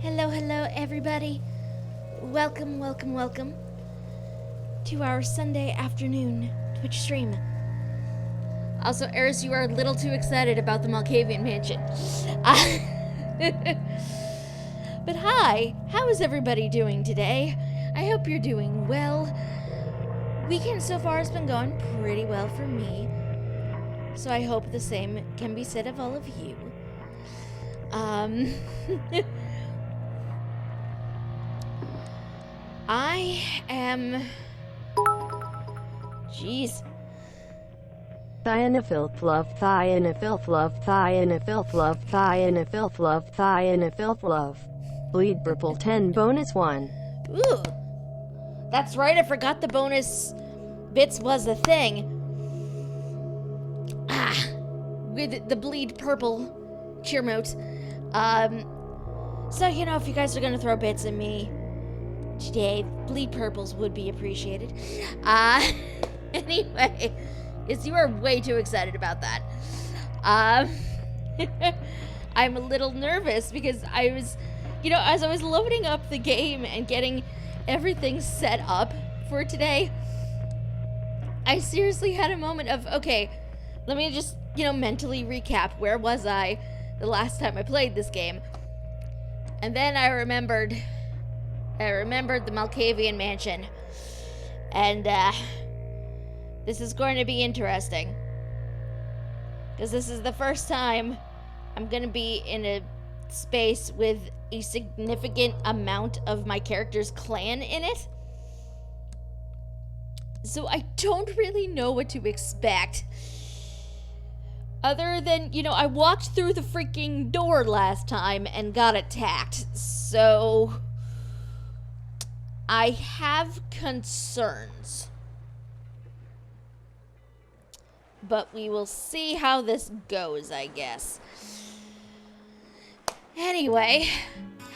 Hello, everybody. Welcome to our Sunday afternoon Twitch stream. Also, Eris, you are a little too excited about the Malkavian mansion. But hi, how is everybody doing today? I hope you're doing well. Weekend so far has been going pretty well for me, so I hope the same can be said of all of you. I am... Jeez. Thiana filth love, Thiana filth love, Thiana filth love, Thiana filth love, Thiana filth love. Bleed purple 10 bonus 1. Ooh. That's right, I forgot the bonus bits was a thing. With the bleed purple cheer mote. So, you know, if you guys are gonna throw bits at me today, bleed purples would be appreciated. Anyway, is you are way too excited about that. I'm a little nervous because I was, you know, as I was loading up the game and getting everything set up for today, I seriously had a moment of, okay, let me just, you know, mentally recap. Where was I the last time I played this game? And then I remembered the Malkavian mansion. And, this is going to be interesting. Because this is the first time I'm going to be in a space with a significant amount of my character's clan in it. So I don't really know what to expect. Other than, you know, I walked through the freaking door last time and got attacked. So I have concerns. But we will see how this goes, I guess. Anyway,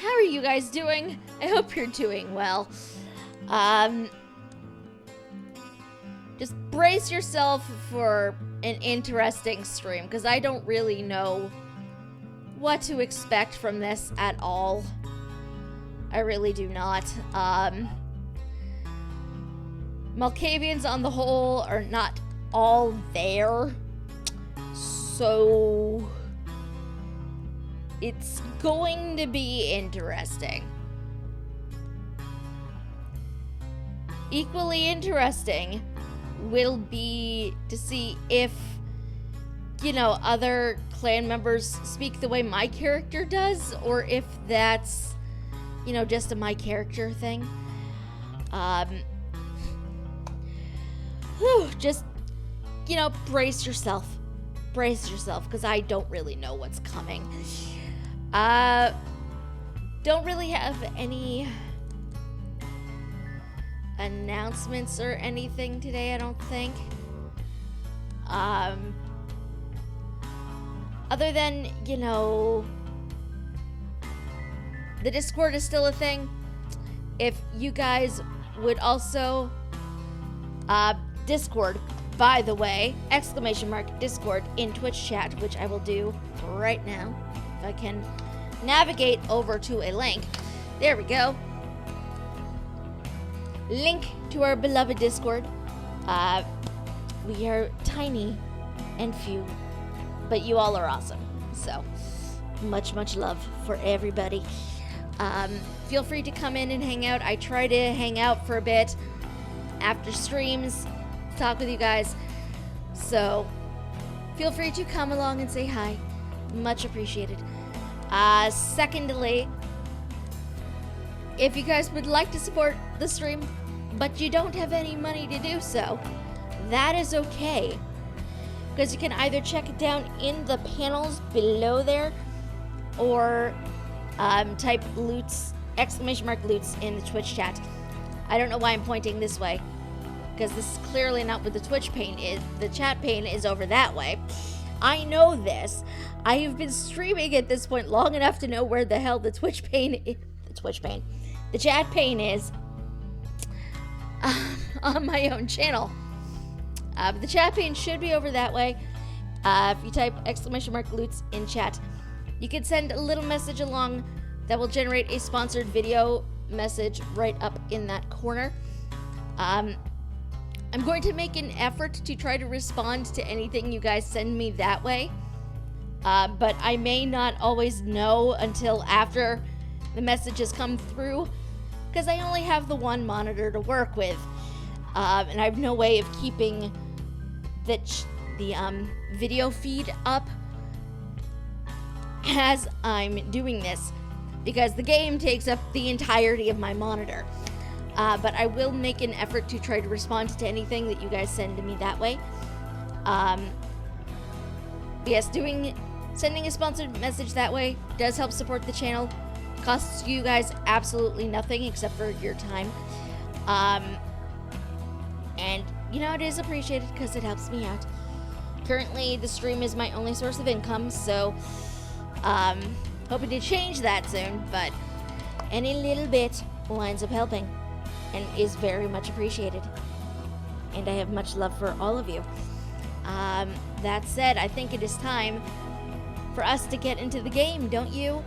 how are you guys doing? I hope you're doing well. Just brace yourself for an interesting stream, because I don't really know what to expect from this at all. I really do not. Malkavians on the whole are not all there, so it's going to be interesting. Equally interesting will be to see if, you know, other clan members speak the way my character does, or if that's, you know, just a my character thing. Just, you know, brace yourself, because I don't really know what's coming. Don't really have any announcements or anything today, I don't think. Other than, you know, the Discord is still a thing. If you guys would also, Discord, by the way, !Discord in Twitch chat, which I will do right now. If I can navigate over to a link. There we go. Link to our beloved Discord. We are tiny and few, but you all are awesome. So, much love for everybody. Feel free to come in and hang out. I try to hang out for a bit after streams, talk with you guys. So, feel free to come along and say hi. Much appreciated. Secondly, if you guys would like to support the stream, but you don't have any money to do so, that is okay. Because you can either check it down in the panels below there, or type loots, !Loots in the Twitch chat. I don't know why I'm pointing this way, because this is clearly not what the Twitch pane is. The chat pane is over that way. I know this. I have been streaming at this point long enough to know where the hell the Twitch pane is. The chat pane is on my own channel. But the chat pane should be over that way. If you type !Loots in chat, you can send a little message along that will generate a sponsored video message right up in that corner. I'm going to make an effort to try to respond to anything you guys send me that way. But I may not always know until after the messages come through, because I only have the one monitor to work with. And I have no way of keeping the video feed up as I'm doing this, because the game takes up the entirety of my monitor. But I will make an effort to try to respond to anything that you guys send to me that way. Yes, sending a sponsored message that way does help support the channel. Costs you guys absolutely nothing except for your time. And, you know, it is appreciated because it helps me out. Currently, the stream is my only source of income, so hoping to change that soon, but any little bit winds up helping and is very much appreciated. And I have much love for all of you. That said, I think it is time for us to get into the game, don't you?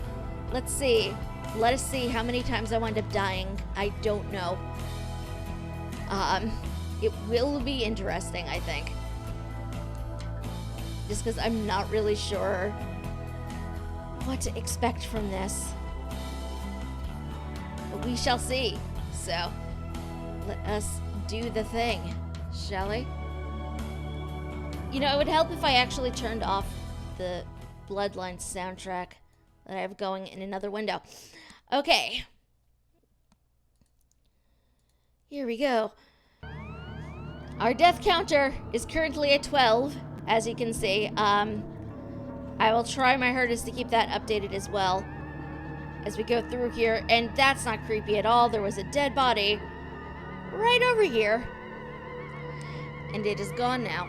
Let's see. Let us see how many times I wind up dying. I don't know. It will be interesting, I think. Just because I'm not really sure what to expect from this. But we shall see. So, let us do the thing, shall we? You know, it would help if I actually turned off the Bloodlines soundtrack that I have going in another window. Okay. Here we go. Our death counter is currently at 12, as you can see. I will try my hardest to keep that updated as well as we go through here. And that's not creepy at all. There was a dead body right over here. And it is gone now.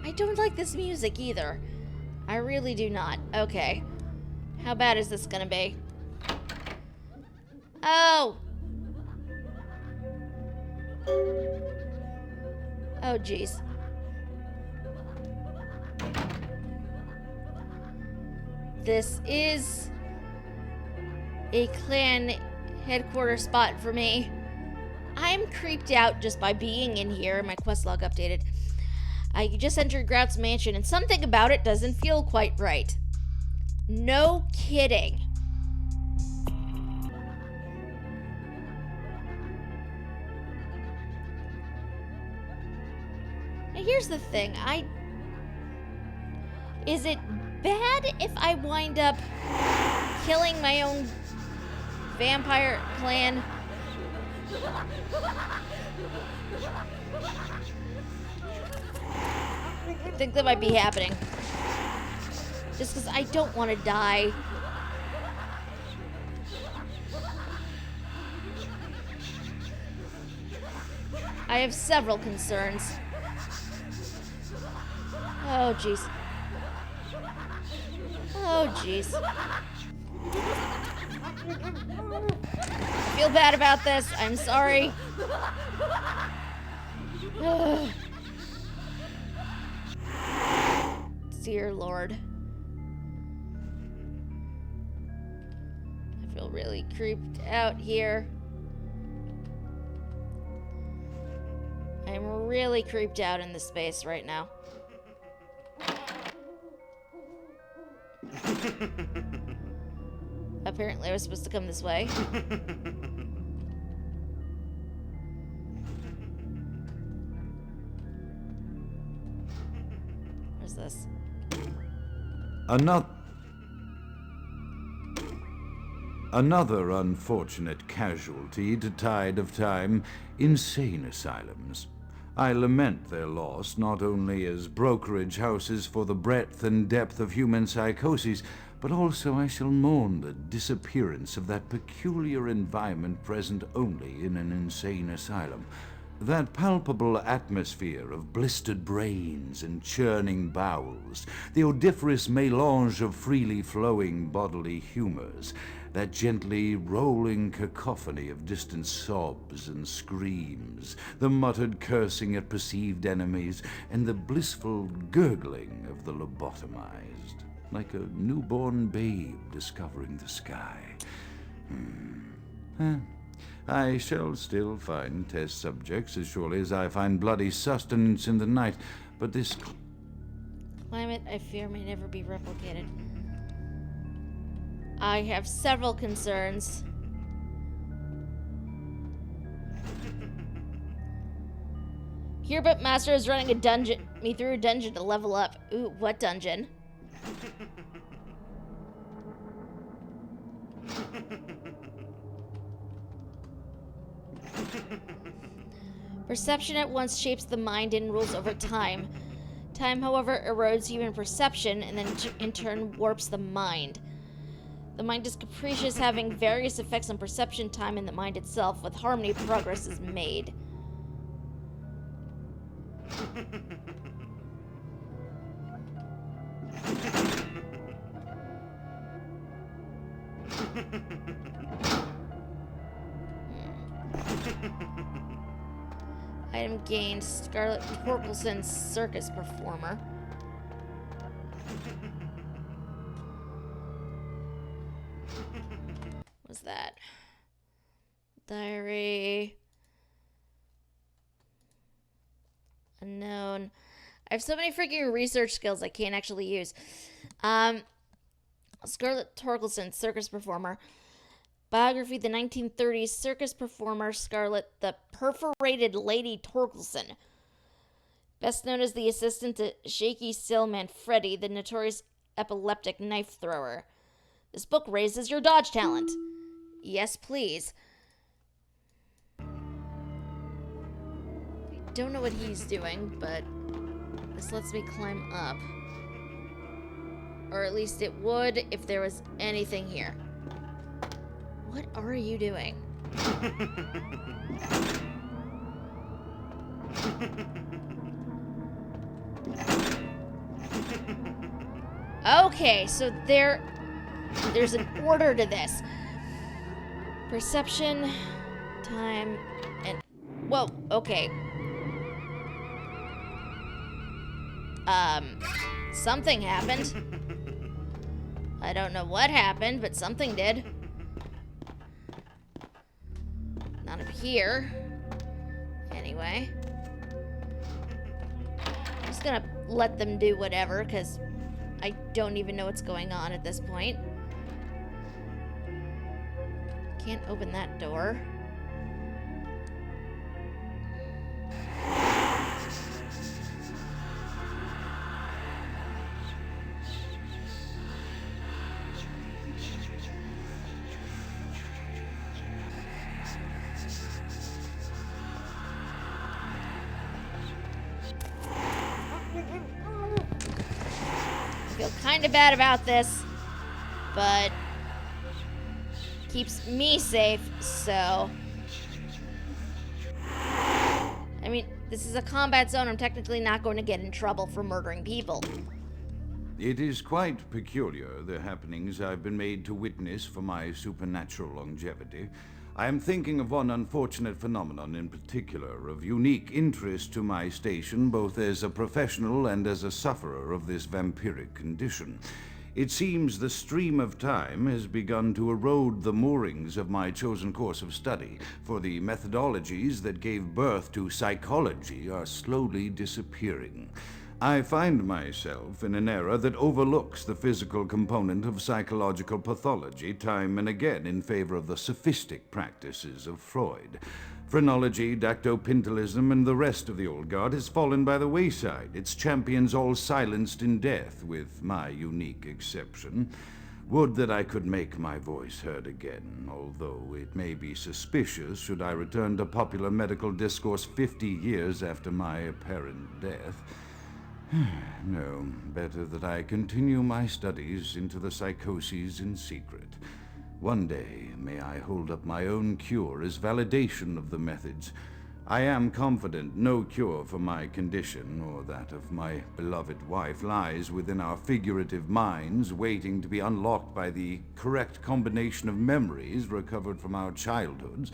I don't like this music either. I really do not. Okay. How bad is this gonna be? Oh! Oh, jeez. This is a clan headquarters spot for me. I'm creeped out just by being in here. My quest log updated. I just entered Grout's mansion, and something about it doesn't feel quite right. No kidding. Now here's the thing, is it bad if I wind up killing my own vampire clan? I think that might be happening. Just because I don't want to die. I have several concerns. Oh, jeez. Oh, jeez. I feel bad about this. I'm sorry. Dear Lord. I feel really creeped out here. I'm really creeped out in this space right now. Apparently I was supposed to come this way. Where's this? Another unfortunate casualty to tide of time, insane asylums. I lament their loss not only as brokerage houses for the breadth and depth of human psychoses, but also I shall mourn the disappearance of that peculiar environment present only in an insane asylum. That palpable atmosphere of blistered brains and churning bowels, the odoriferous melange of freely flowing bodily humors, that gently rolling cacophony of distant sobs and screams, the muttered cursing at perceived enemies, and the blissful gurgling of the lobotomized. like a newborn babe discovering the sky. I shall still find test subjects as surely as I find bloody sustenance in the night, but this climate, I fear, may never be replicated. I have several concerns. Herebit Master is running me through a dungeon to level up. Ooh, what dungeon? Perception at once shapes the mind and rules over time. Time, however, erodes human perception and then in turn warps the mind. The mind is capricious, having various effects on perception, time, and the mind itself. With harmony, progress is made. Item gained, Scarlet Torkelson, circus performer. What's that? Diary. Unknown. I have so many freaking research skills I can't actually use. Scarlet Torkelson, circus performer. Biography, the 1930s circus performer Scarlet the Perforated Lady Torkelson. Best known as the assistant to Shaky Stillman Freddy, the notorious epileptic knife thrower. This book raises your dodge talent. Yes, please. I don't know what he's doing, but this lets me climb up. Or at least it would if there was anything here. What are you doing? Okay, so there's an order to this. Perception, time, and... Whoa, okay. Something happened. I don't know what happened, but something did. Not up here. Anyway. I'm just gonna let them do whatever, because I don't even know what's going on at this point. Can't open that door. Kind of bad about this, but keeps me safe, so I mean, this is a combat zone. I'm technically not going to get in trouble for murdering people. It is quite peculiar, the happenings I've been made to witness for my supernatural longevity. I am thinking of one unfortunate phenomenon in particular, of unique interest to my station, both as a professional and as a sufferer of this vampiric condition. It seems the stream of time has begun to erode the moorings of my chosen course of study, for the methodologies that gave birth to psychology are slowly disappearing. I find myself in an era that overlooks the physical component of psychological pathology time and again in favor of the sophistic practices of Freud. Phrenology, dactopintilism, and the rest of the old guard has fallen by the wayside, its champions all silenced in death, with my unique exception. Would that I could make my voice heard again, although it may be suspicious should I return to popular medical discourse 50 years after my apparent death. No, better that I continue my studies into the psychoses in secret. One day, may I hold up my own cure as validation of the methods. I am confident no cure for my condition, or that of my beloved wife, lies within our figurative minds, waiting to be unlocked by the correct combination of memories recovered from our childhoods.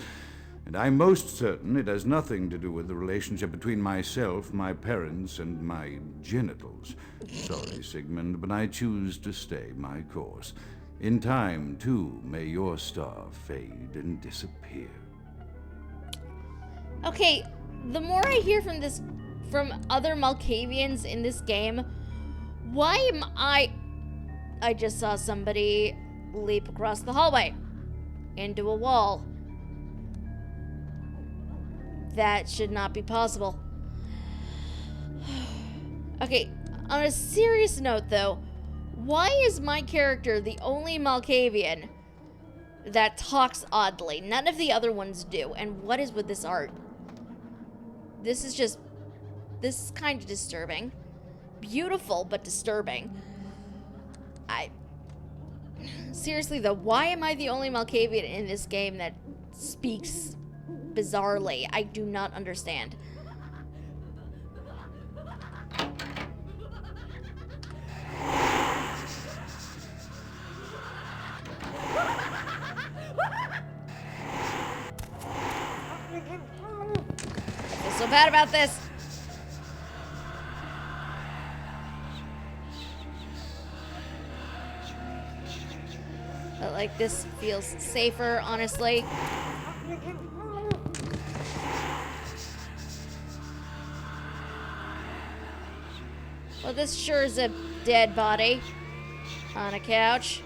And I'm most certain it has nothing to do with the relationship between myself, my parents, and my genitals. Sorry, Sigmund, but I choose to stay my course. In time, too, may your star fade and disappear. Okay, the more I hear from other Malkavians in this game, why am I just saw somebody leap across the hallway into a wall. That should not be possible. Okay, on a serious note though, why is my character the only Malkavian that talks oddly? None of the other ones do. And what is with this art? This is kind of disturbing. Beautiful, but disturbing. Seriously though, why am I the only Malkavian in this game that speaks bizarrely? I do not understand. I feel so bad about this. But like this feels safer, honestly. Well, this sure is a dead body on a couch.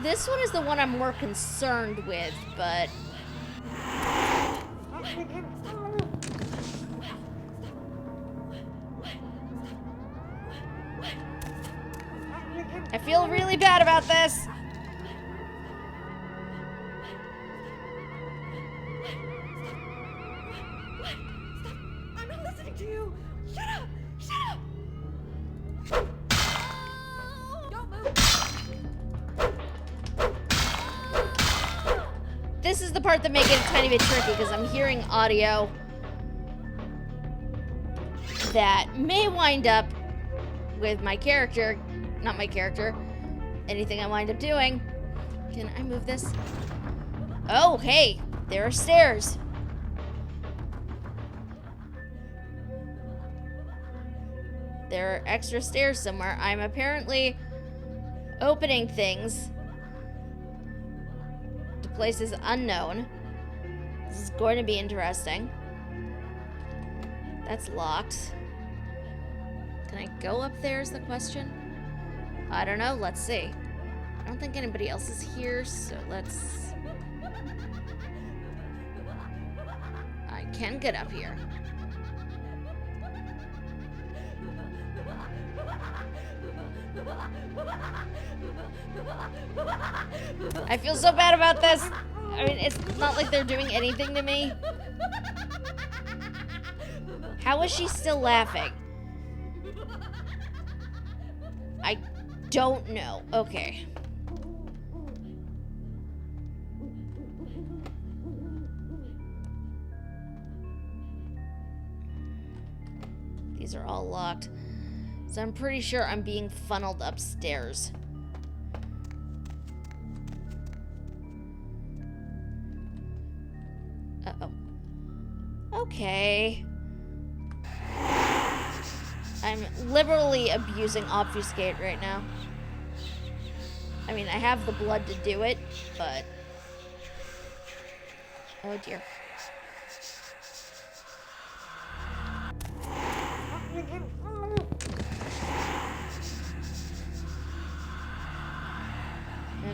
This one is the one I'm more concerned with, but... I feel really bad about this. I'm not listening to you. Shut up! Shut up! Don't move. This is the part that makes it a tiny bit tricky because I'm hearing audio that may wind up with my character, not my character, anything I wind up doing. Can I move this? Oh, hey, there are stairs. There are extra stairs somewhere. I'm apparently opening things to places unknown. This is going to be interesting. That's locked. Can I go up there is the question? I don't know. Let's see. I don't think anybody else is here, so let's... I can get up here. I feel so bad about this. I mean, it's not like they're doing anything to me. How is she still laughing? I don't know. Okay. These are all locked. So I'm pretty sure I'm being funneled upstairs. Uh-oh. Okay. I'm liberally abusing obfuscate right now. I mean, I have the blood to do it, but... Oh dear.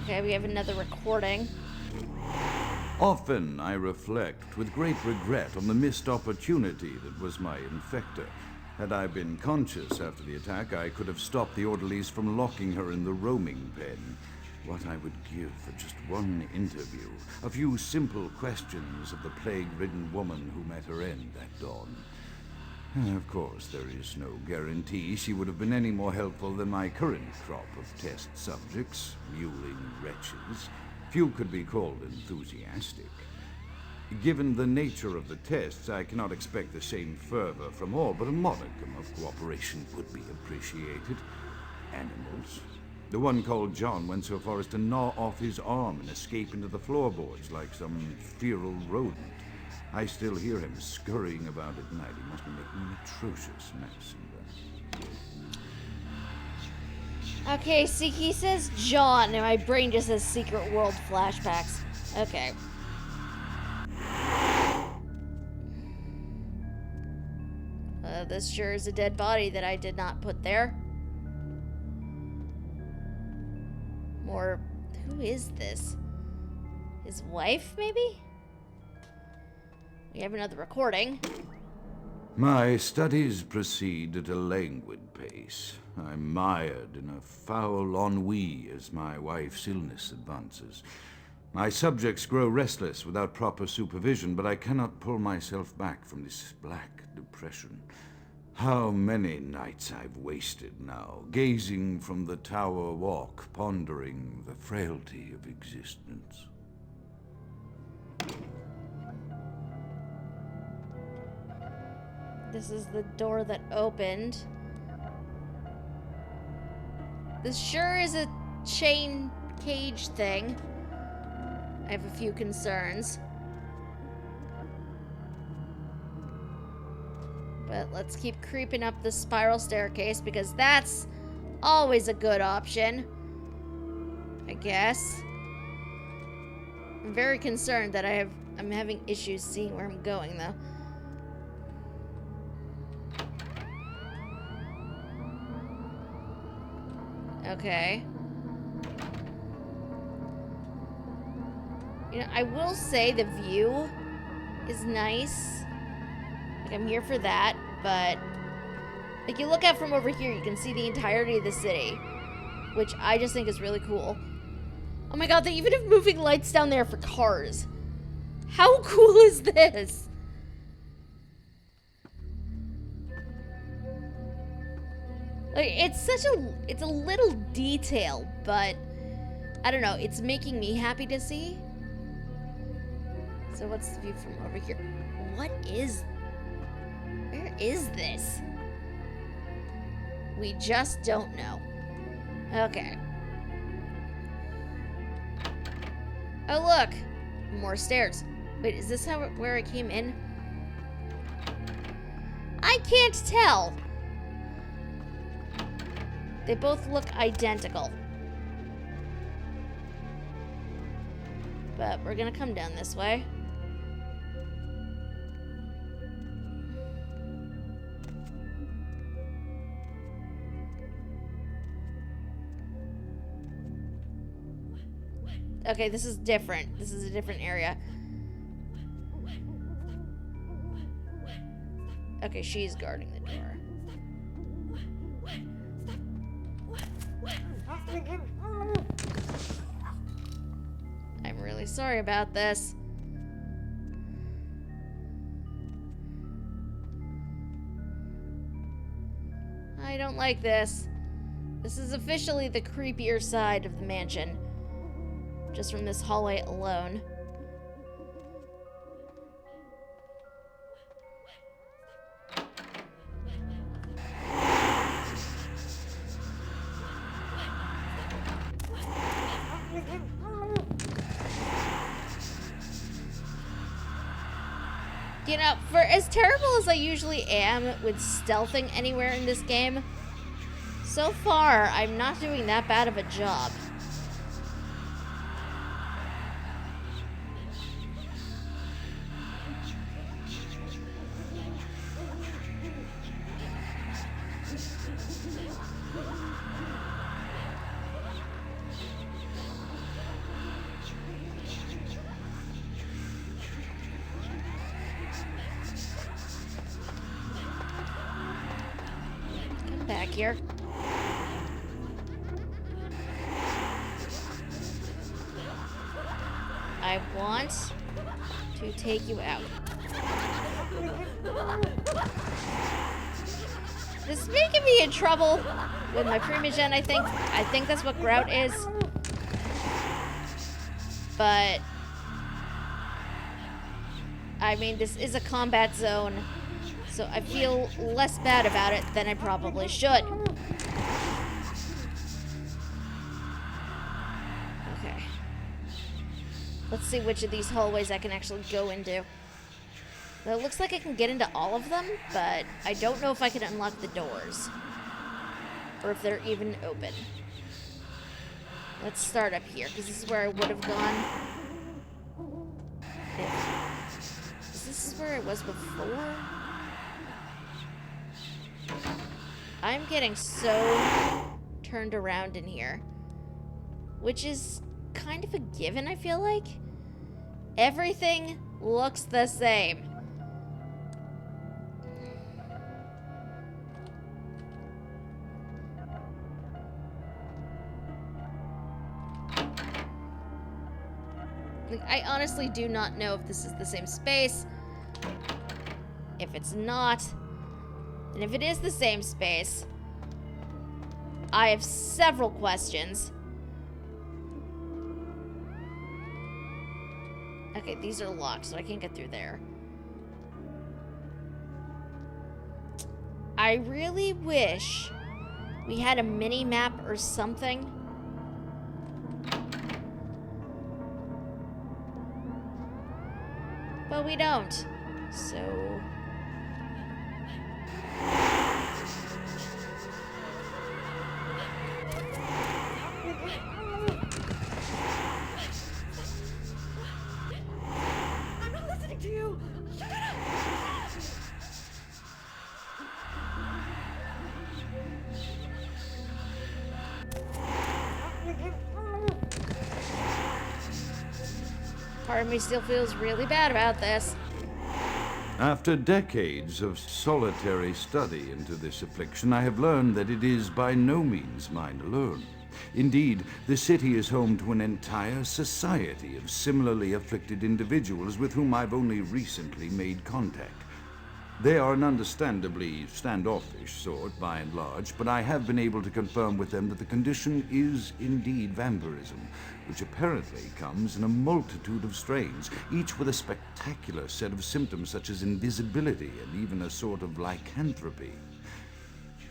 Okay, we have another recording. Often I reflect with great regret on the missed opportunity that was my infector. Had I been conscious after the attack, I could have stopped the orderlies from locking her in the roaming pen. What I would give for just one interview, a few simple questions of the plague-ridden woman who met her end that dawn. Of course, there is no guarantee she would have been any more helpful than my current crop of test subjects, mewling wretches. Few could be called enthusiastic. Given the nature of the tests, I cannot expect the same fervor from all, but a modicum of cooperation would be appreciated. Animals, The one called John went so far as to gnaw off his arm and escape into the floorboards like some feral rodent. I still hear him scurrying about at night. He must be making an atrocious mess in there. Okay, see, he says John, and my brain just says Secret World flashbacks. Okay. This sure is a dead body that I did not put there. Or, who is this? His wife, maybe? We have another recording. My studies proceed at a languid pace. I'm mired in a foul ennui as my wife's illness advances. My subjects grow restless without proper supervision, but I cannot pull myself back from this black depression. How many nights I've wasted now, gazing from the tower walk, pondering the frailty of existence. This is the door that opened. This sure is a chain cage thing. I have a few concerns. But let's keep creeping up the spiral staircase because that's always a good option, I guess. I'm very concerned that I'm having issues seeing where I'm going though. Okay. You know, I will say the view is nice. Like, I'm here for that, but like you look out from over here, you can see the entirety of the city, which I just think is really cool. Oh my god, they even have moving lights down there for cars. How cool is this? Like, it's a little detail, but I don't know, it's making me happy to see. So what's the view from over here? Where is this? We just don't know. Okay. Oh look, more stairs. Wait, is this where I came in? I can't tell. They both look identical. But we're gonna come down this way. Okay, this is different. This is a different area. Okay, she's guarding the door. I'm really sorry about this. I don't like this. This is officially the creepier side of the mansion. Just from this hallway alone. You know, for as terrible as I usually am with stealthing anywhere in this game, so far I'm not doing that bad of a job. Back here. I want to take you out. This is making me in trouble with my Primogen, I think. I think that's what grout is. But I mean, this is a combat zone. So I feel less bad about it than I probably should. Let's see which of these hallways I can actually go into. Well, it looks like I can get into all of them, but I don't know if I can unlock the doors. Or if they're even open. Let's start up here, because this is where I would have gone. This is where I was before. I'm getting so turned around in here. Which is kind of a given, I feel like. Everything looks the same. Like, I honestly do not know if this is the same space. If it's not. And if it is the same space, I have several questions. Okay, these are locked, so I can't get through there. I really wish we had a mini-map or something. But we don't. So... I'm not listening to you! Shut up! Part of me still feels really bad about this. After decades of solitary study into this affliction, I have learned that it is by no means mine alone. Indeed, the city is home to an entire society of similarly afflicted individuals with whom I've only recently made contact. They are an understandably standoffish sort, by and large, but I have been able to confirm with them that the condition is indeed vampirism, which apparently comes in a multitude of strains, each with a spectacular set of symptoms such as invisibility and even a sort of lycanthropy.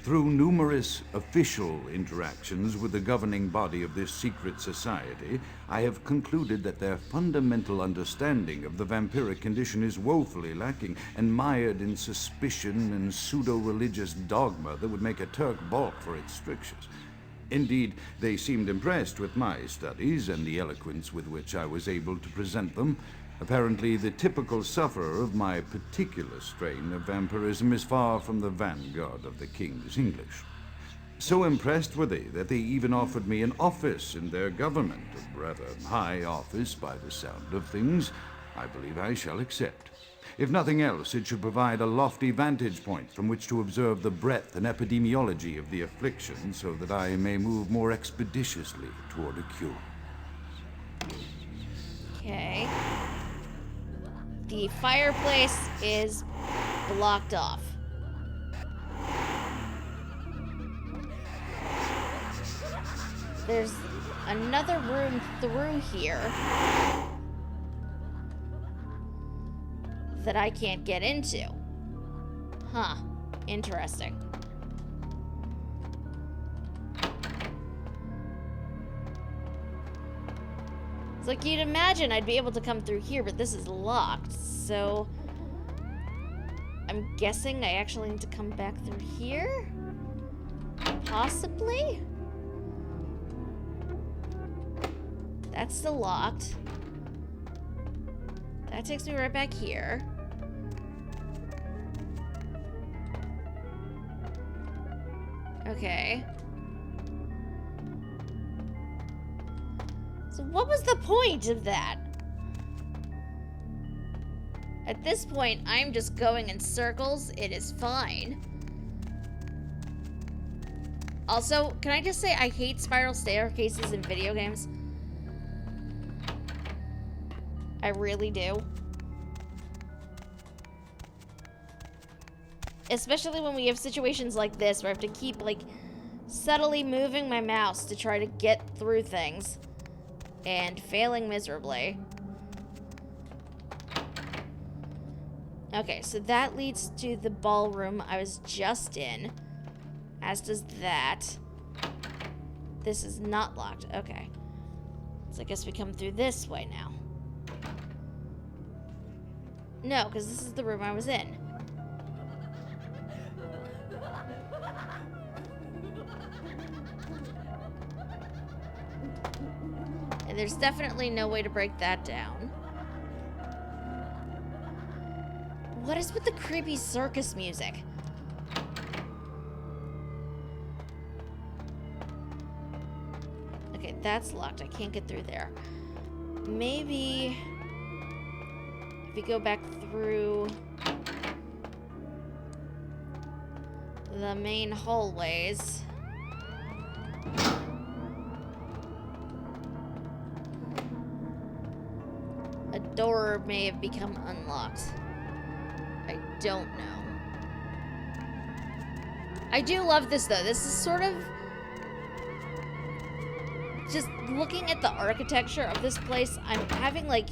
Through numerous official interactions with the governing body of this secret society, I have concluded that their fundamental understanding of the vampiric condition is woefully lacking and mired in suspicion and pseudo-religious dogma that would make a Turk balk for its strictures. Indeed, they seemed impressed with my studies and the eloquence with which I was able to present them. Apparently, the typical sufferer of my particular strain of vampirism is far from the vanguard of the King's English. So impressed were they that they even offered me an office in their government, a rather high office by the sound of things. I believe I shall accept. If nothing else, it should provide a lofty vantage point from which to observe the breadth and epidemiology of the affliction so that I may move more expeditiously toward a cure. Okay. The fireplace is blocked off. There's another room through here that I can't get into. Huh. Interesting. It's like you'd imagine I'd be able to come through here, but this is locked, so... I'm guessing I actually need to come back through here? Possibly? That's still locked. That takes me right back here. Okay. So what was the point of that? At this point, I'm just going in circles. It is fine. Also, can I just say I hate spiral staircases in video games? I really do. Especially when we have situations like this where I have to keep, like, subtly moving my mouse to try to get through things. And failing miserably. Okay, so that leads to the ballroom I was just in. As does that. This is not locked. Okay. So I guess we come through this way now. No, because this is the room I was in. And there's definitely no way to break that down. What is with the creepy circus music? Okay, that's locked. I can't get through there. Maybe if we go back through the main hallways. A door may have become unlocked. I don't know. I do love this though. This is sort of just looking at the architecture of this place. I'm having like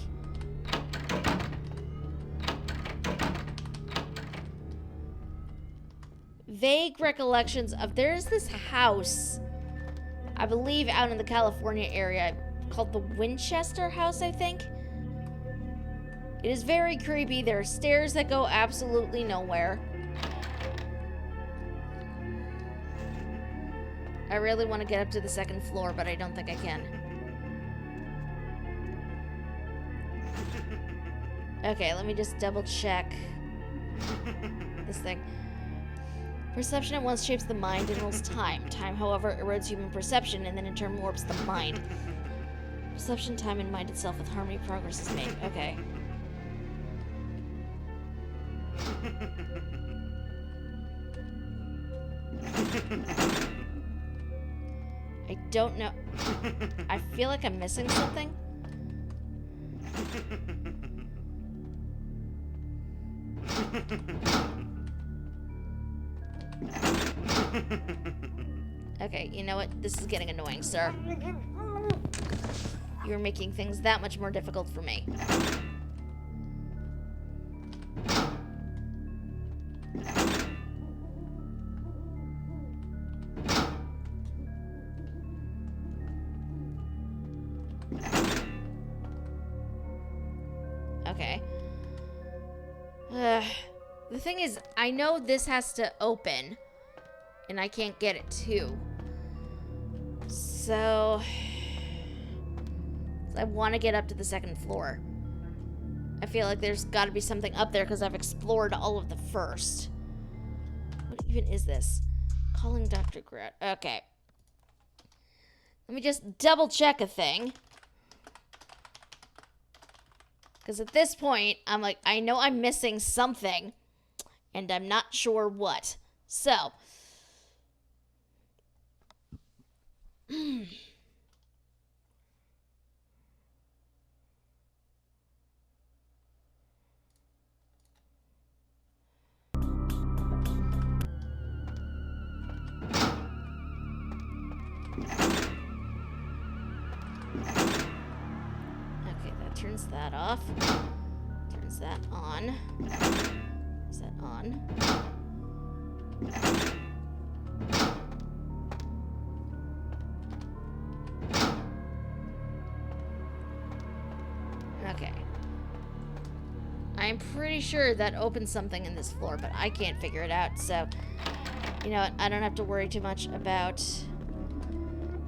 vague recollections of there's this house, I believe out in the California area called the Winchester House, I think. It is very creepy. There are stairs that go absolutely nowhere. I really want to get up to the second floor, but I don't think I can. Okay, let me just double check this thing. Perception at once shapes the mind and rules time. Time, however, erodes human perception and then in turn warps the mind. Perception, time, and mind itself with harmony progress is made. Okay. I don't know. I feel like I'm missing something. Okay, you know what? This is getting annoying, sir. You're making things that much more difficult for me. Okay. The thing is, I know this has to open, and I can't get it too. So, I want to get up to the second floor. I feel like there's got to be something up there because I've explored all of the first. What even is this? Calling Dr. Grout. Okay. Let me just double check a thing. Because at this point, I'm like, I know I'm missing something, and I'm not sure what. So. Turns that off. Turns that on. Is that on? Okay. I'm pretty sure that opens something in this floor, but I can't figure it out, so you know what? I don't have to worry too much about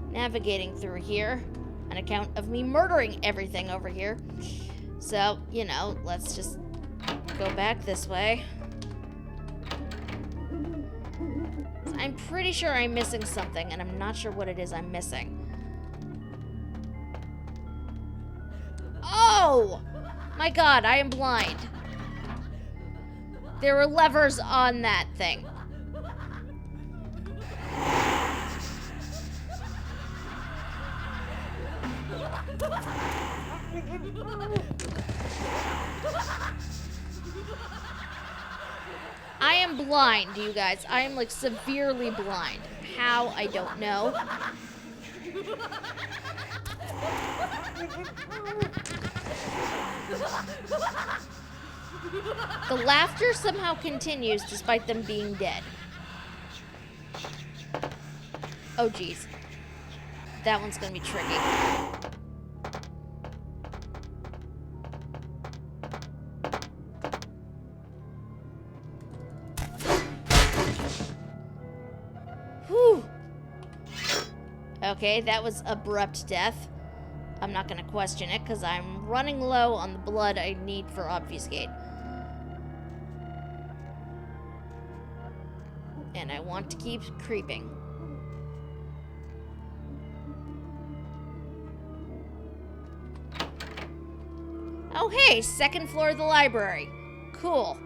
navigating through here. An account of me murdering everything over here. So, you know, let's just go back this way. I'm pretty sure I'm missing something, and I'm not sure what it is I'm missing. Oh! My God, I am blind. There were levers on that thing. I am blind, you guys. I am, like, severely blind. How? I don't know. The laughter somehow continues despite them being dead. Oh, geez. That one's gonna be tricky. Okay, that was abrupt death. I'm not gonna question it, because I'm running low on the blood I need for Obfuscate. And I want to keep creeping. Oh hey, second floor of the library. Cool.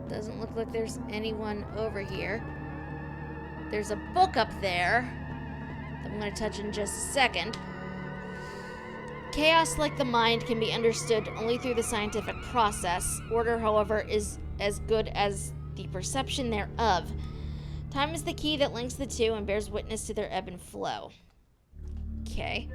Doesn't look like there's anyone over here. There's a book up there that I'm going to touch in just a second. Chaos like the mind can be understood only through the scientific process. Order, however, is as good as the perception thereof. Time is the key that links the two and bears witness to their ebb and flow. Okay.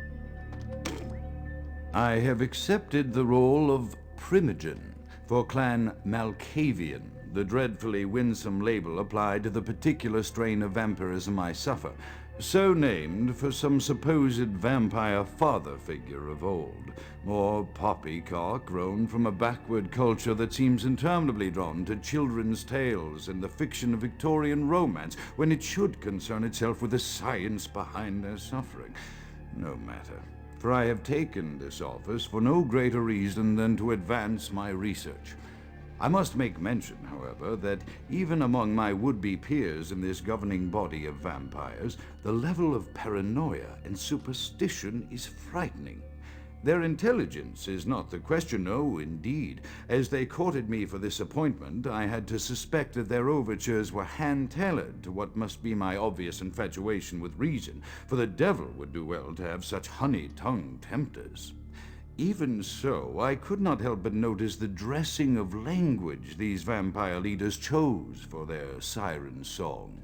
I have accepted the role of Primogen for Clan Malkavian, the dreadfully winsome label applied to the particular strain of vampirism I suffer, so named for some supposed vampire father figure of old, more poppycock grown from a backward culture that seems interminably drawn to children's tales and the fiction of Victorian romance, when it should concern itself with the science behind their suffering. No matter, for I have taken this office for no greater reason than to advance my research. I must make mention, however, that even among my would-be peers in this governing body of vampires, the level of paranoia and superstition is frightening. Their intelligence is not the question, no, indeed. As they courted me for this appointment, I had to suspect that their overtures were hand-tailored to what must be my obvious infatuation with reason, for the devil would do well to have such honey-tongued tempters. Even so, I could not help but notice the dressing of language these vampire leaders chose for their siren song.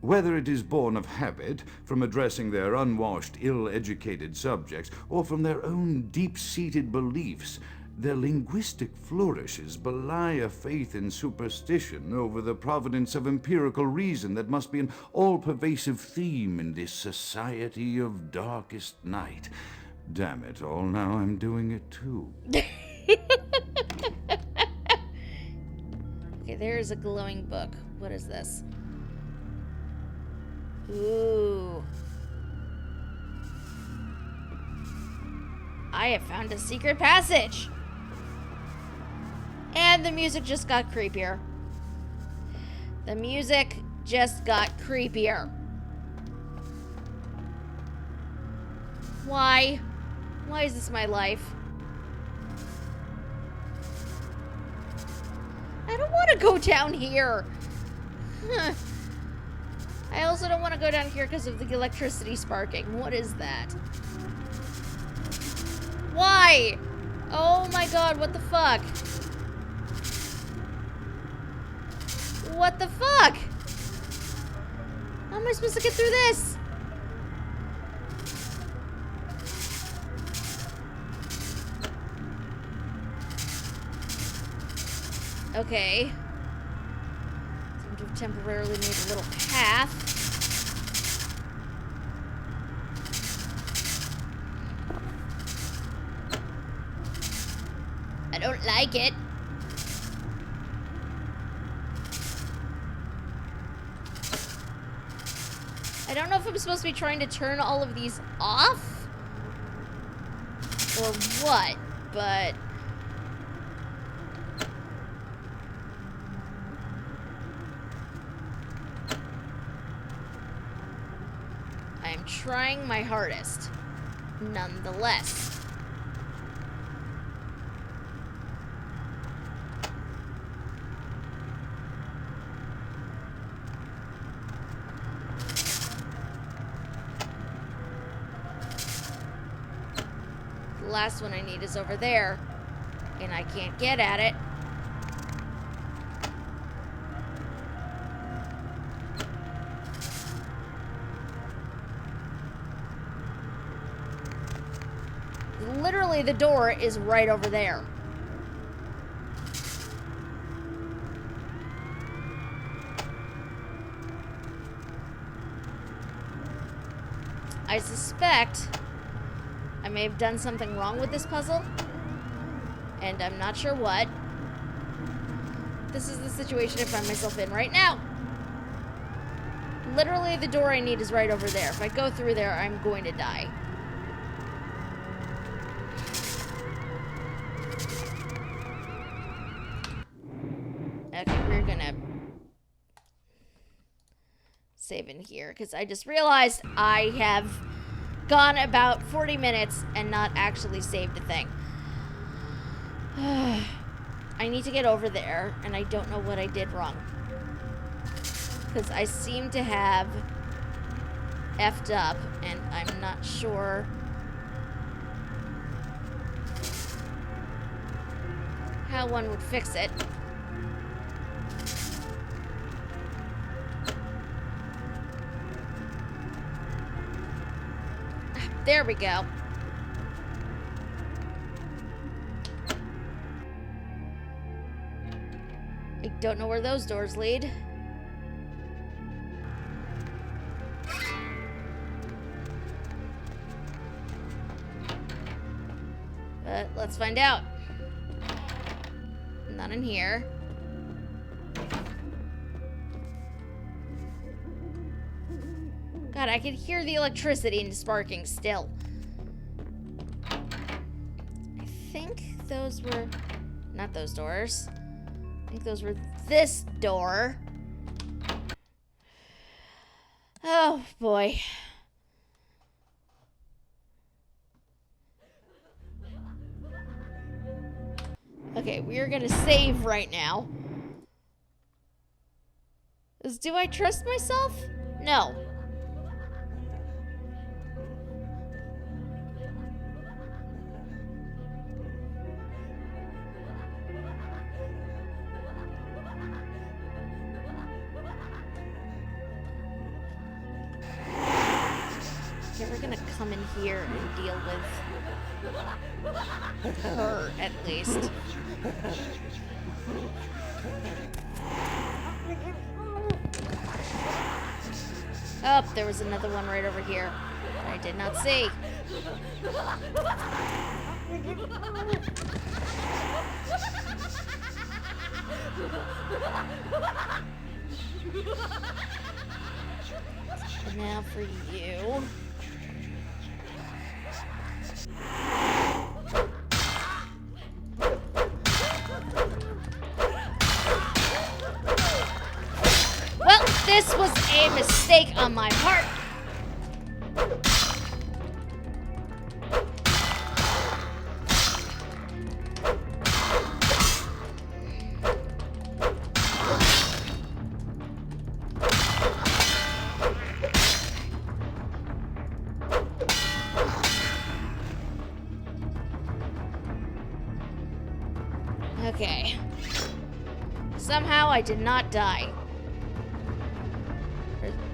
Whether it is born of habit, from addressing their unwashed, ill-educated subjects, or from their own deep-seated beliefs, their linguistic flourishes belie a faith in superstition over the providence of empirical reason that must be an all-pervasive theme in this society of darkest night. Damn it all, now I'm doing it too. Okay, there's a glowing book. What is this? Ooh. I have found a secret passage. And the music just got creepier. The music just got creepier. Why? Why is this my life? I don't want to go down here. Huh. I also don't want to go down here because of the electricity sparking. What is that? Why? Oh my god, what the fuck? What the fuck? How am I supposed to get through this? Okay. Seem to have temporarily made a little path. I don't like it. I don't know if I'm supposed to be trying to turn all of these off or what, but I'm trying my hardest, nonetheless. The last one I need is over there, and I can't get at it. Literally, the door is right over there. I suspect I'm may have done something wrong with this puzzle, and I'm not sure what. This is the situation I find myself in right now. Literally, the door I need is right over there. If I go through there, I'm going to die. Okay, we're gonna save in here, because I just realized I have gone about 40 minutes and not actually saved a thing. I need to get over there, and I don't know what I did wrong. Because I seem to have effed up, and I'm not sure how one would fix it. There we go. I don't know where those doors lead. But let's find out. Not in here. God, I can hear the electricity and sparking still. I think those were not those doors. I think those were this door. Oh, boy. Okay, we are gonna save right now. Do I trust myself? No. Okay, we're gonna come in here and deal with her, at least. Oh, there was another one right over here that I did not see. And now for you. Well, this was a mistake on my part. Okay. Somehow I did not die.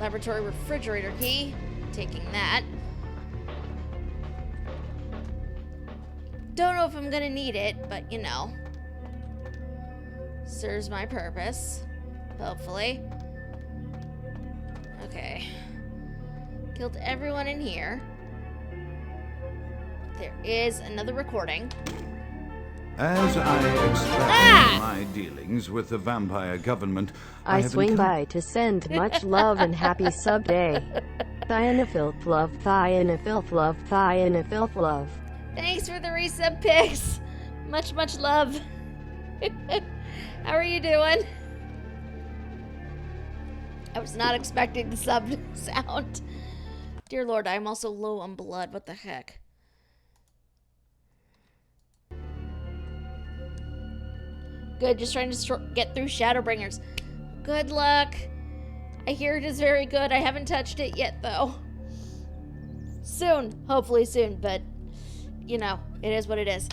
Laboratory refrigerator key. Taking that. Don't know if I'm gonna need it, but you know. Serves my purpose. Hopefully. Okay. Killed everyone in here. There is another recording. As I expand my dealings with the vampire government, I have swing encountered by to send much love and happy sub day. Thionafilth love, Thionafilth love, Thionafilth love. Thanks for the resub pics. Much, much love. How are you doing? I was not expecting the sub sound. Dear Lord, I'm also low on blood. What the heck? Good, just trying to get through Shadowbringers. Good luck. I hear it is very good. I haven't touched it yet, though. Soon. Hopefully soon, but, you know, it is what it is.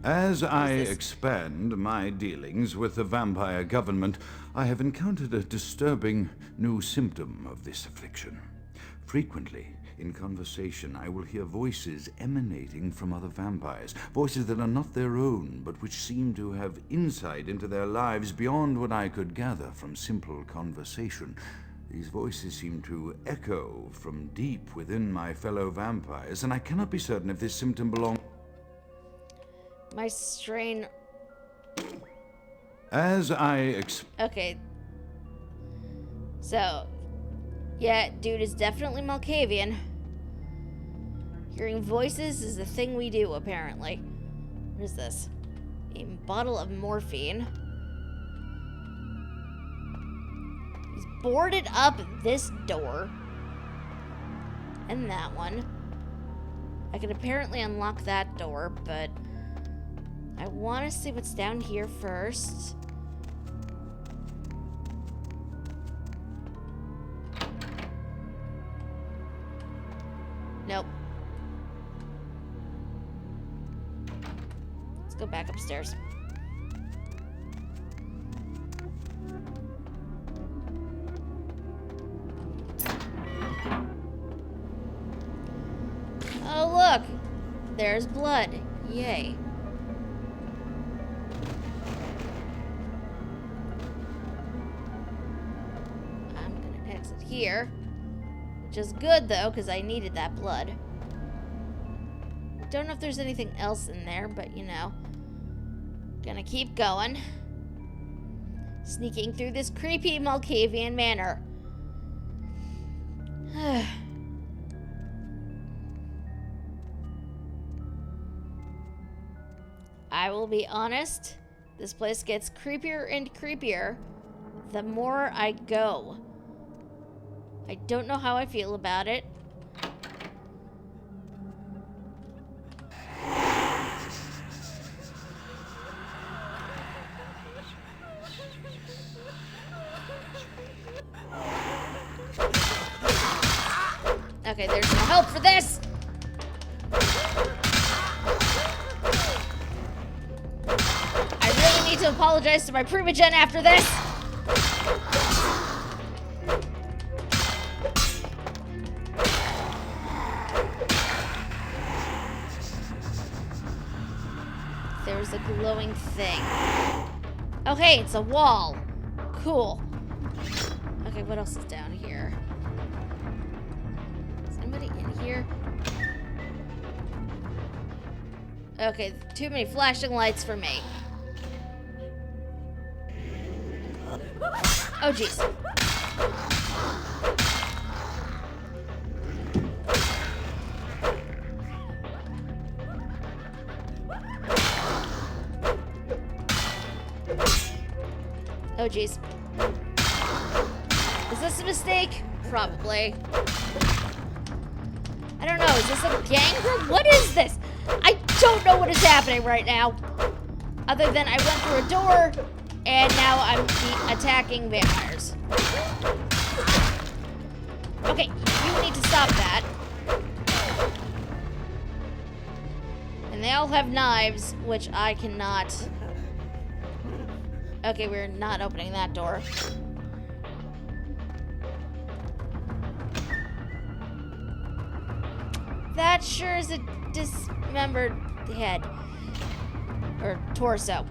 As I expand my dealings with the vampire government, I have encountered a disturbing new symptom of this affliction. Frequently, in conversation, I will hear voices emanating from other vampires, voices that are not their own, but which seem to have insight into their lives beyond what I could gather from simple conversation. These voices seem to echo from deep within my fellow vampires, and I cannot be certain if this symptom belongs... My strain... As I Okay. So, yeah, dude is definitely Malkavian. Hearing voices is the thing we do, apparently. What is this? A bottle of morphine. He's boarded up this door. And that one. I can apparently unlock that door, but I want to see what's down here first. Nope. Let's go back upstairs. Oh, look! There's blood. Yay. I'm gonna exit here. Which is good, though, because I needed that blood. Don't know if there's anything else in there, but, you know. Gonna keep going. Sneaking through this creepy Malkavian manor. I will be honest, this place gets creepier and creepier the more I go. I don't know how I feel about it. Okay, there's no help for this! I really need to apologize to my Primogen after this! There's a glowing thing. Oh, hey, it's a wall. Cool. Okay, what else is down here? Is anybody in here? Okay, too many flashing lights for me. Oh, jeez. Oh, jeez. Is this a mistake? Probably. I don't know. Is this a gang group? What is this? I don't know what is happening right now. Other than I went through a door, and now I'm attacking vampires. Okay, you need to stop that. And they all have knives, which I cannot... Okay, we're not opening that door. That sure is a dismembered head. Or torso.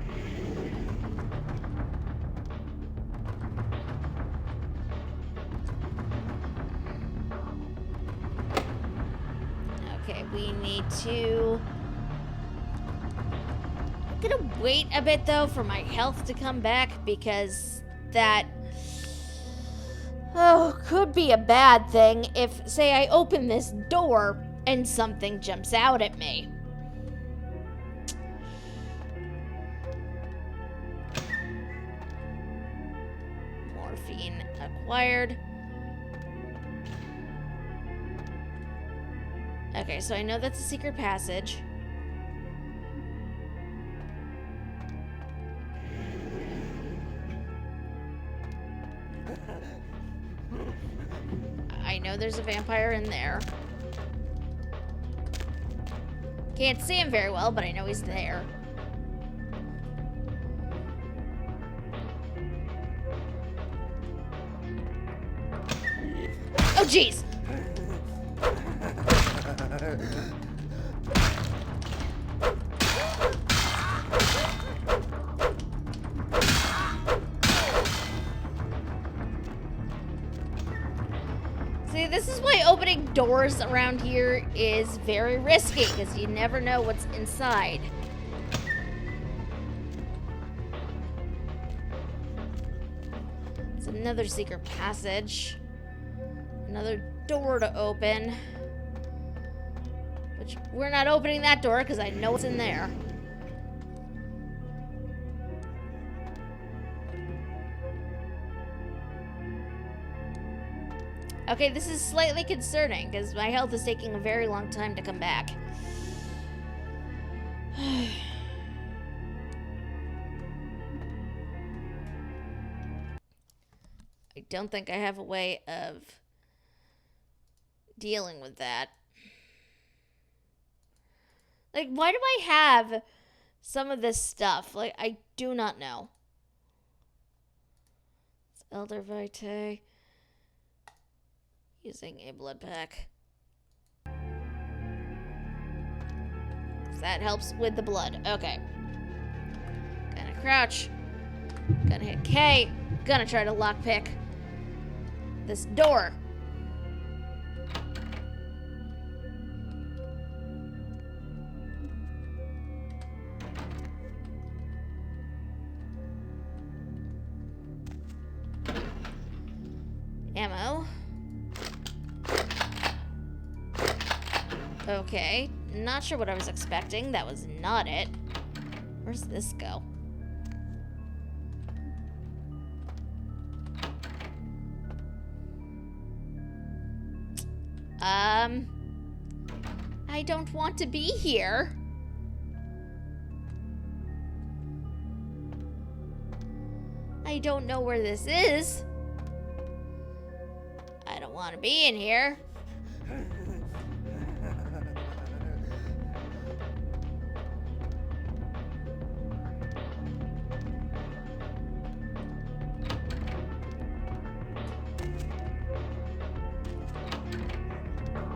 Okay, we need to... I'm gonna wait a bit, though, for my health to come back, because that... Oh, could be a bad thing if, say, I open this door and something jumps out at me. Morphine acquired. Okay, so I know that's a secret passage. I know there's a vampire in there. Can't see him very well, but I know he's there. Oh, jeez! This is why opening doors around here is very risky, because you never know what's inside. It's another secret passage. Another door to open. Which, we're not opening that door, because I know what's in there. Okay, this is slightly concerning, because my health is taking a very long time to come back. I don't think I have a way of dealing with that. Like, why do I have some of this stuff? Like, I do not know. It's Elder Vitae. Using a blood pack. That helps with the blood. Okay. Gonna crouch. Gonna hit K. Gonna try to lockpick this door. Ammo. Okay, not sure what I was expecting. That was not it. Where's this go? I don't want to be here. I don't know where this is. I don't want to be in here.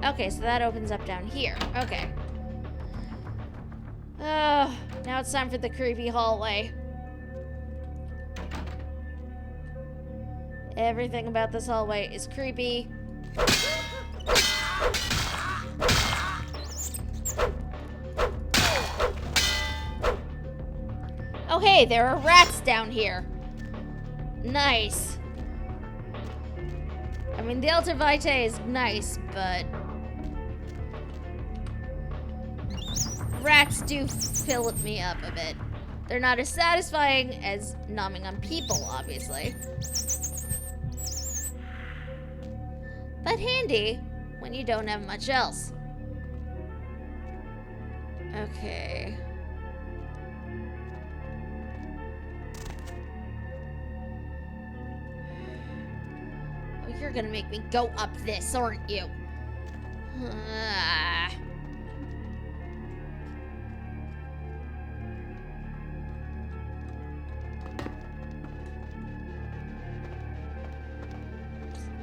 Okay, so that opens up down here. Okay. Now it's time for the creepy hallway. Everything about this hallway is creepy. Oh hey, there are rats down here. Nice. I mean, the Elder Vitae is nice, but rats do fill me up a bit. They're not as satisfying as nomming on people, obviously. But handy when you don't have much else. Okay. Oh, you're gonna make me go up this, aren't you?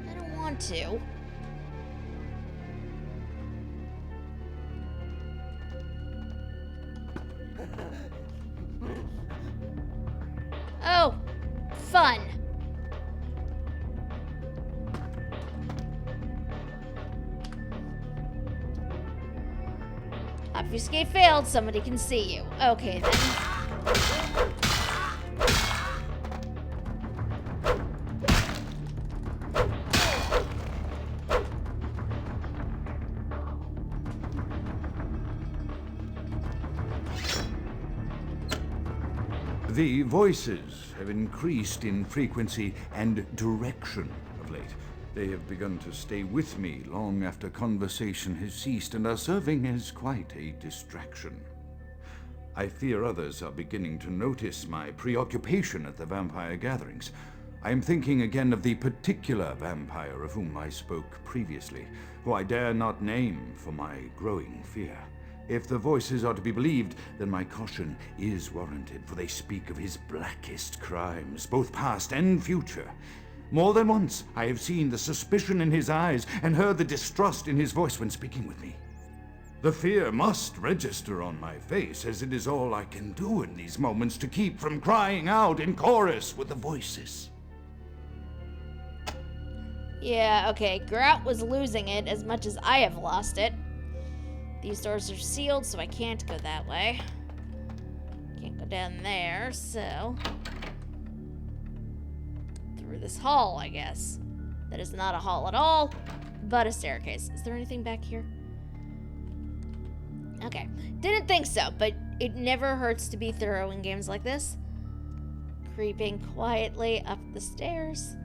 I don't want to. Oh, fun. Obfuscate failed. Somebody can see you. Okay, then. The voices have increased in frequency and direction of late. They have begun to stay with me long after conversation has ceased and are serving as quite a distraction. I fear others are beginning to notice my preoccupation at the vampire gatherings. I am thinking again of the particular vampire of whom I spoke previously, who I dare not name for my growing fear. If the voices are to be believed, then my caution is warranted, for they speak of his blackest crimes, both past and future. More than once I have seen the suspicion in his eyes and heard the distrust in his voice when speaking with me. The fear must register on my face, as it is all I can do in these moments to keep from crying out in chorus with the voices. Yeah, okay. Grout was losing it as much as I have lost it. These doors are sealed, so I can't go that way. Can't go down there, so... through this hall, I guess. That is not a hall at all, but a staircase. Is there anything back here? Okay. Didn't think so, but it never hurts to be thorough in games like this. Creeping quietly up the stairs.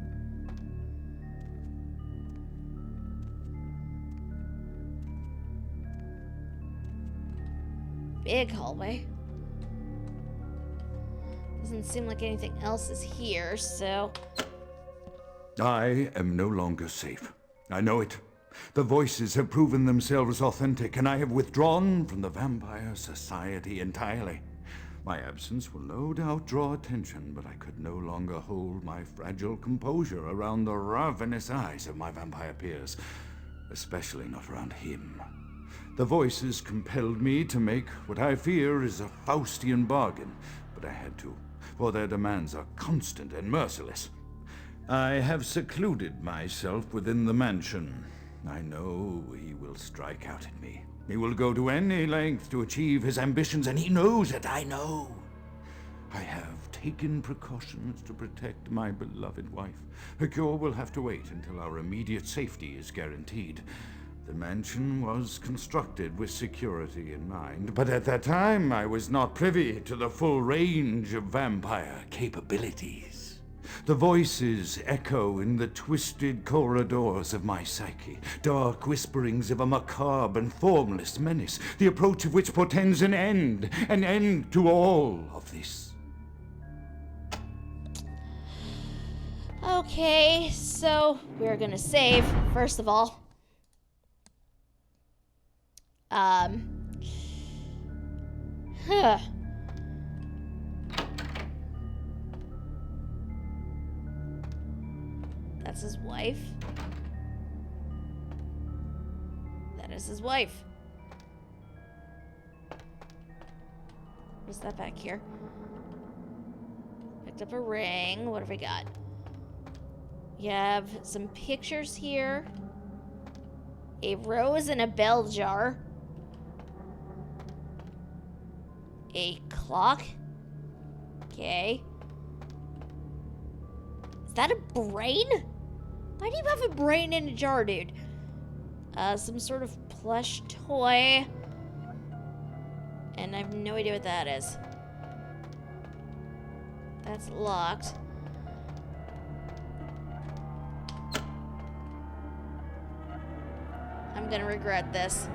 Big hallway. Doesn't seem like anything else is here, so... I am no longer safe. I know it. The voices have proven themselves authentic, and I have withdrawn from the Vampire Society entirely. My absence will no doubt draw attention, but I could no longer hold my fragile composure around the ravenous eyes of my vampire peers, especially not around him. The voices compelled me to make what I fear is a Faustian bargain, but I had to, for their demands are constant and merciless. I have secluded myself within the mansion. I know he will strike out at me. He will go to any length to achieve his ambitions, and he knows it, I know. I have taken precautions to protect my beloved wife. Her cure will have to wait until our immediate safety is guaranteed. The mansion was constructed with security in mind, but at that time I was not privy to the full range of vampire capabilities. The voices echo in the twisted corridors of my psyche, dark whisperings of a macabre and formless menace, the approach of which portends an end to all of this. Okay, so we're gonna save, first of all. That's his wife. That is his wife. What's that back here? Picked up a ring. What have we got? We have some pictures here. A rose in a bell jar. A clock. Okay. Is that a brain? Why do you have a brain in a jar, dude? Some sort of plush toy. And I have no idea what that is. That's locked. I'm gonna regret this.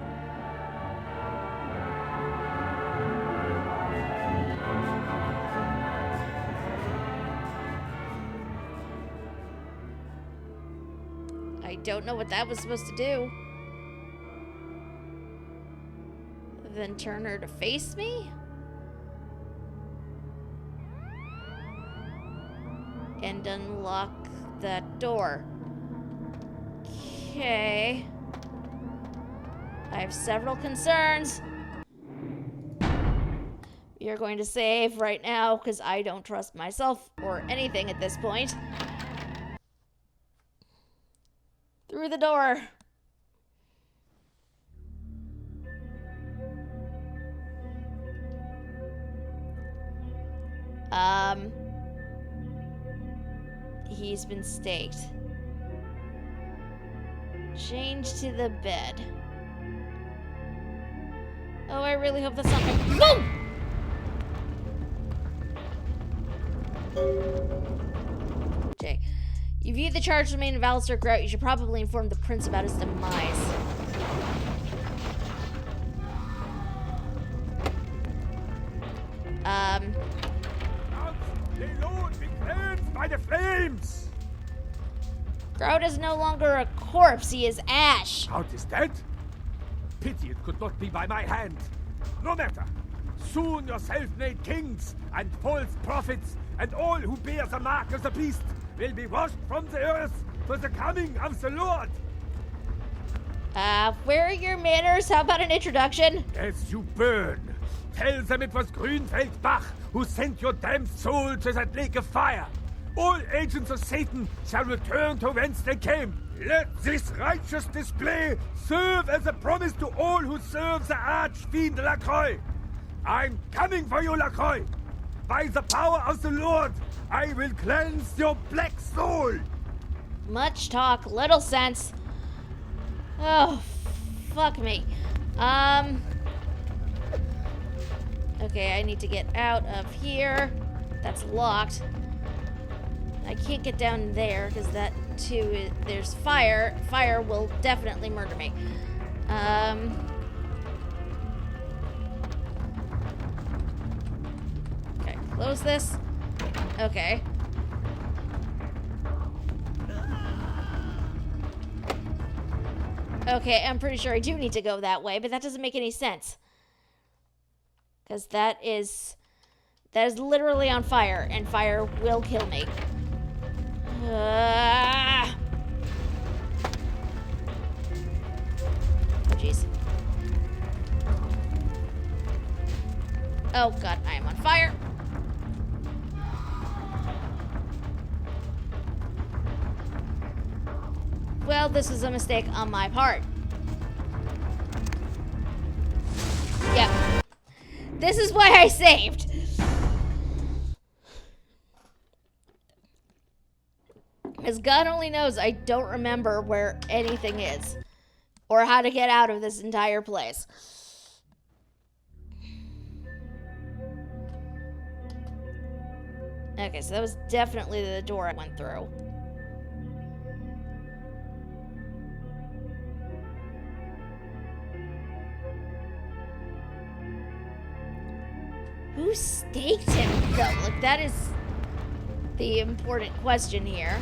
I don't know what that was supposed to do. Then turn her to face me? And unlock that door. Okay. I have several concerns. We are going to save right now because I don't trust myself or anything at this point. Through the door. He's been staked. Change to the bed. Oh, I really hope that's not my— Whoa! Okay. You view the charge remain of Alistair Grout. You should probably inform the prince about his demise. They Lord be cleansed by the flames! Grout is no longer a corpse, he is ash. Grout is dead? Pity it could not be by my hand. No matter. Soon your self-made kings and false prophets and all who bear the mark of the beast will be washed from the earth for the coming of the Lord. Where are your manners? How about an introduction? As you burn, tell them it was Grünfeld Bach who sent your damned soul to that lake of fire. All agents of Satan shall return to whence they came. Let this righteous display serve as a promise to all who serve the archfiend Lacroix. I'm coming for you, Lacroix. By the power of the Lord, I will cleanse your black soul. Much talk, little sense. Oh, fuck me. Okay, I need to get out of here. That's locked. I can't get down there because that too there's fire. Fire will definitely murder me. Okay, close this. Okay. Okay, I'm pretty sure I do need to go that way, but that doesn't make any sense. Because that is literally on fire, and fire will kill me. Oh, jeez. Oh god, I am on fire. Well, this was a mistake on my part. Yep. This is why I saved. Because God only knows I don't remember where anything is. Or how to get out of this entire place. Okay, so that was definitely the door I went through. Who staked him, though? Like, that is the important question here.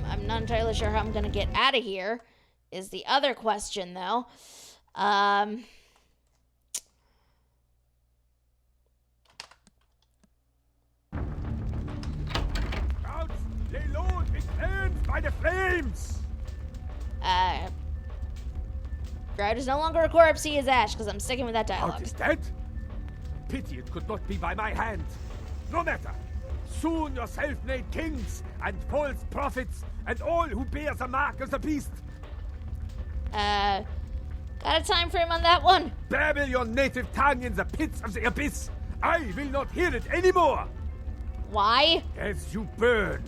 I'm not entirely sure how I'm gonna get out of here, is the other question, though. Guards, lay low, be cleansed by the flames! Grout is no longer a corpse, he is ash, because I'm sticking with that Out dialogue. is dead? Pity it could not be by my hand. No matter. Soon your self-made kings and false prophets and all who bear the mark of the beast. Got a time frame on that one? Babble your native tongue in the pits of the abyss. I will not hear it anymore. Why? As you burn,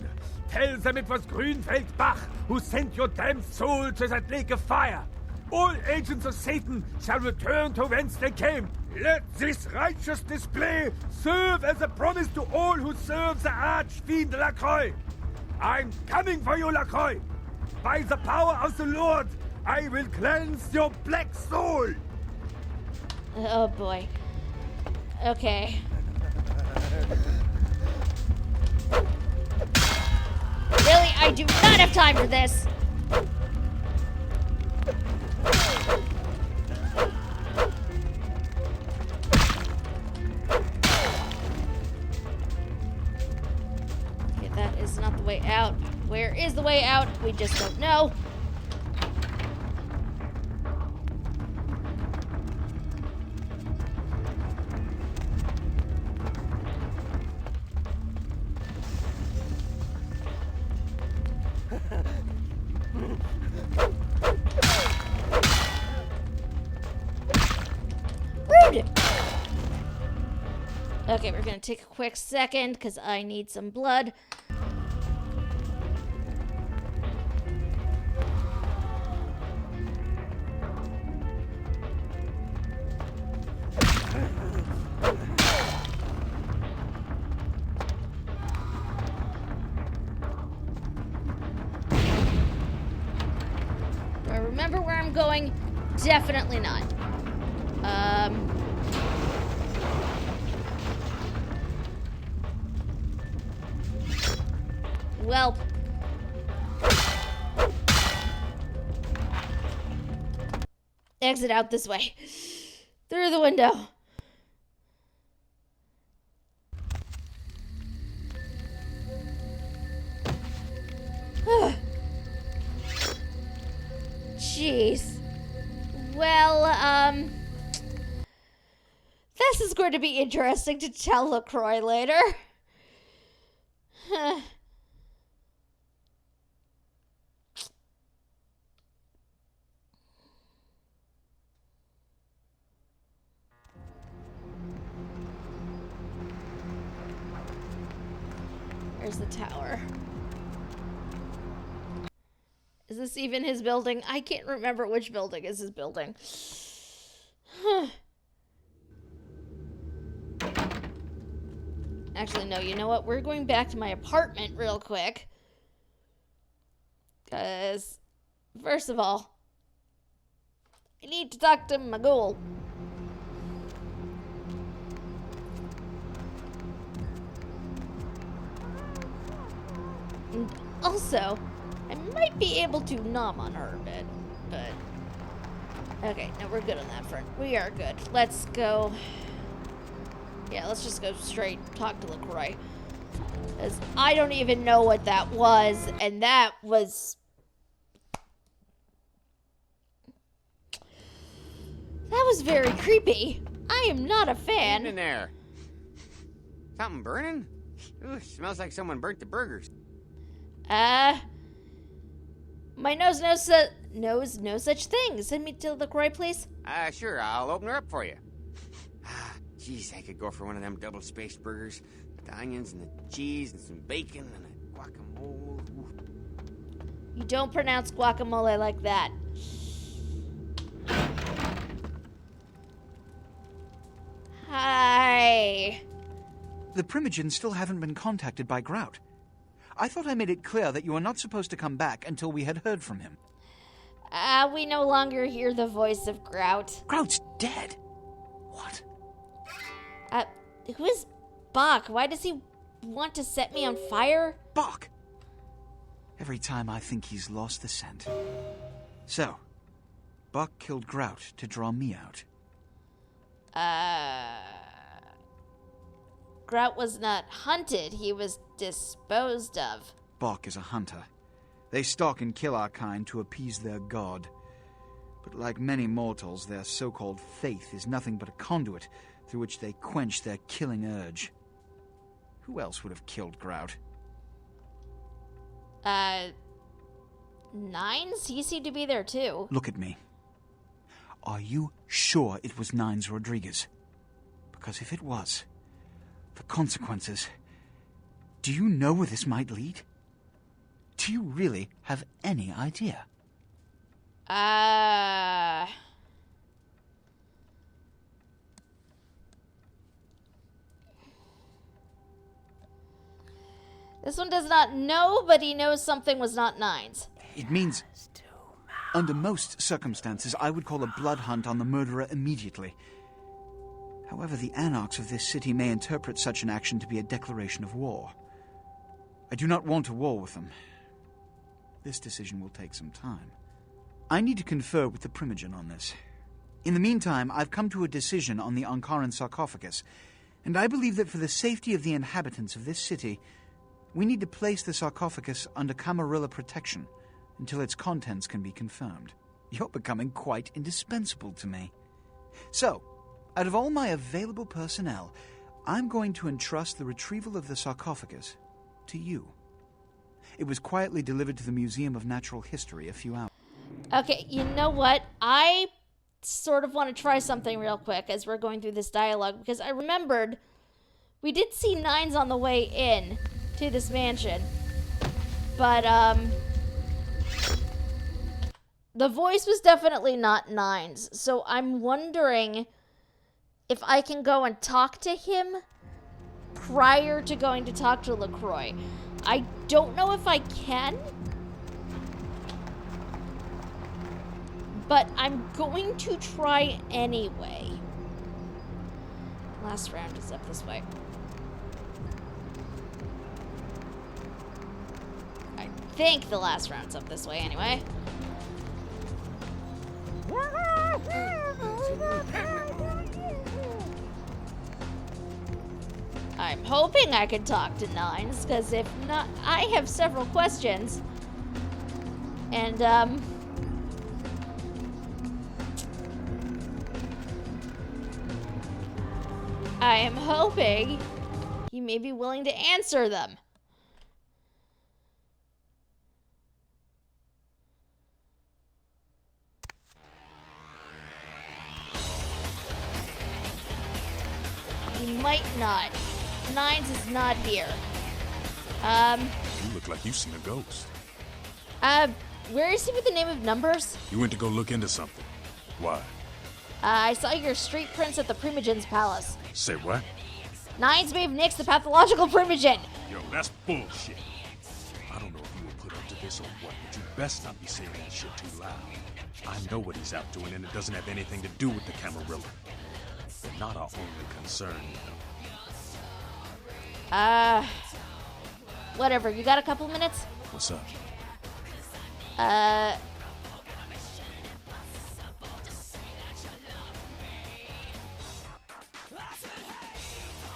tell them it was Grünfeld Bach who sent your damned soul to that lake of fire. All agents of Satan shall return to whence they came. Let this righteous display serve as a promise to all who serve the archfiend Lacroix. I'm coming for you, Lacroix. By the power of the Lord, I will cleanse your black soul. Oh boy. Okay. Really? I do not have time for this. Okay, that is not the way out. Where is the way out? We just don't know. Rude! Okay, we're gonna take a quick second because I need some blood. Do I remember where I'm going? Definitely not. Well. Exit out this way. Through the window. Jeez. Well, This is going to be interesting to tell LaCroix later. There's the tower. Is this even his building? I can't remember which building is his building. Actually, no, you know what? We're going back to my apartment real quick. Because, first of all, I need to talk to Magul. And also, I might be able to nom on her a bit, but... Okay, no, we're good on that front. We are good. Let's go... Yeah, let's just go straight talk to LaCroix. Because I don't even know what that was, and that was... That was very creepy. I am not a fan. In there. Something burning? Ooh, smells like someone burnt the burgers. My nose knows no such thing. Send me to LaCroix, please. Sure, I'll open her up for you. Jeez, I could go for one of them double-spaced burgers with the onions and the cheese and some bacon and a guacamole. Ooh. You don't pronounce guacamole like that. Hi. The Primogens still haven't been contacted by Grout. I thought I made it clear that you were not supposed to come back until we had heard from him. We no longer hear the voice of Grout. Grout's dead? What? Who is Bach? Why does he want to set me on fire? Bach! Every time I think he's lost the scent. So, Bach killed Grout to draw me out. Grout was not hunted, he was disposed of. Bach is a hunter. They stalk and kill our kind to appease their god. But like many mortals, their so-called faith is nothing but a conduit through which they quench their killing urge. Who else would have killed Grout? Nines? He seemed to be there too. Look at me. Are you sure it was Nines Rodriguez? Because if it was, the consequences... Do you know where this might lead? Do you really have any idea? This one does not know, but he knows something was not Nines. It means... Under most circumstances, I would call a blood hunt on the murderer immediately. However, the anarchs of this city may interpret such an action to be a declaration of war. I do not want a war with them. This decision will take some time. I need to confer with the Primogen on this. In the meantime, I've come to a decision on the Ankaran sarcophagus, and I believe that for the safety of the inhabitants of this city, we need to place the sarcophagus under Camarilla protection until its contents can be confirmed. You're becoming quite indispensable to me. So, out of all my available personnel, I'm going to entrust the retrieval of the sarcophagus to you. It was quietly delivered to the Museum of Natural History a few hours. Okay, you know what? I sort of want to try something real quick as we're going through this dialogue, because I remembered we did see Nines on the way in to this mansion. But, the voice was definitely not Nines, so I'm wondering if I can go and talk to him prior to going to talk to LaCroix. I don't know if I can, but I'm going to try anyway. Last round is up this way. I think the last round's up this way anyway. I'm hoping I can talk to Nines, because if not, I have several questions. And, I am hoping he may be willing to answer them. He might not. Nines is not here. You look like you've seen a ghost. Where is he with the name of numbers? You went to go look into something. Why? I saw your street prints at the Primogen's palace. Say what? Nines may have nixed the pathological Primogen. Yo, that's bullshit. I don't know if you were put onto this or what, but you best not be saying that shit too loud. I know what he's out doing, and it doesn't have anything to do with the Camarilla. They're not our only concern, you know. Whatever. You got a couple minutes? What's up?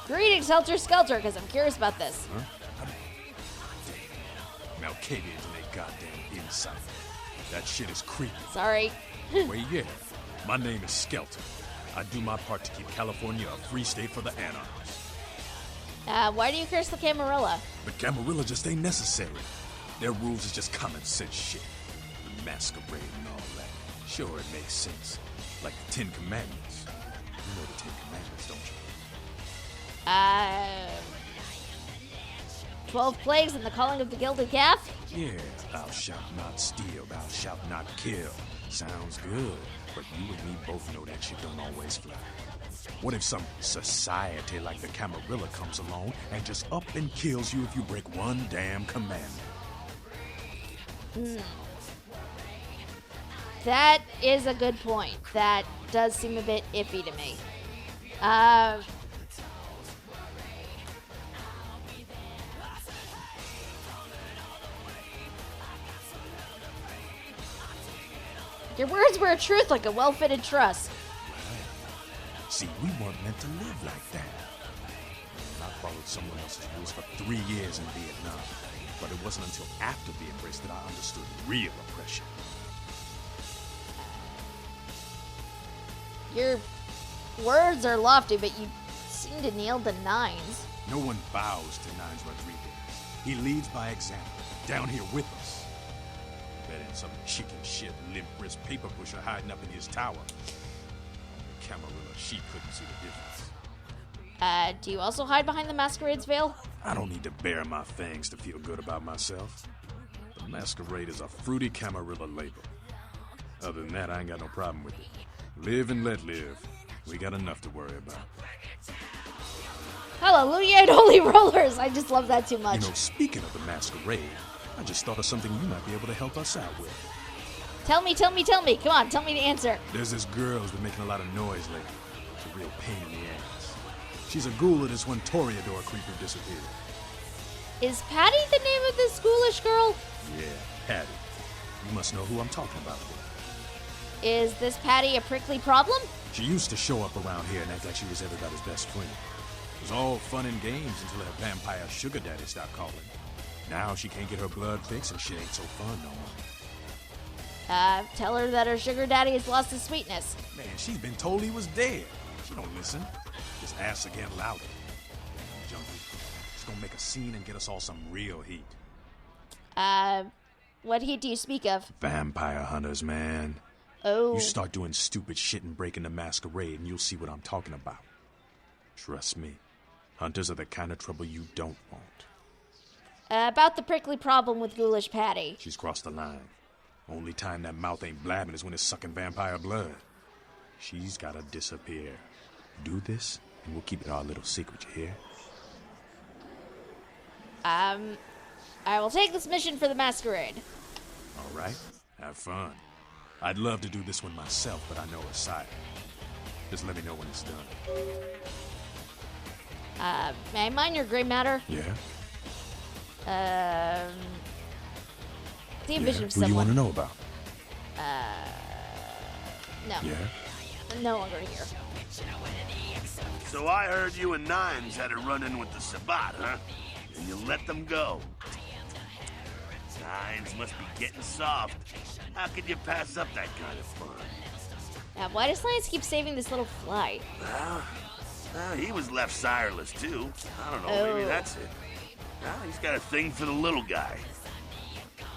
Greetings, Helter Skelter, because I'm curious about this. Huh? Malkavians and they goddamn insight. That shit is creepy. Sorry. Well, yeah. My name is Skelter. I do my part to keep California a free state for the anarchists. Why do you curse the Camarilla? The Camarilla just ain't necessary. Their rules is just common sense shit. The masquerade and all that. Sure, it makes sense. Like the Ten Commandments. You know the Ten Commandments, don't you? 12 plagues and the calling of the gilded calf? Yeah, thou shalt not steal, thou shalt not kill. Sounds good, but you and me both know that shit don't always fly. What if some society like the Camarilla comes along and just up and kills you if you break one damn commandment? That is a good point. That does seem a bit iffy to me. Your words were a truth like a well-fitted truss. See, we weren't meant to live like that. I followed someone else's rules for 3 years in Vietnam, but it wasn't until after the embrace that I understood real oppression. Your words are lofty, but you seem to kneel to nines. No one bows to Nines Rodriguez. He leads by example, down here with us. Better than some chicken shit, limp-wrist paper pusher hiding up in his tower. Camarilla, she couldn't see the difference. Do you also hide behind the masquerade's veil? I don't need to bare my fangs to feel good about myself. The masquerade is a fruity Camarilla label. Other than that, I ain't got no problem with it. Live and let live. We got enough to worry about. Hallelujah and holy rollers! I just love that too much. You know, speaking of the masquerade, I just thought of something you might be able to help us out with. Tell me. Come on, tell me the answer. There's this girl who's been making a lot of noise lately. It's a real pain in the ass. She's a ghoul of this one Toreador creeper disappeared. Is Patty the name of this ghoulish girl? Yeah, Patty. You must know who I'm talking about. Is this Patty a prickly problem? She used to show up around here and act like she was everybody's best friend. It was all fun and games until her vampire sugar daddy stopped calling. Now she can't get her blood fixed and shit ain't so fun no more. Tell her that her sugar daddy has lost his sweetness. Man, she's been told he was dead. She don't listen. Just asks again louder. Junkie, it's gonna make a scene and get us all some real heat. What heat do you speak of? Vampire hunters, man. Oh. You start doing stupid shit and breaking the masquerade and you'll see what I'm talking about. Trust me, hunters are the kind of trouble you don't want. About the prickly problem with ghoulish Patty. She's crossed the line. Only time that mouth ain't blabbing is when it's sucking vampire blood. She's gotta disappear. Do this, and we'll keep it our little secret, you hear? I will take this mission for the masquerade. All right, have fun. I'd love to do this one myself, but I know it's silent. Just let me know when it's done. May I mind your gray matter? Yeah? See a vision of Who you someone. want to know about? No. Yeah? No longer here. So I heard you and Nines had a run-in with the Sabbat, huh? And you let them go. Nines must be getting soft. How could you pass up that kind of fun? Why does Lance keep saving this little fly? Well, He was left sireless, too. I don't know, maybe that's it. He's got a thing for the little guy.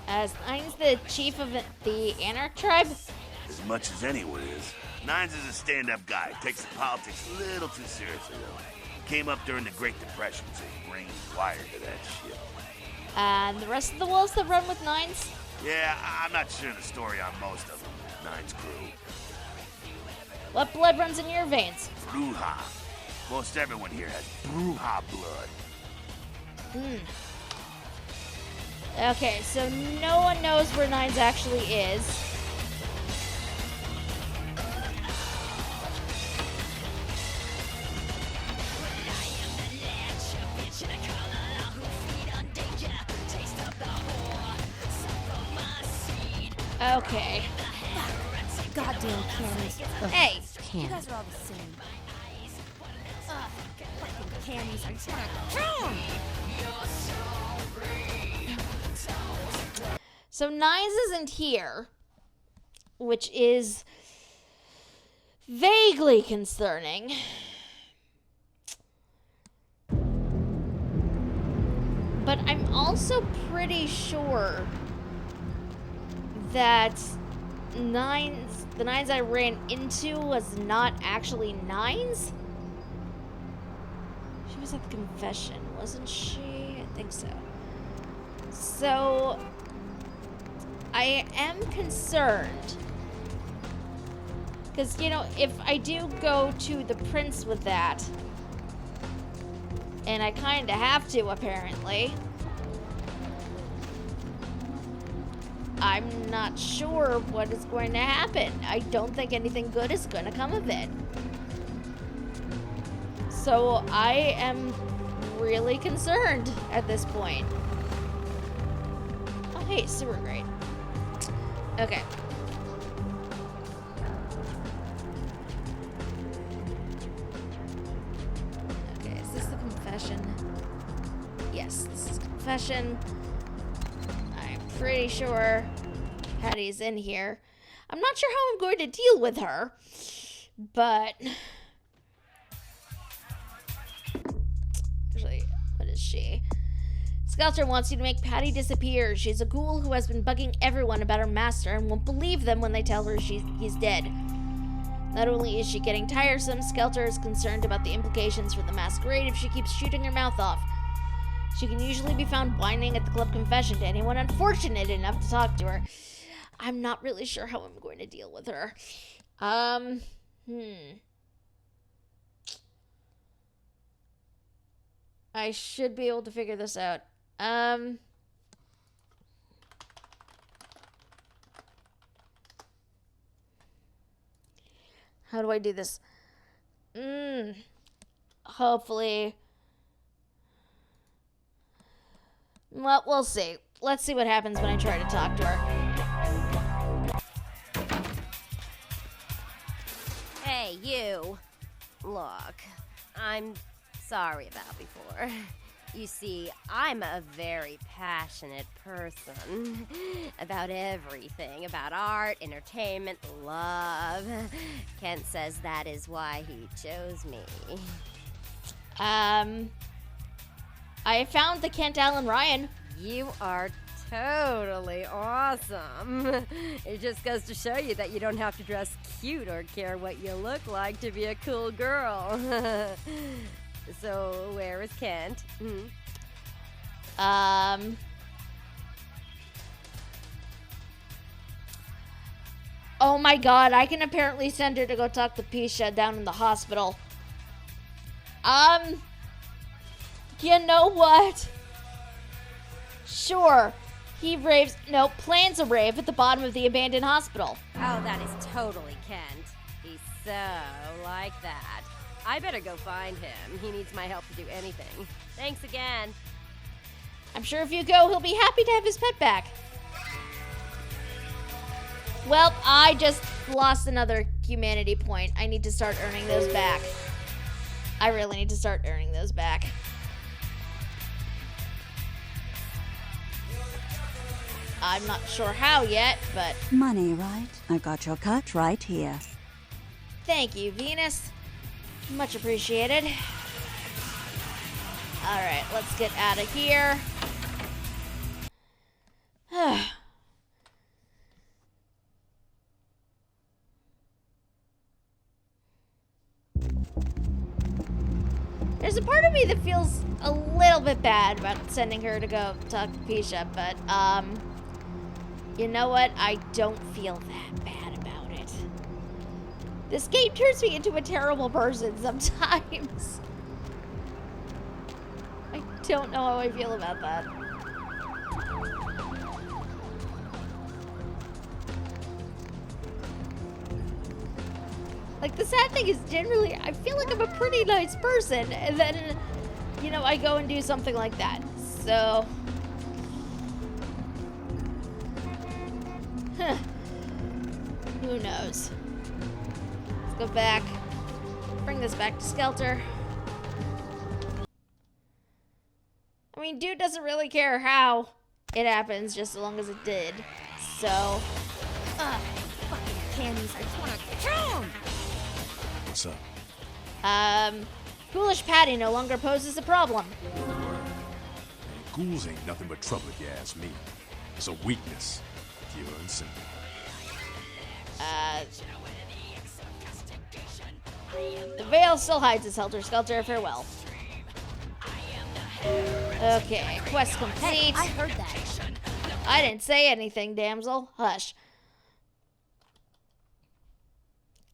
Nine's the chief of the Anarch tribe? As much as anyone is. Nines is a stand-up guy. Takes the politics a little too seriously, though. Came up during the Great Depression, so his brain's wired to that shit. And the rest of the wolves that run with Nines? Yeah, I'm not sure the story on most of them. Nines crew. What blood runs in your veins? Bruja. Most everyone here has Bruja blood. Okay, so no one knows where Nines actually is. Okay. Goddamn camis. Hey! You guys are all the same. Fucking camis. I just wanna... So Nines isn't here, which is vaguely concerning. But I'm also pretty sure that the Nines I ran into was not actually Nines. She was at the confession, wasn't she? I think so. So I am concerned. Because, you know, if I do go to the prince with that, and I kind of have to, apparently, I'm not sure what is going to happen. I don't think anything good is going to come of it. So I am really concerned at this point. Oh, hey, sewer grate. Okay. Okay, is this the confession? Yes, this is confession. I'm pretty sure Patty's in here. I'm not sure how I'm going to deal with her, but... Actually, what is she? Skelter wants you to make Patty disappear. She's a ghoul who has been bugging everyone about her master and won't believe them when they tell her he's dead. Not only is she getting tiresome, Skelter is concerned about the implications for the masquerade if she keeps shooting her mouth off. She can usually be found whining at the club confession to anyone unfortunate enough to talk to her. I'm not really sure how I'm going to deal with her. I should be able to figure this out. How do I do this? Hopefully. Well, we'll see. Let's see what happens when I try to talk to her. Hey, you. Look, I'm sorry about before. You see, I'm a very passionate person about everything, about art, entertainment, love. Kent says that is why he chose me. I found the Kent Allen Ryan. You are totally awesome. It just goes to show you that you don't have to dress cute or care what you look like to be a cool girl. So, where is Kent? Oh my god, I can apparently send her to go talk to Pisha down in the hospital. You know what? Sure. He raves, no, plans a rave at the bottom of the abandoned hospital. Oh, that is totally Kent. He's so like that. I better go find him. He needs my help to do anything. Thanks again. I'm sure if you go, he'll be happy to have his pet back. Well, I just lost another humanity point. I need to start earning those back. I really need to start earning those back. I'm not sure how yet, but... Money, right? I got your cut right here. Thank you, Venus. Much appreciated. Alright, let's get out of here. There's a part of me that feels a little bit bad about sending her to go talk to Pisha, but, you know what? I don't feel that bad about it. This game turns me into a terrible person sometimes. I don't know how I feel about that. Like, the sad thing is, generally, I feel like I'm a pretty nice person, and then, you know, I go and do something like that. So... Huh. Who knows? Let's go back. Bring this back to Skelter. I mean, dude doesn't really care how it happens, just as long as it did. So... Fucking candies, I just wanna kill 'em! What's up? Ghoulish Patty no longer poses a problem. Ghouls ain't nothing but trouble if you ask me. It's a weakness, pure and simple. The veil still hides its Helter Skelter. Farewell. Okay, quest complete. Hey, I heard that. I didn't say anything, damsel. Hush.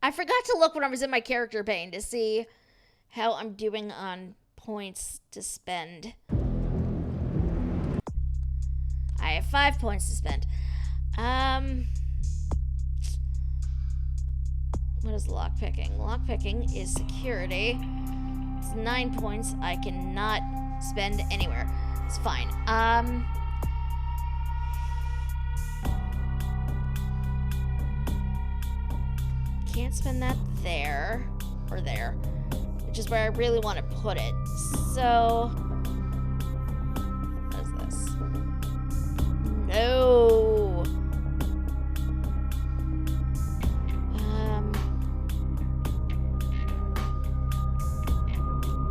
I forgot to look when I was in my character pane to see how I'm doing on points to spend. I have 5 points to spend. What is lockpicking? Lockpicking is security. It's 9 points I cannot spend anywhere. It's fine. Can't spend that there or there, which is where I really want to put it. So, what is this? No.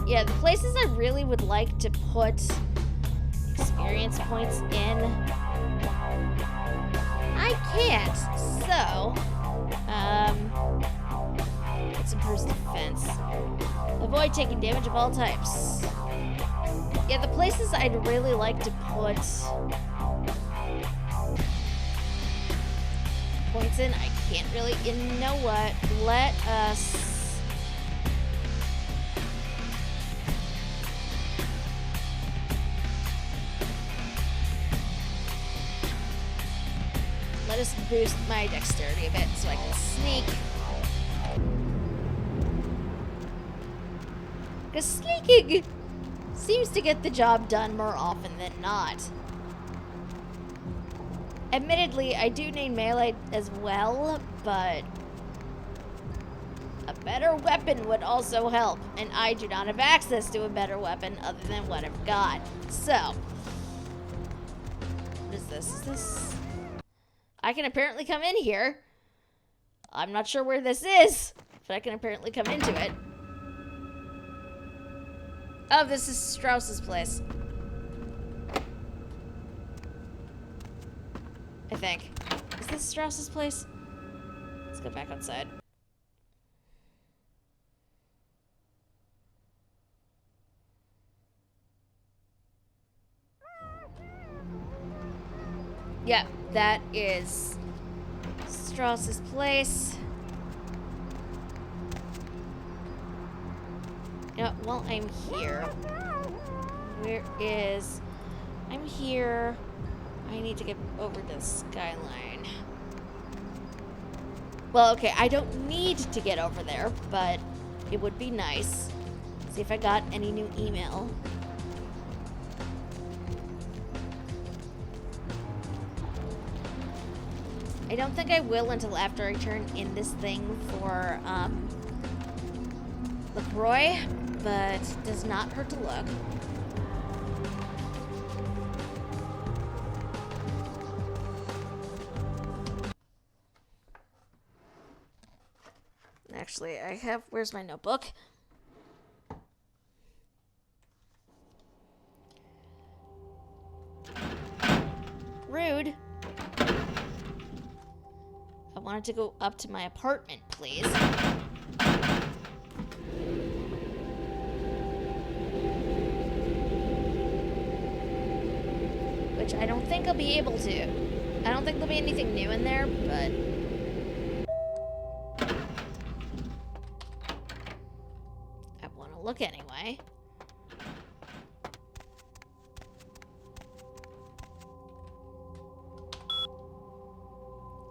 Yeah, the places I really would like to put experience points in, I can't. So, let's improve defense. Avoid taking damage of all types. Yeah, the places I'd really like to put points in, I can't really. You know what? Let us. Let us boost my dexterity a bit so I can sneak. Because sneaking seems to get the job done more often than not. Admittedly, I do need melee as well, but a better weapon would also help. And I do not have access to a better weapon other than what I've got. So, what is this? Is this... I can apparently come in here. I'm not sure where this is, but I can apparently come into it. Oh, this is Strauss's place. I think. Is this Strauss's place? Let's go back outside. Yep, that is Strauss's place. You know, while I'm here, where is... I'm here. I need to get over the skyline. Well, okay, I don't need to get over there, but it would be nice. See if I got any new email. I don't think I will until after I turn in this thing for, LaCroix, but it does not hurt to look. Actually, I have, where's my notebook? wanted to go up to my apartment, please. Which I don't think I'll be able to. I don't think there'll be anything new in there, but... I want to look anyway.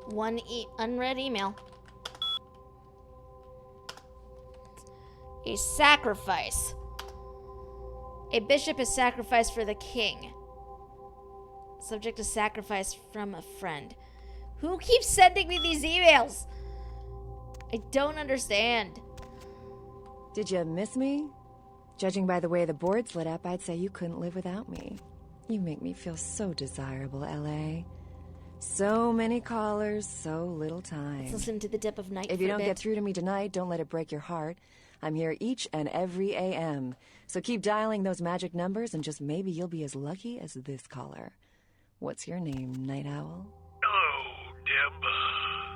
One unread email. A sacrifice. A bishop is sacrificed for the king. Subject to sacrifice from a friend. Who keeps sending me these emails? I don't understand. Did you miss me? Judging by the way the board's lit up, I'd say you couldn't live without me. You make me feel so desirable, LA. So many callers, so little time. Let's listen to the dip of night. If you don't get through to me tonight, don't let it break your heart. I'm here each and every AM. So keep dialing those magic numbers and just maybe you'll be as lucky as this caller. What's your name, Night Owl? Hello, Deb.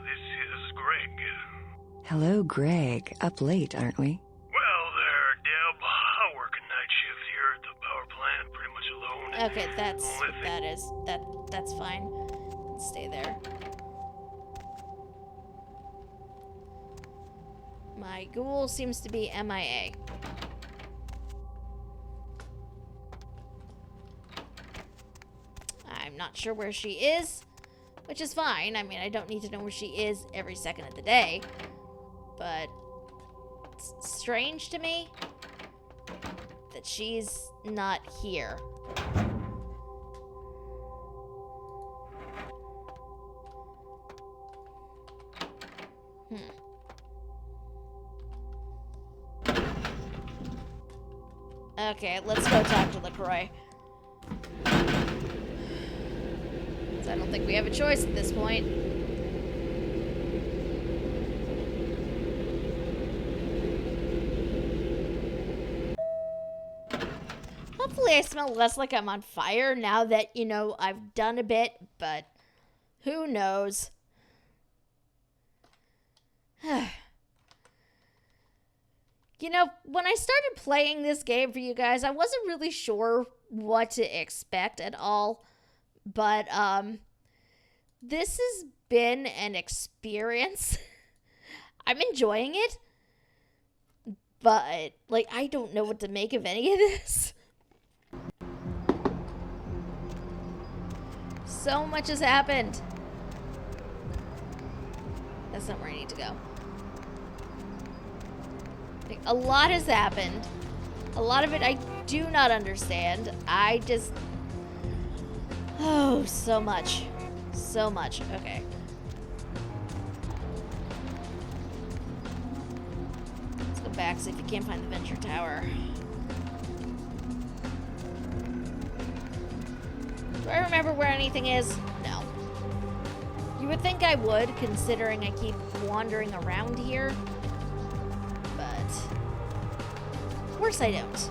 This is Greg. Hello, Greg. Up late, aren't we? Well there, Deb. I work a night shift here at the power plant, pretty much alone. Okay, that's fine. Stay there. My ghoul seems to be MIA. I'm not sure where she is, which is fine. I mean, I don't need to know where she is every second of the day, but it's strange to me that she's not here. Okay, let's go talk to LaCroix. I don't think we have a choice at this point. Hopefully I smell less like I'm on fire now that, you know, I've done a bit, but who knows? You know, when I started playing this game for you guys, I wasn't really sure what to expect at all. But, this has been an experience. I'm enjoying it. But, like, I don't know what to make of any of this. So much has happened. That's not where I need to go. Like, a lot has happened. A lot of it I do not understand. I just... Oh, so much. So much. Okay. Let's go back, see if you can't find the Venture Tower. Do I remember where anything is? No. You would think I would, considering I keep wandering around here. But... of course I don't.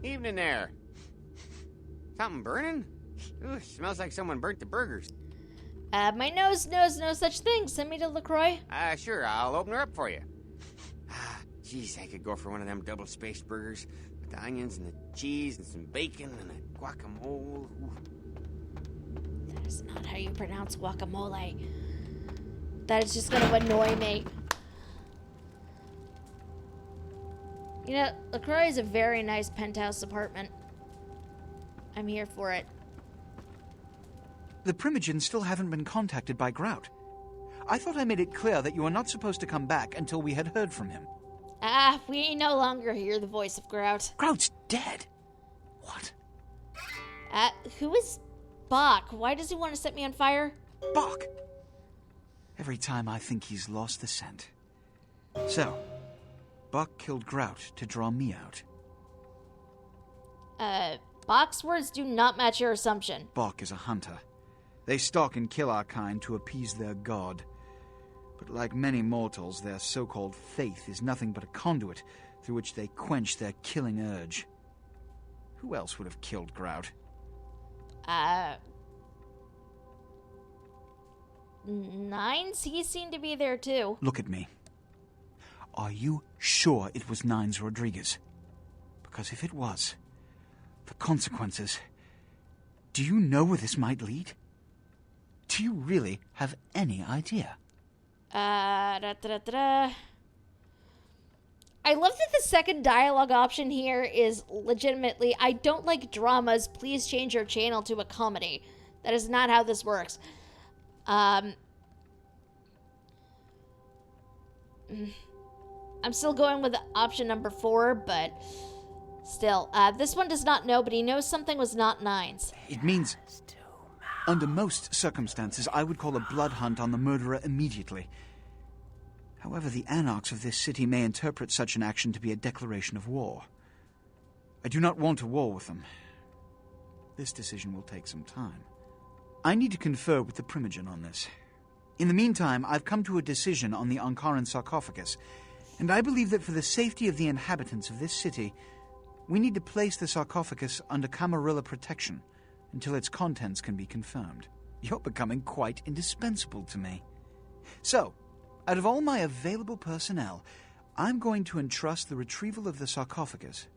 Evening there. Something burning? Ooh, smells like someone burnt the burgers. My nose knows no such thing. Send me to LaCroix. Sure, I'll open her up for you. Jeez, I could go for one of them double-spaced burgers with the onions and the cheese and some bacon and a guacamole. Ooh. That is not how you pronounce guacamole. That is just gonna annoy me. You know, LaCroix is a very nice penthouse apartment. I'm here for it. The Primogens still haven't been contacted by Grout. I thought I made it clear that you were not supposed to come back until we had heard from him. We no longer hear the voice of Grout. Grout's dead. What? Who is Bach? Why does he want to set me on fire? Bach! Every time I think he's lost the scent. So, Bach killed Grout to draw me out. Bach's words do not match your assumption. Bach is a hunter. They stalk and kill our kind to appease their god. But like many mortals, their so-called faith is nothing but a conduit through which they quench their killing urge. Who else would have killed Grout? Nines? He seemed to be there too. Look at me. Are you sure it was Nines Rodriguez? Because if it was, the consequences... Do you know where this might lead? Do you really have any idea? I love that the second dialogue option here is legitimately, I don't like dramas, please change your channel to a comedy. That is not how this works. I'm still going with option number 4, but still, this one does not know, but he knows something was not Nines. It means, under most circumstances, I would call a blood hunt on the murderer immediately. However, the anarchs of this city may interpret such an action to be a declaration of war. I do not want a war with them. This decision will take some time. I need to confer with the Primogen on this. In the meantime, I've come to a decision on the Ankaran sarcophagus, and I believe that for the safety of the inhabitants of this city, we need to place the sarcophagus under Camarilla protection until its contents can be confirmed. You're becoming quite indispensable to me. So, out of all my available personnel, I'm going to entrust the retrieval of the sarcophagus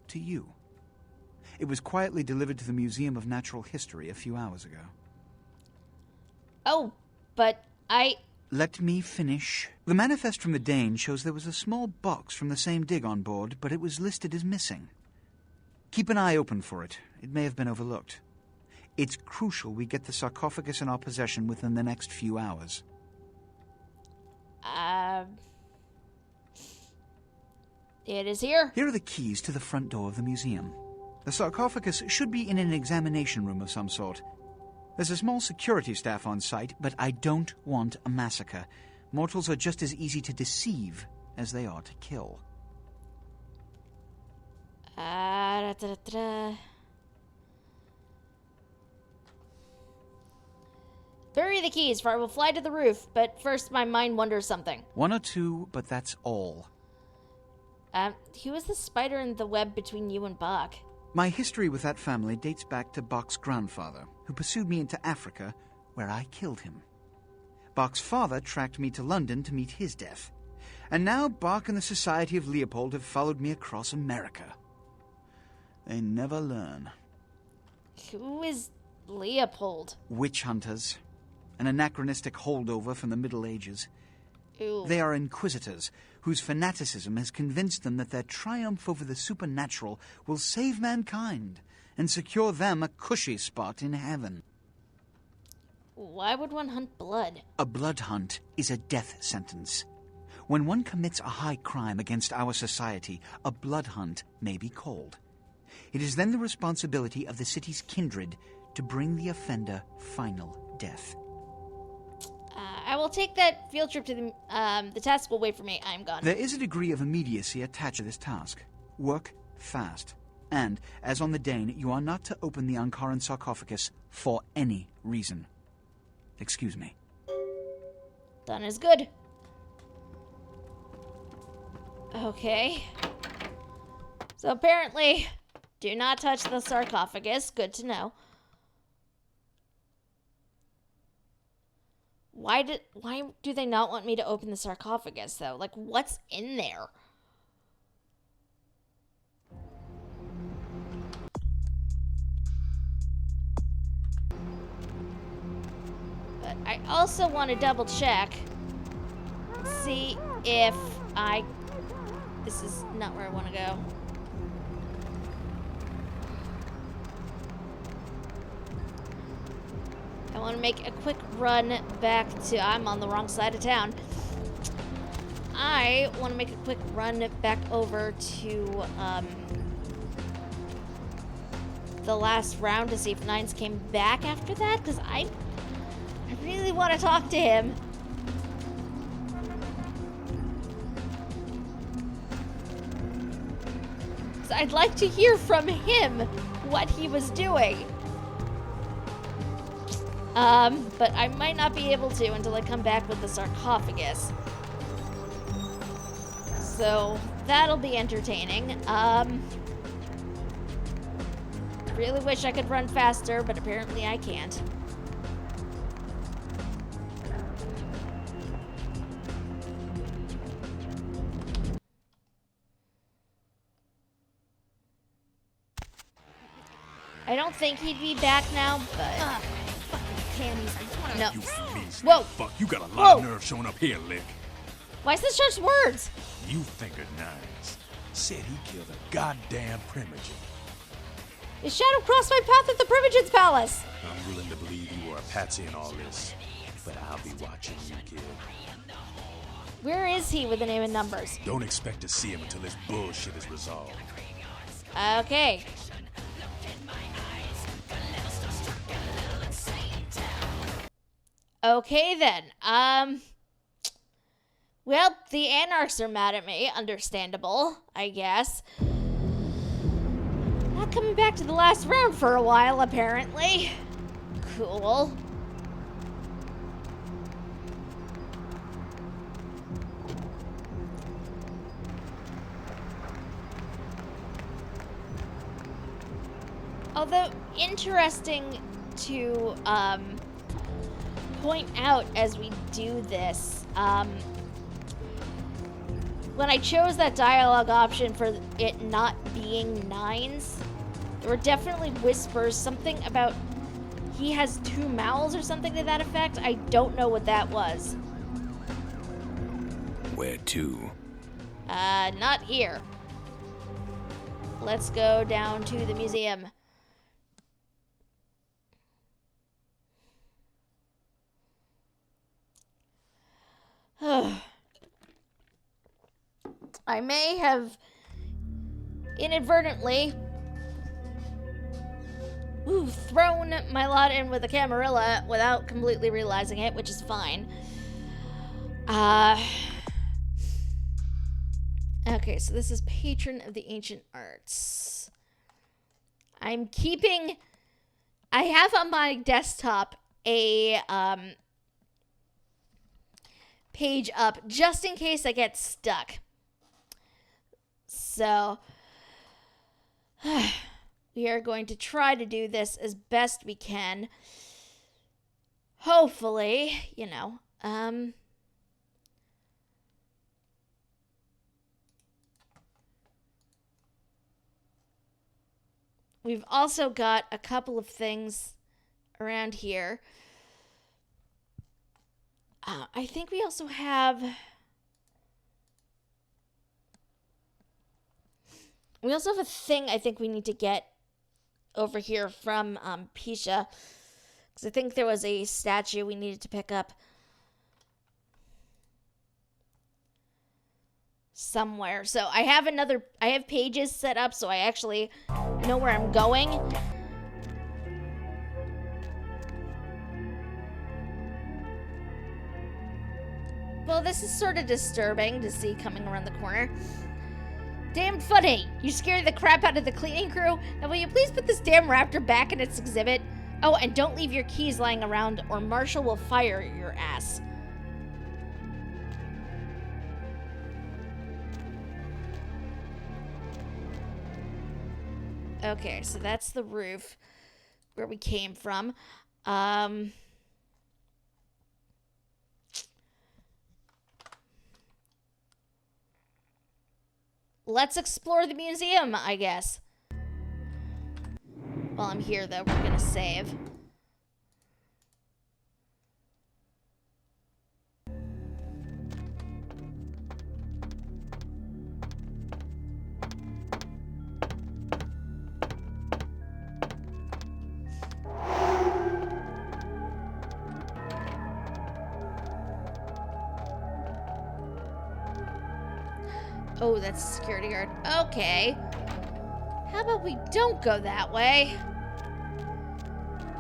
to you. It was quietly delivered to the Museum of Natural History a few hours ago. Oh, but Let me finish. The manifest from the Dane shows there was a small box from the same dig on board, but it was listed as missing. Keep an eye open for it. It may have been overlooked. It's crucial we get the sarcophagus in our possession within the next few hours. It is here. Here are the keys to the front door of the museum. The sarcophagus should be in an examination room of some sort. There's a small security staff on site, but I don't want a massacre. Mortals are just as easy to deceive as they are to kill. Bury the keys, for I will fly to the roof, but first my mind wonders something. 1 or 2, but that's all. Who was the spider in the web between you and Bach? My history with that family dates back to Bach's grandfather, who pursued me into Africa, where I killed him. Bach's father tracked me to London to meet his death. And now Bach and the Society of Leopold have followed me across America. They never learn. Who is Leopold? Witch hunters. An anachronistic holdover from the Middle Ages. Ew. They are inquisitors, whose fanaticism has convinced them that their triumph over the supernatural will save mankind and secure them a cushy spot in heaven. Why would one hunt blood? A blood hunt is a death sentence. When one commits a high crime against our society, a blood hunt may be called. It is then the responsibility of the city's kindred to bring the offender final death. I will take that field trip to the task will wait for me. I'm gone. There is a degree of immediacy attached to this task. Work fast. And, as on the Dane, you are not to open the Ankaran sarcophagus for any reason. Excuse me. Done is good. Okay. So apparently, do not touch the sarcophagus. Good to know. Why do they not want me to open the sarcophagus, though? Like, what's in there? But I also want to double check. See if this is not where I want to go. I want to make a quick run back to... I'm on the wrong side of town. I want to make a quick run back over to the last round to see if Nines came back after that, because I really want to talk to him. So I'd like to hear from him what he was doing. But I might not be able to until I come back with the sarcophagus. So that'll be entertaining. Really wish I could run faster, but apparently I can't. I don't think he'd be back now, but... fucking candies, I just wanna... No. You fleas. Whoa. Fuck, you got a lot of Whoa. nerve showing up here, Lick. Why is this such words? You think of Nines. Said he killed a goddamn primogen. His shadow crossed my path at the Primogen's Palace. I'm willing to believe you were a patsy in all this, but I'll be watching you, kid. Where is he with the name and numbers? Don't expect to see him until this bullshit is resolved. Okay. Okay then. Well, the Anarchs are mad at me. Understandable, I guess. Not coming back to the last round for a while, apparently. Cool. Although, interesting to, point out as we do this, when I chose that dialogue option for it not being Nines, there were definitely whispers, something about he has 2 mouths or something to that effect. I don't know what that was. Where to? Not here. Let's go down to the museum. I may have inadvertently thrown my lot in with the Camarilla without completely realizing it, which is fine. Okay, so this is Patron of the Ancient Arts. I have on my desktop a page up just in case I get stuck. So, we are going to try to do this as best we can. Hopefully, you know, we've also got a couple of things around here. I think we also have... We also have a thing I think we need to get over here from Pisha. Because I think there was a statue we needed to pick up somewhere. So I have pages set up so I actually know where I'm going. Well, this is sort of disturbing to see coming around the corner. Damn funny. You scared the crap out of the cleaning crew. Now will you please put this damn raptor back in its exhibit? Oh, and don't leave your keys lying around or Marshall will fire your ass. Okay, so that's the roof where we came from. Let's explore the museum, I guess. While I'm here, though, we're gonna save. Oh, that's a security guard. Okay. How about we don't go that way?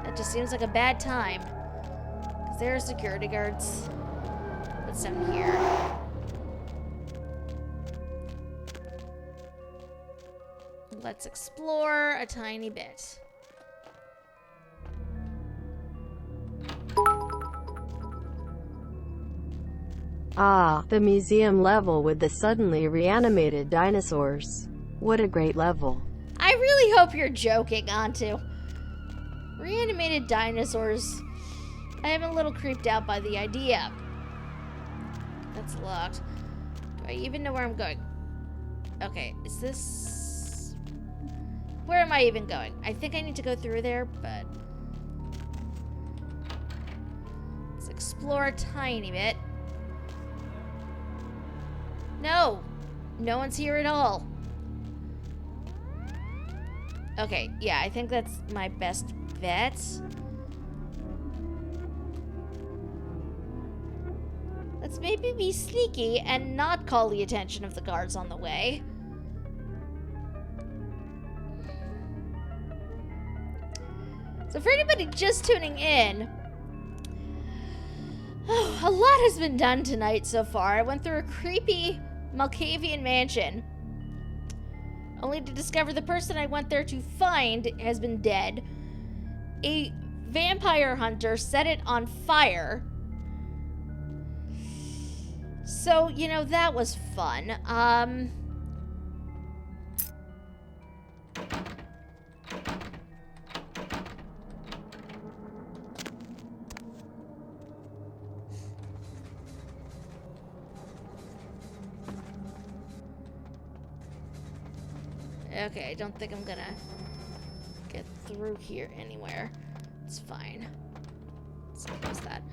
That just seems like a bad time. Because there are security guards. What's down here? Let's explore a tiny bit. Ah, the museum level with the suddenly reanimated dinosaurs. What a great level. I really hope you're joking, Antu. Reanimated dinosaurs. I am a little creeped out by the idea. That's locked. Do I even know where I'm going? Okay, is this... Where am I even going? I think I need to go through there, but... Let's explore a tiny bit. No! No one's here at all. Okay, yeah, I think that's my best bet. Let's maybe be sneaky and not call the attention of the guards on the way. So for anybody just tuning in, a lot has been done tonight so far. I went through a creepy Malkavian mansion, only to discover the person I went there to find has been dead. A vampire hunter set it on fire. So, you know, that was fun. Okay, I don't think I'm gonna get through here anywhere. It's fine. Let's close that.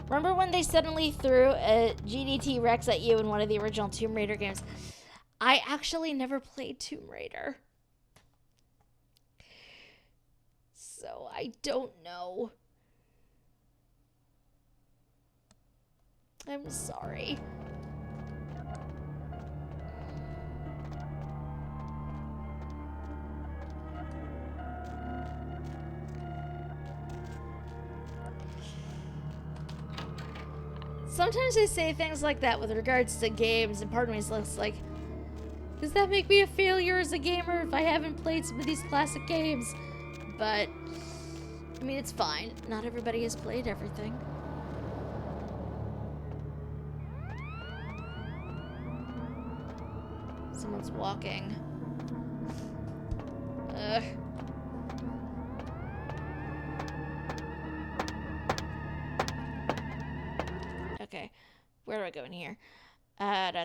Remember when they suddenly threw a GDT Rex at you in one of the original Tomb Raider games? I actually never played Tomb Raider. So I don't know. I'm sorry. Sometimes I say things like that with regards to games, and part of me is like, does that make me a failure as a gamer if I haven't played some of these classic games? But, I mean, it's fine. Not everybody has played everything. Someone's walking. Ugh. Okay, where do I go in here? And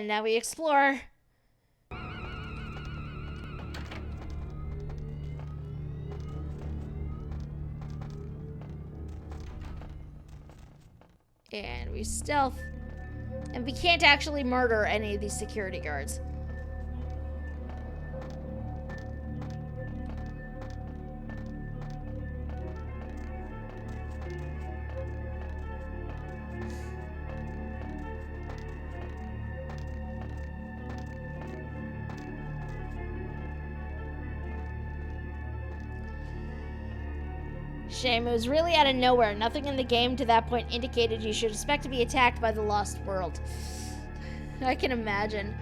now we explore. And we stealth. And we can't actually murder any of these security guards. Shame, it was really out of nowhere. Nothing in the game to that point indicated you should expect to be attacked by the Lost World. I can imagine.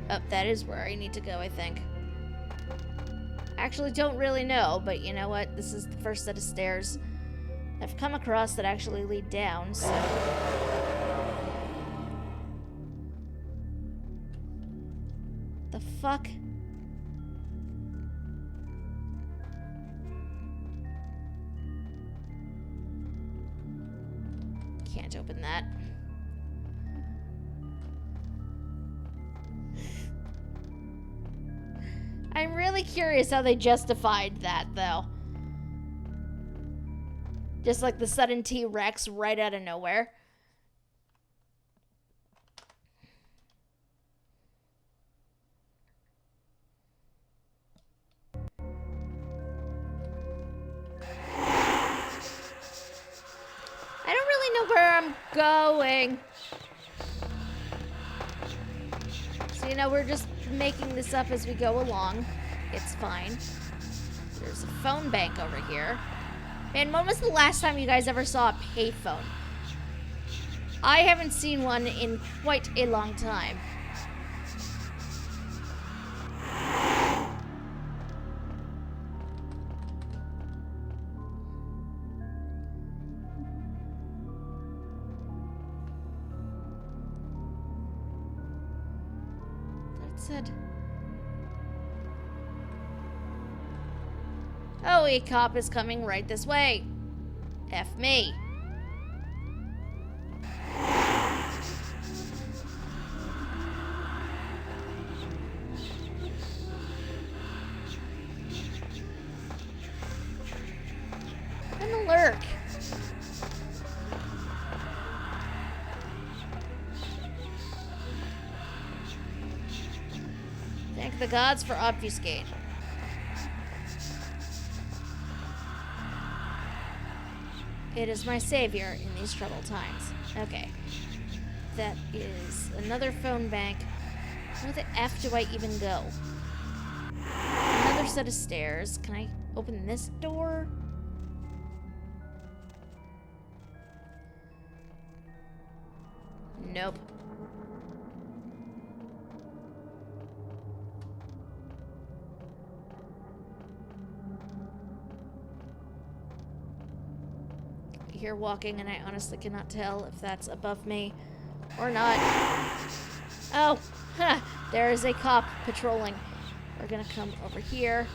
Oh, that is where I need to go, I think. Actually, don't really know, but you know what? This is the first set of stairs I've come across that actually lead down, so... The fuck? Can't open that. I'm really curious how they justified that, though. Just like the sudden T-Rex right out of nowhere. I don't really know where I'm going. So, you know, we're just making this up as we go along. It's fine. There's a phone bank over here. Man, when was the last time you guys ever saw a payphone? I haven't seen one in quite a long time. said... Oh, a cop is coming right this way. F me. I'm a lurk. Thank the gods for obfuscate. It is my savior in these troubled times. Okay. That is another phone bank. Where the F do I even go? Another set of stairs. Can I open this door? Nope. I hear walking, and I honestly cannot tell if that's above me or not. Oh, huh. There is a cop patrolling. We're gonna come over here.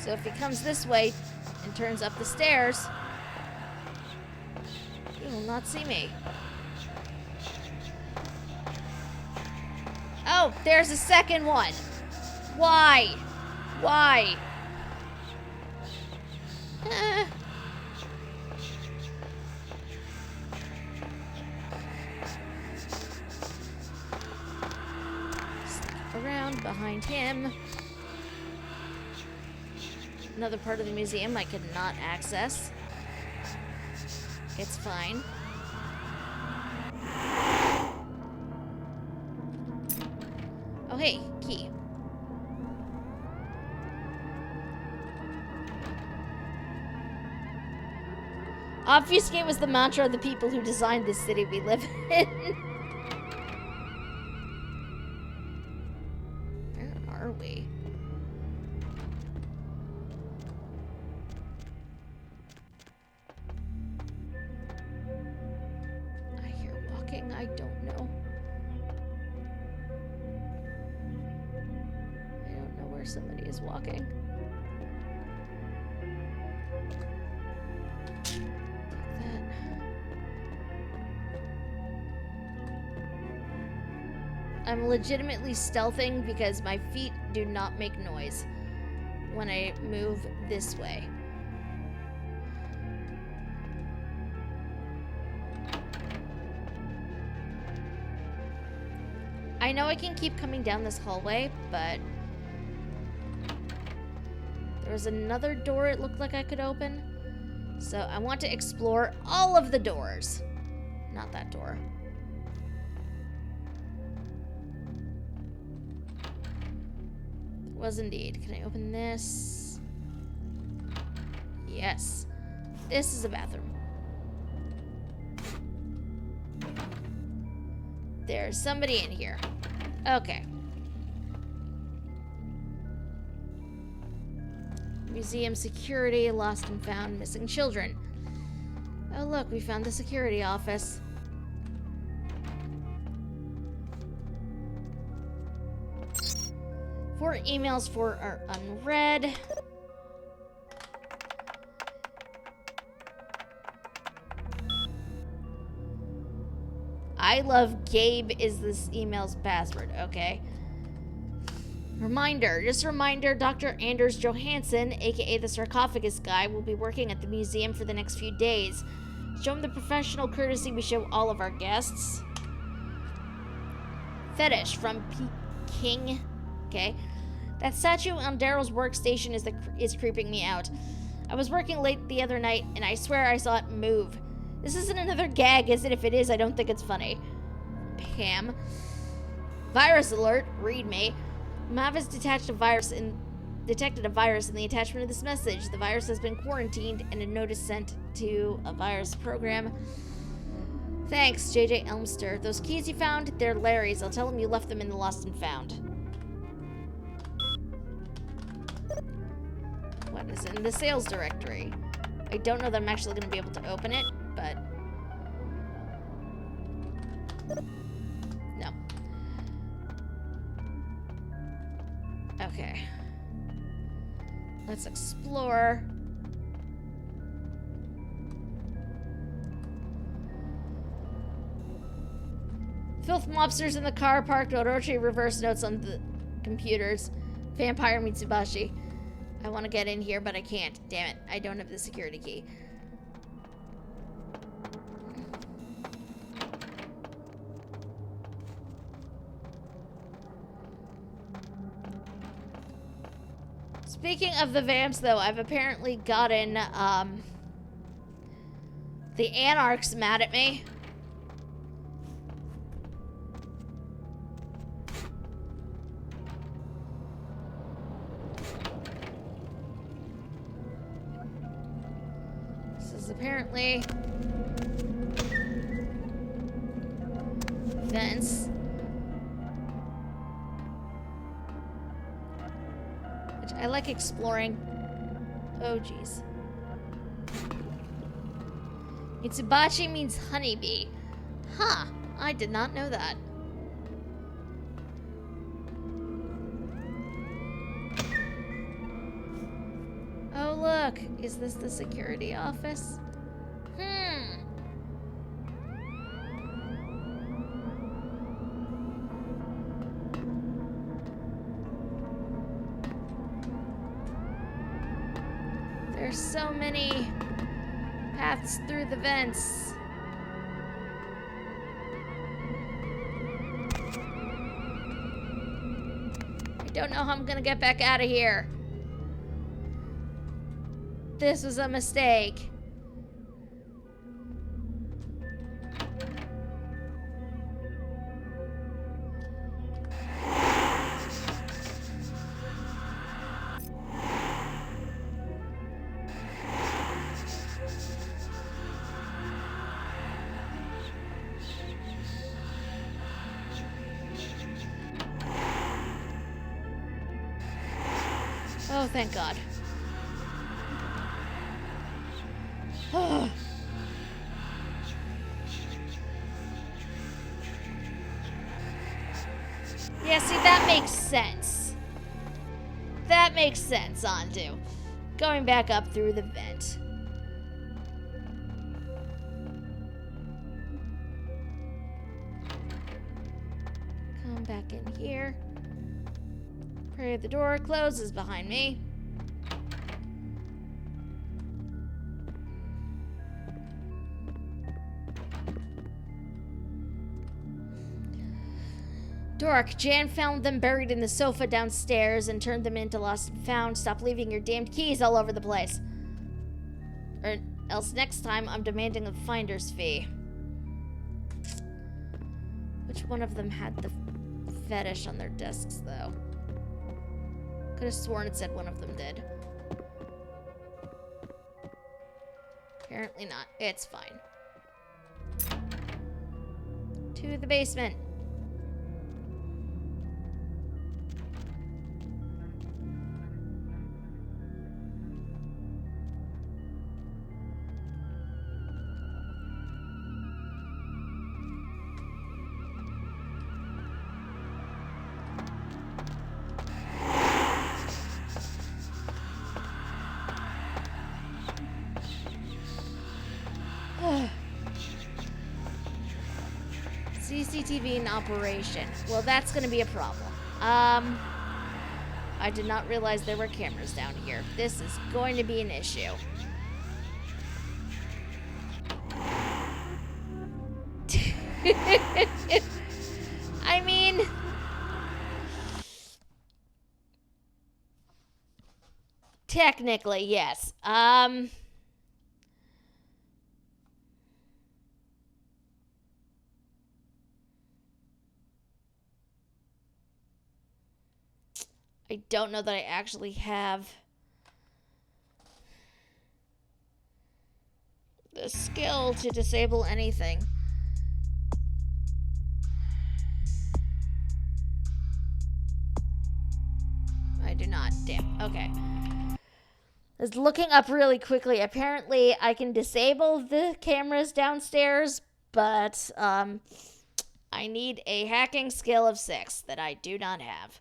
So if he comes this way and turns up the stairs, he will not see me. Oh, there's a second one. Why? Why? Stick around behind him. Another part of the museum I could not access. It's fine. Oh, hey, key. Obfuscate was the mantra of the people who designed this city we live in. Where are we? I hear walking. I don't know. I don't know where somebody is walking. I'm legitimately stealthing because my feet do not make noise when I move this way. I know I can keep coming down this hallway, but there was another door it looked like I could open. So I want to explore all of the doors. Not that door. Was indeed. Can I open this? Yes. This is a bathroom. There's somebody in here. Okay. Museum security, lost and found missing children. Oh look, we found the security office. 4 emails are unread. I love Gabe is this email's password, okay. Reminder, just a reminder, Dr. Anders Johansson, aka the sarcophagus guy, will be working at the museum for the next few days. Show him the professional courtesy we show all of our guests. Fetish from King. Okay. That statue on Daryl's workstation is creeping me out. I was working late the other night, and I swear I saw it move. This isn't another gag, is it? If it is, I don't think it's funny. Pam. Virus alert. Read me. Mav has detected a virus in the attachment of this message. The virus has been quarantined, and a notice sent to a virus program. Thanks, JJ Elmster. Those keys you found, they're Larry's. I'll tell him you left them in the lost and found. What is in the sales directory? I don't know that I'm actually going to be able to open it, but... No. Okay. Let's explore. Filth mobsters in the car parked. Orochi reverse notes on the computers. Vampire Mitsubashi. I want to get in here, but I can't. Damn it. I don't have the security key. Speaking of the vamps, though, I've apparently gotten, the Anarchs mad at me. This is apparently vents. Which I like exploring. Oh, jeez. Mitsubashi means honeybee. Huh. I did not know that. Oh, look. Is this the security office? There's so many paths through the vents. I don't know how I'm gonna get back out of here. This was a mistake. Oh, thank God. Yeah, see, that makes sense. That makes sense, Andu. Going back up through the vent. Come back in here. Pray the door closes behind me. Dork, Jan found them buried in the sofa downstairs and turned them into lost and found. Stop leaving your damned keys all over the place. Or else next time I'm demanding a finder's fee. Which one of them had the fetish on their desks, though? Could have sworn it said one of them did. Apparently not. It's fine. To the basement. CCTV in operation. Well, that's gonna be a problem. I did not realize there were cameras down here. This is going to be an issue. I mean... technically, yes. I don't know that I actually have the skill to disable anything. I do not. Damn. Okay. I was looking up really quickly. Apparently, I can disable the cameras downstairs, but I need a hacking skill of 6 that I do not have.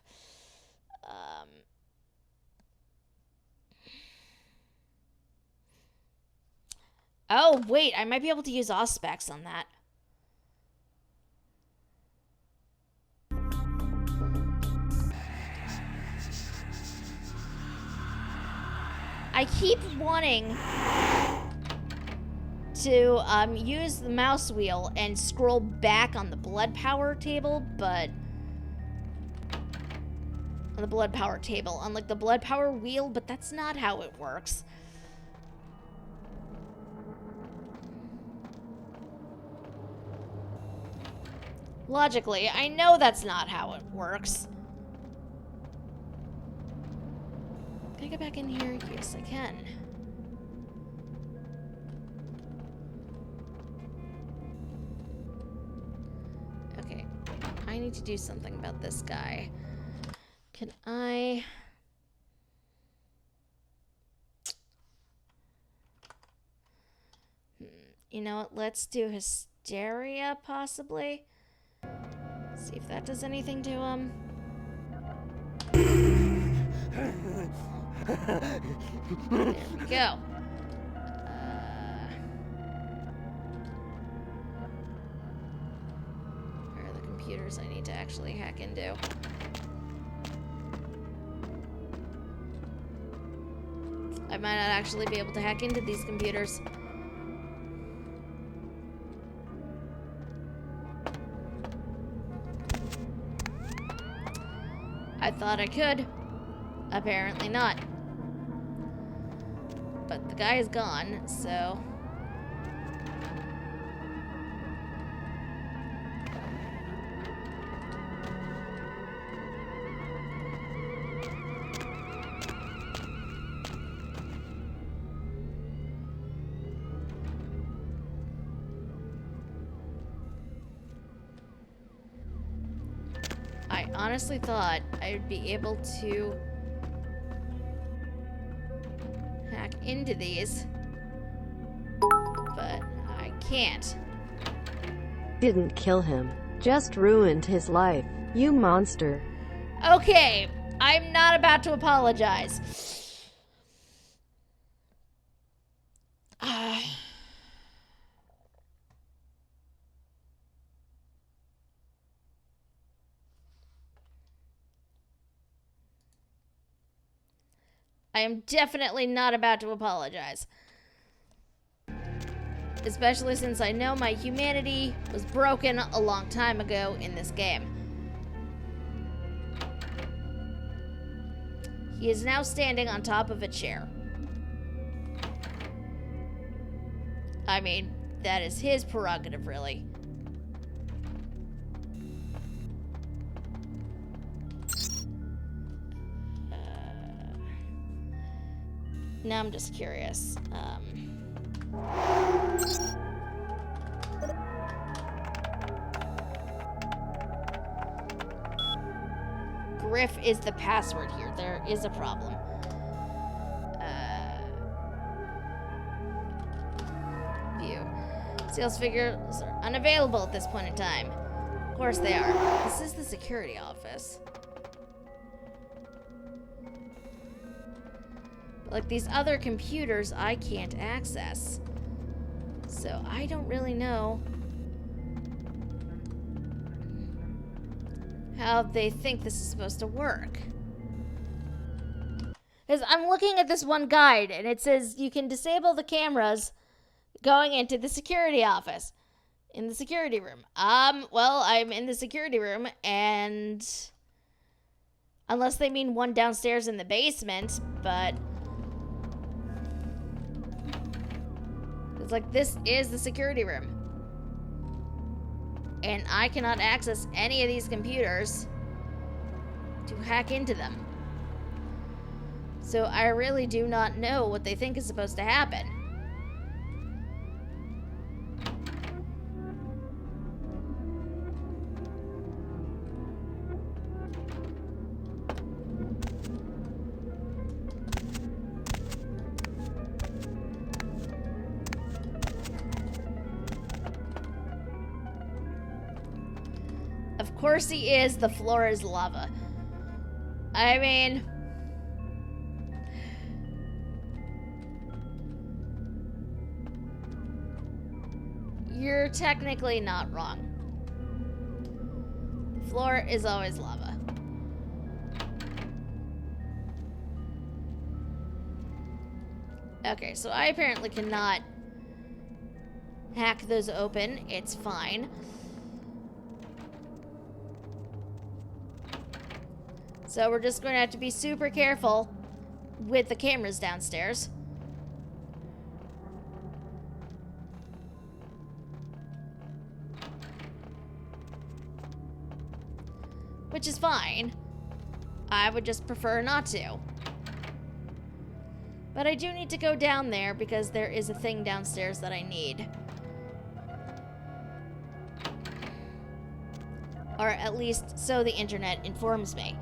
Oh, wait, I might be able to use Auspex on that. I keep wanting to use the mouse wheel and scroll back on the blood power table, but on the blood power table, on like the blood power wheel, but that's not how it works. Logically, I know that's not how it works. Can I get back in here? Yes, I can. Okay, I need to do something about this guy. Can I... You know what? Let's do Hysteria, possibly. See if that does anything to him. There we go. Where are the computers I need to actually hack into? I might not actually be able to hack into these computers. I thought I could. Apparently not. But the guy is gone, so... I honestly thought I would be able to hack into these, but I can't. Didn't kill him, just ruined his life, you monster. Okay, I'm not about to apologize. I am definitely not about to apologize. Especially since I know my humanity was broken a long time ago in this game. He is now standing on top of a chair. I mean, that is his prerogative, really. Now I'm just curious. Griff is the password here. There is a problem. View. Sales figures are unavailable at this point in time. Of course they are. This is the security office. Like these other computers, I can't access. So I don't really know how they think this is supposed to work. Because I'm looking at this one guide, and it says you can disable the cameras going into the security office. In the security room. Well, I'm in the security room, and... Unless they mean one downstairs in the basement, but... It's like, this is the security room. And I cannot access any of these computers to hack into them. So I really do not know what they think is supposed to happen. course he is. The floor is lava. I mean... You're technically not wrong. The floor is always lava. Okay, so I apparently cannot hack those open. It's fine. So we're just going to have to be super careful with the cameras downstairs. Which is fine. I would just prefer not to. But I do need to go down there because there is a thing downstairs that I need. Or at least so the internet informs me.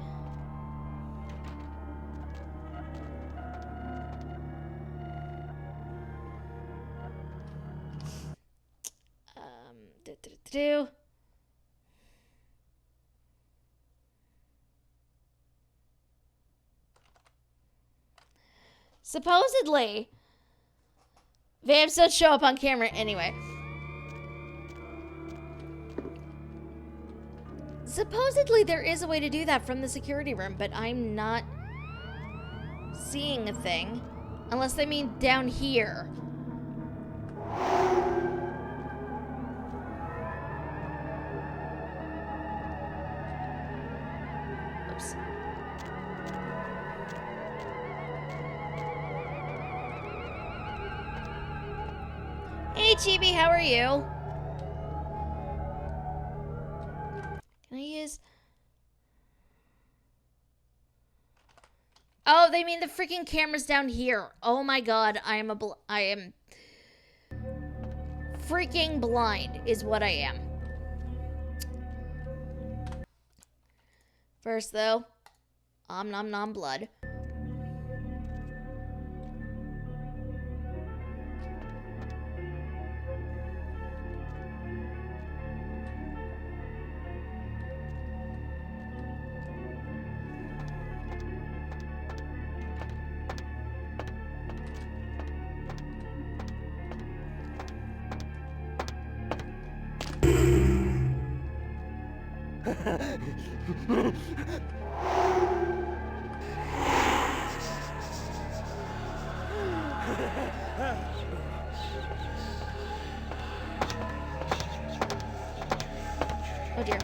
Supposedly, vamps don't show up on camera anyway. Supposedly there is a way to do that from the security room, but I'm not seeing a thing. Unless they mean down here. Oops. Hey Chibi, how are you? Can I use... Oh, they mean the freaking cameras down here. Oh my god, I am freaking blind is what I am. First though, om nom nom blood. Oh dear.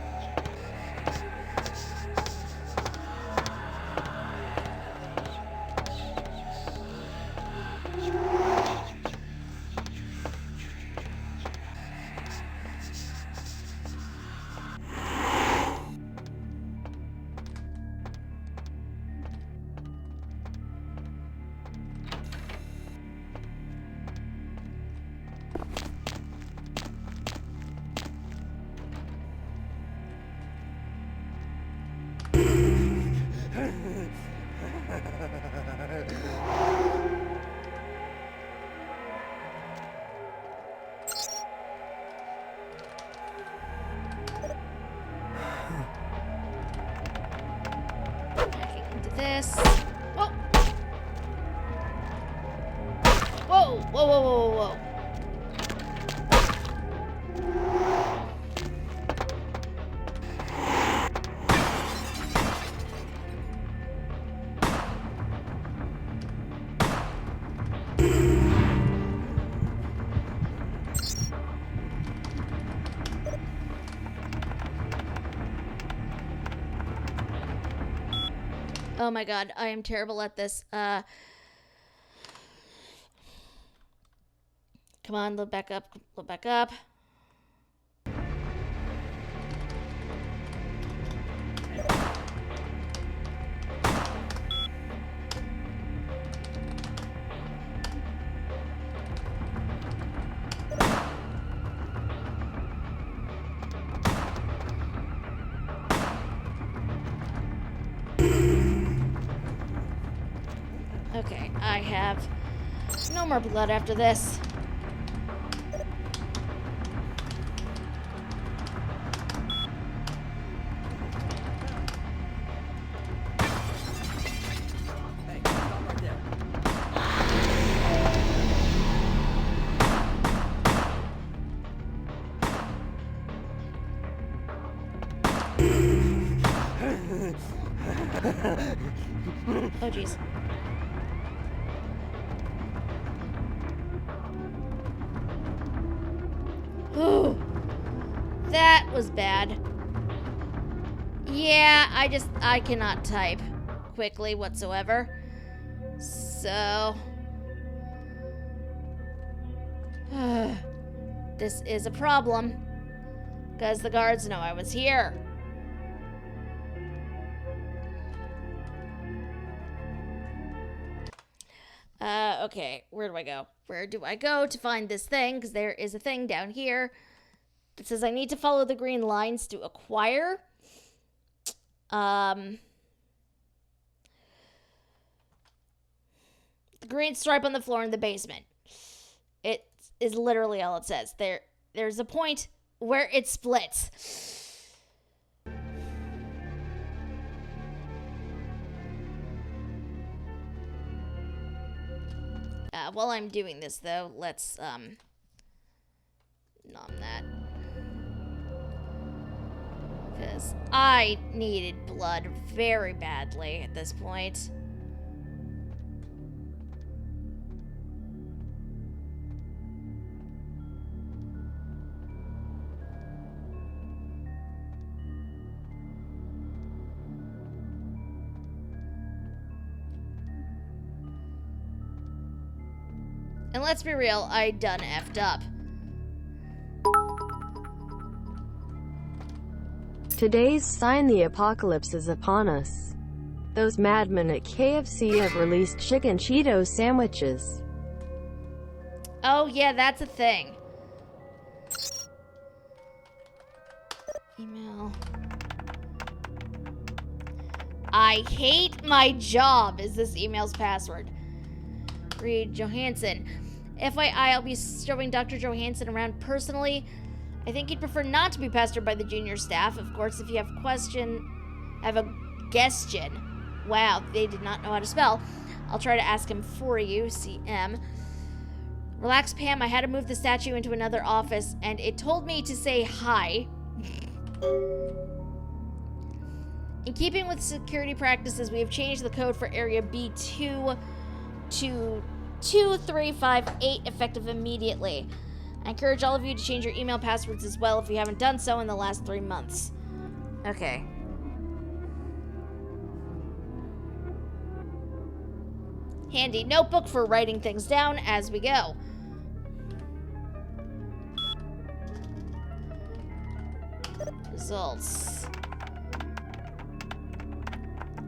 This. Whoa. Whoa, whoa, whoa, whoa, whoa. Oh my god, I am terrible at this. Come on, load back up, load back up. Okay, I have no more blood after this. Oh, jeez. Ooh, that was bad. Yeah, I cannot type quickly whatsoever. So, this is a problem, because the guards know I was here. Okay, where do I go? Where do I go to find this thing? Because there is a thing down here that says I need to follow the green lines to acquire. The green stripe on the floor in the basement. It is literally all it says. There's a point where it splits. While I'm doing this, though, let's, nom that. Because I needed blood very badly at this point. And let's be real, I done effed up. Today's sign: the apocalypse is upon us. Those madmen at KFC have released chicken Cheetos sandwiches. Oh, yeah, that's a thing. Email. I hate my job is this email's password. Reed Johansson. FYI, I'll be showing Dr. Johansson around personally. I think he'd prefer not to be pestered by the junior staff. Of course, if you have a question. Wow, they did not know how to spell. I'll try to ask him for you, CM. Relax, Pam. I had to move the statue into another office, and it told me to say hi. In keeping with security practices, we have changed the code for Area B2 to 2358, effective immediately. I encourage all of you to change your email passwords as well if you haven't done so in the last 3 months. Okay. Handy notebook for writing things down as we go. Results.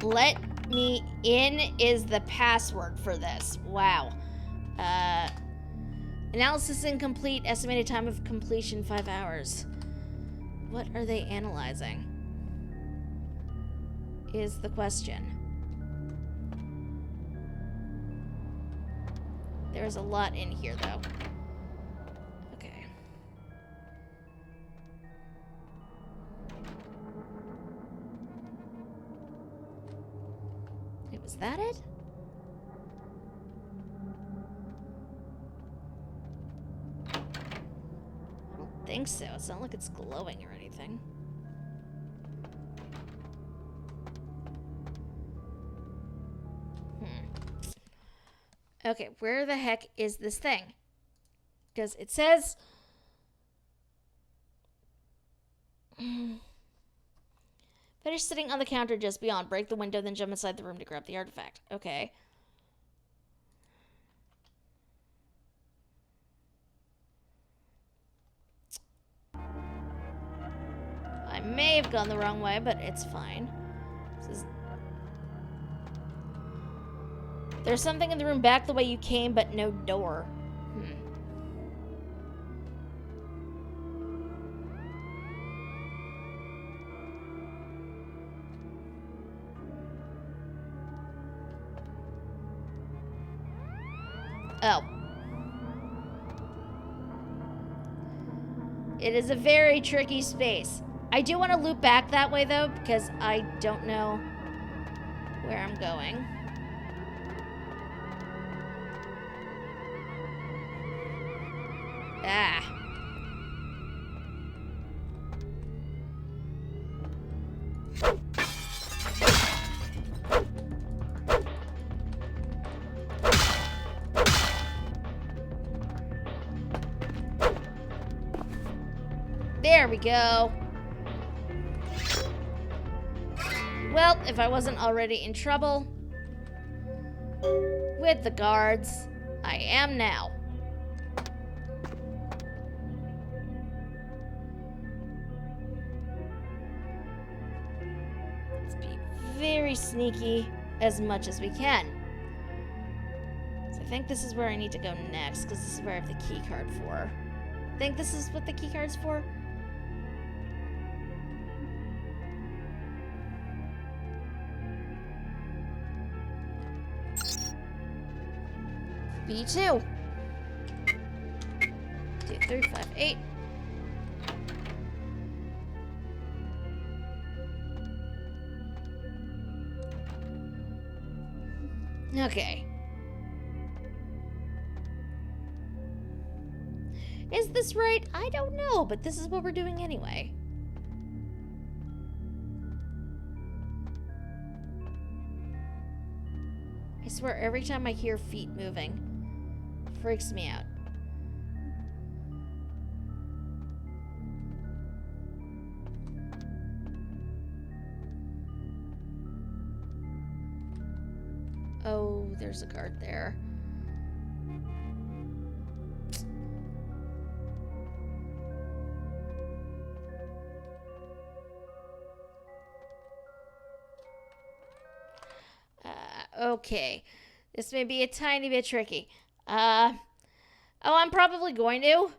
Let me in is the password for this. Wow. Analysis incomplete. Estimated time of completion 5 hours. What are they analyzing? Is the question. There's a lot in here, though. Okay. Was that it? I don't think so. It's not like it's glowing or anything. Okay, where the heck is this thing? Because it says... Finish sitting on the counter just beyond. Break the window, then jump inside the room to grab the artifact. Okay. I may have gone the wrong way, but it's fine. There's something in the room back the way you came, but no door. Oh. It is a very tricky space. I do want to loop back that way, though, because I don't know where I'm going. Ah. There we go. Well, if I wasn't already in trouble with the guards, I am now. Let's be very sneaky as much as we can. So I think this is where I need to go next, because this is where I have the key card for. I think this is what the key card's for. B2. 2, 3, 5, 8. Okay. Is this right? I don't know, but this is what we're doing anyway. I swear, every time I hear feet moving, it freaks me out. Oh, there's a guard there. Okay. This may be a tiny bit tricky. Oh, I'm probably going to.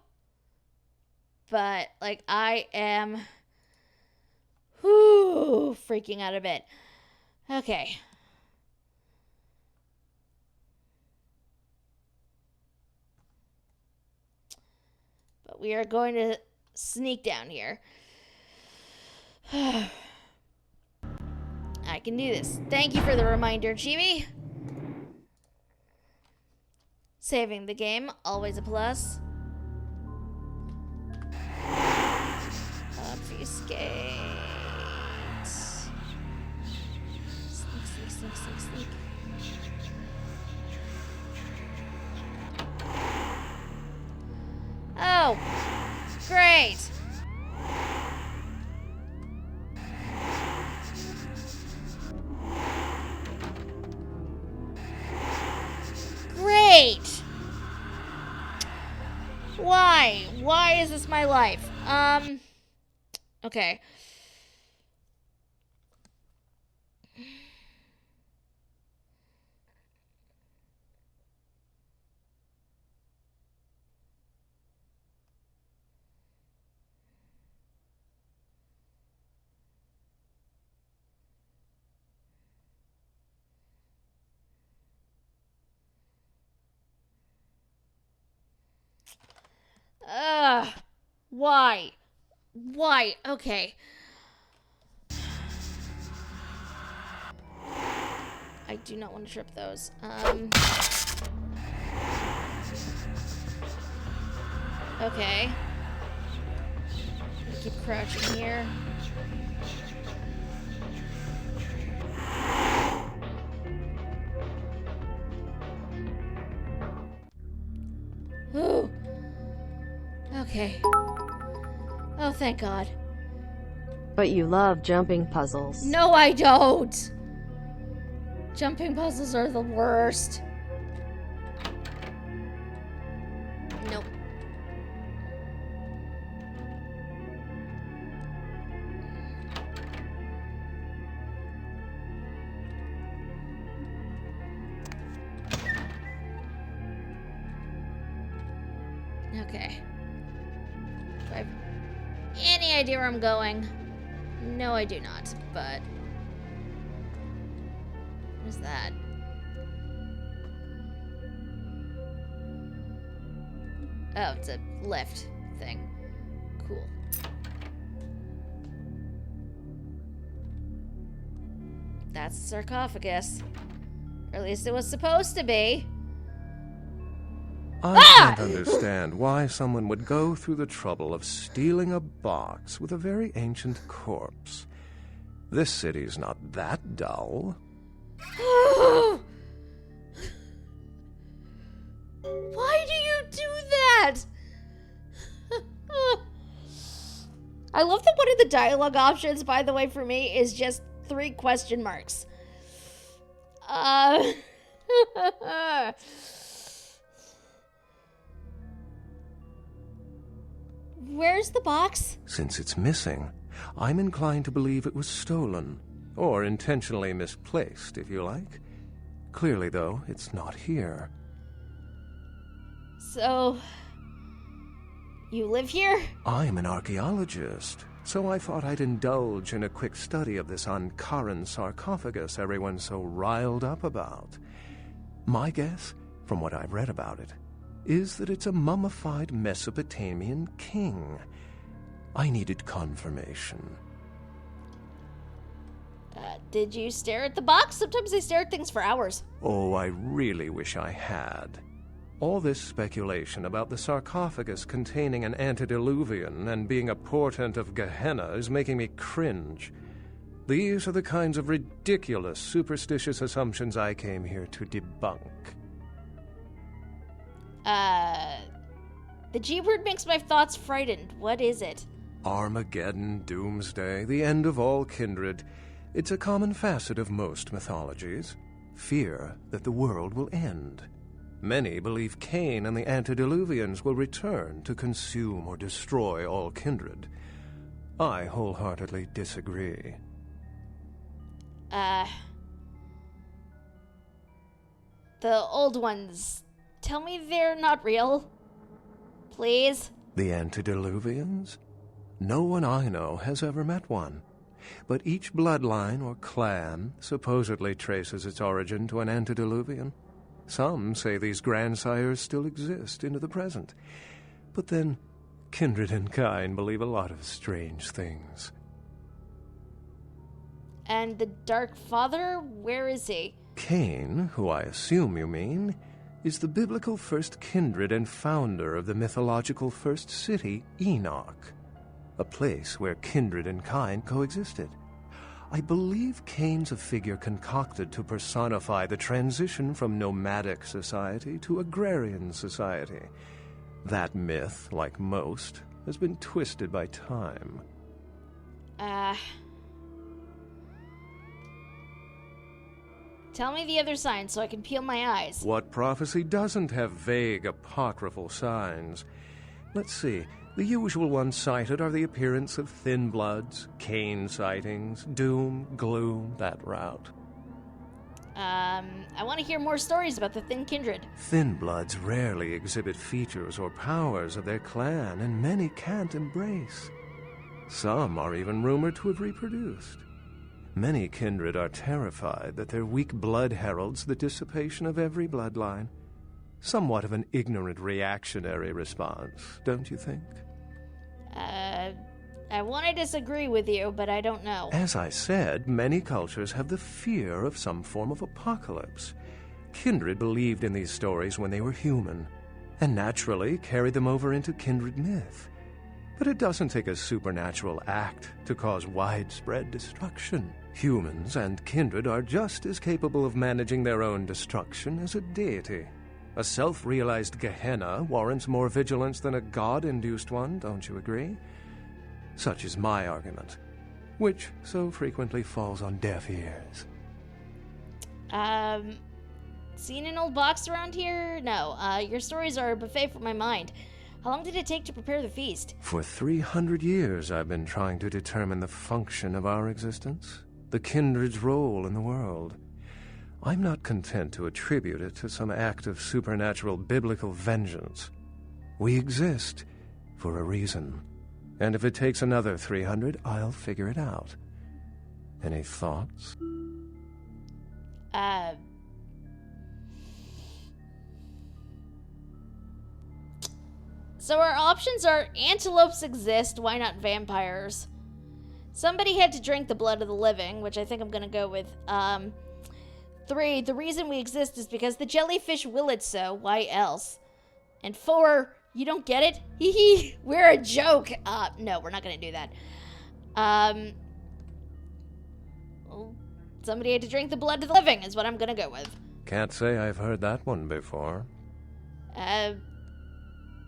But, like, I am freaking out a bit. Okay. But we are going to sneak down here. I can do this. Thank you for the reminder, Chibi. Saving the game, always a plus. Obfuscate. Sneak, sneak, sneak, sneak, sneak. Oh, great. Great. Why? Why is this my life? Okay. Why? Why? Okay. I do not want to trip those. Okay. Keep crouching here. Ooh. Okay. Oh, thank God. But you love jumping puzzles. No, I don't. Jumping puzzles are the worst. Nope. Okay. Do I have any idea where I'm going? No, I do not, but... What is that? Oh, it's a lift thing. Cool. That's a sarcophagus. Or at least it was supposed to be. I can't understand why someone would go through the trouble of stealing a box with a very ancient corpse. This city's not that dull. Why do you do that? I love that one of the dialogue options, by the way, for me, is just 3 question marks. Where's the box? Since it's missing, I'm inclined to believe it was stolen, or intentionally misplaced, if you like. Clearly, though, it's not here. So, you live here? I'm an archaeologist, so I thought I'd indulge in a quick study of this Ankaran sarcophagus everyone's so riled up about. My guess, from what I've read about it, is that it's a mummified Mesopotamian king. I needed confirmation. Did you stare at the box? Sometimes I stare at things for hours. Oh, I really wish I had. All this speculation about the sarcophagus containing an antediluvian and being a portent of Gehenna is making me cringe. These are the kinds of ridiculous, superstitious assumptions I came here to debunk. The G-word makes my thoughts frightened. What is it? Armageddon, doomsday, the end of all kindred. It's a common facet of most mythologies. Fear that the world will end. Many believe Cain and the antediluvians will return to consume or destroy all kindred. I wholeheartedly disagree. The old ones. Tell me they're not real. Please? The antediluvians? No one I know has ever met one. But each bloodline or clan supposedly traces its origin to an antediluvian. Some say these grandsires still exist into the present. But then, kindred and kind believe a lot of strange things. And the Dark Father, where is he? Cain, who I assume you mean, is the biblical first kindred and founder of the mythological first city, Enoch, a place where kindred and kind coexisted. I believe Cain's a figure concocted to personify the transition from nomadic society to agrarian society. That myth, like most, has been twisted by time. Tell me the other signs so I can peel my eyes. What prophecy doesn't have vague apocryphal signs? Let's see. The usual ones cited are the appearance of thin bloods, Cain sightings, doom, gloom, that route. I want to hear more stories about the Thin Kindred. Thin bloods rarely exhibit features or powers of their clan, and many can't embrace. Some are even rumored to have reproduced. Many kindred are terrified that their weak blood heralds the dissipation of every bloodline. Somewhat of an ignorant reactionary response, don't you think? I want to disagree with you, but I don't know. As I said, many cultures have the fear of some form of apocalypse. Kindred believed in these stories when they were human, and naturally carried them over into kindred myth. But it doesn't take a supernatural act to cause widespread destruction. Humans and kindred are just as capable of managing their own destruction as a deity. A self-realized Gehenna warrants more vigilance than a god-induced one, don't you agree? Such is my argument, which so frequently falls on deaf ears. Seen an old box around here? No, your stories are a buffet for my mind. How long did it take to prepare the feast? For 300 years I've been trying to determine the function of our existence, the kindred's role in the world. I'm not content to attribute it to some act of supernatural biblical vengeance. We exist for a reason. And if it takes another 300, I'll figure it out. Any thoughts? So our options are antelopes exist, why not vampires? Somebody had to drink the blood of the living, which I think I'm gonna go with. 3, the reason we exist is because the jellyfish will it so, why else? And 4, you don't get it? Hee hee, we're a joke. No, we're not gonna do that. Well, somebody had to drink the blood of the living is what I'm gonna go with. Can't say I've heard that one before.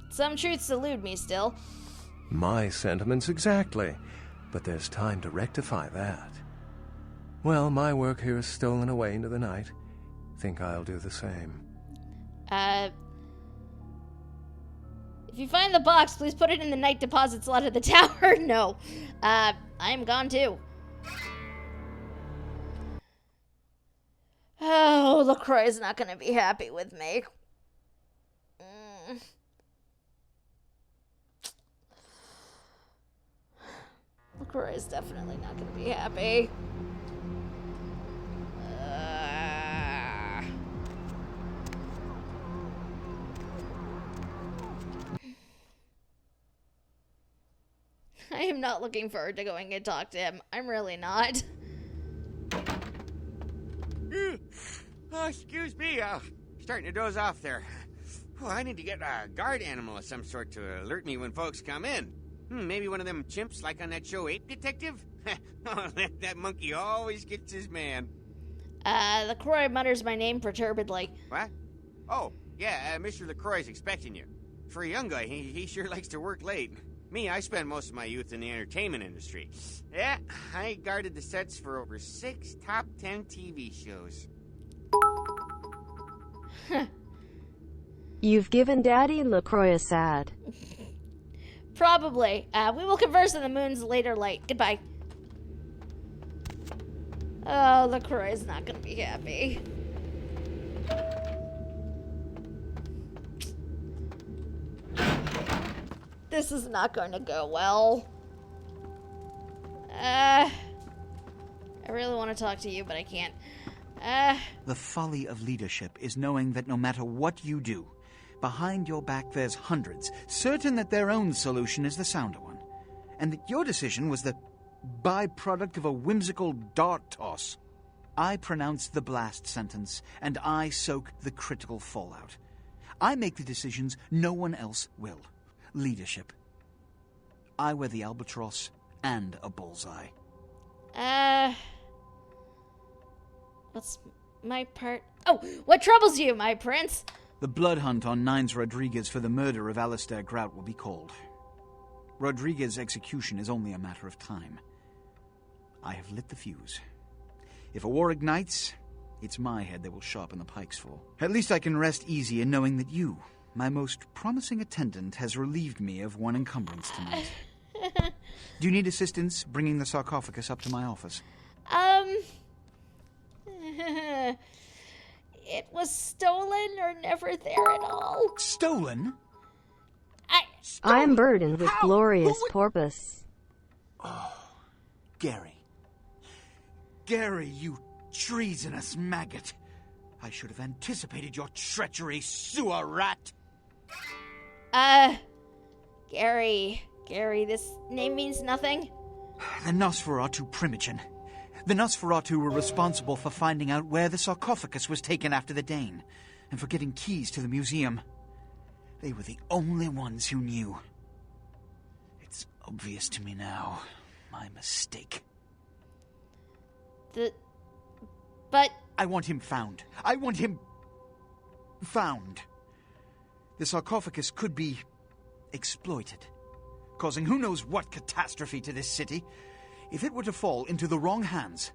Some truths elude me still. My sentiments exactly, but there's time to rectify that. Well, my work here is stolen away into the night. Think I'll do the same. If you find the box, please put it in the night deposit slot of the tower. No. I am gone too. Oh, LaCroix's not gonna be happy with me. LaCroix is definitely not gonna be happy. I am not looking forward to going and talk to him. I'm really not. Oh, excuse me. Starting to doze off there. Oh, I need to get a guard animal of some sort to alert me when folks come in. Maybe one of them chimps like on that show Ape Detective? Oh, that monkey always gets his man. LaCroix mutters my name perturbedly. What? Oh, yeah, Mr. LaCroix's expecting you. For a young guy, he sure likes to work late. Me, I spent most of my youth in the entertainment industry. Yeah, I guarded the sets for over 6 top 10 TV shows. You've given Daddy LaCroix a sad. Probably. We will converse in the moon's later light. Goodbye. Oh, LaCroix is not gonna be happy. This is not going to go well. I really want to talk to you, but I can't. The folly of leadership is knowing that no matter what you do, behind your back there's hundreds, certain that their own solution is the sounder one, and that your decision was the byproduct of a whimsical dart toss. I pronounce the blast sentence, and I soak the critical fallout. I make the decisions no one else will. Leadership. I wear the albatross and a bullseye. What's my part? Oh, what troubles you, my prince? The blood hunt on Nines Rodriguez for the murder of Alistair Grout will be called. Rodriguez's execution is only a matter of time. I have lit the fuse. If a war ignites, it's my head they will sharpen the pikes for. At least I can rest easy in knowing that you, my most promising attendant, has relieved me of one encumbrance tonight. Do you need assistance bringing the sarcophagus up to my office? It was stolen or never there at all. Stolen? I am burdened with glorious porpoise. Oh, Gary. Gary, you treasonous maggot. I should have anticipated your treachery, sewer rat. Gary, this name means nothing. The Nosferatu Primogen. The Nosferatu were responsible for finding out where the sarcophagus was taken after the Dane, and for getting keys to the museum. They were the only ones who knew. It's obvious to me now. My mistake. But... I want him found. I want him... found. The sarcophagus could be exploited, causing who knows what catastrophe to this city. If it were to fall into the wrong hands...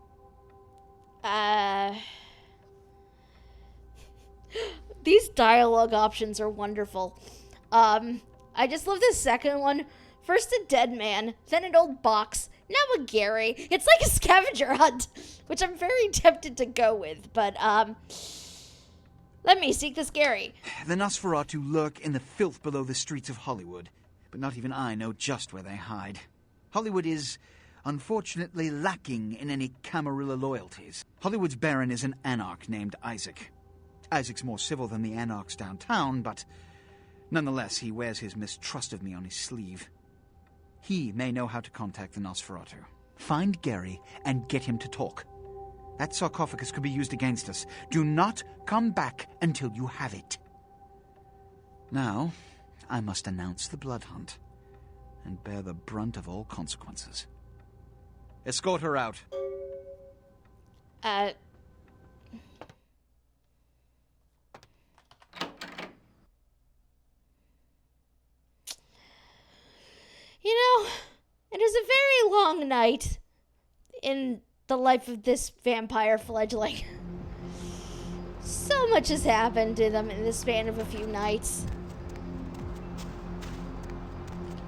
These dialogue options are wonderful. I just love this second one. First a dead man, then an old box, now a Gary. It's like a scavenger hunt, which I'm very tempted to go with, but, let me seek this Gary. The Nosferatu lurk in the filth below the streets of Hollywood, but not even I know just where they hide. Hollywood is, unfortunately, lacking in any Camarilla loyalties. Hollywood's baron is an anarch named Isaac. Isaac's more civil than the anarchs downtown, but nonetheless, he wears his mistrust of me on his sleeve. He may know how to contact the Nosferatu. Find Gary and get him to talk. That sarcophagus could be used against us. Do not come back until you have it. Now, I must announce the blood hunt and bear the brunt of all consequences. Escort her out. long night in the life of this vampire fledgling. So much has happened to them in the span of a few nights.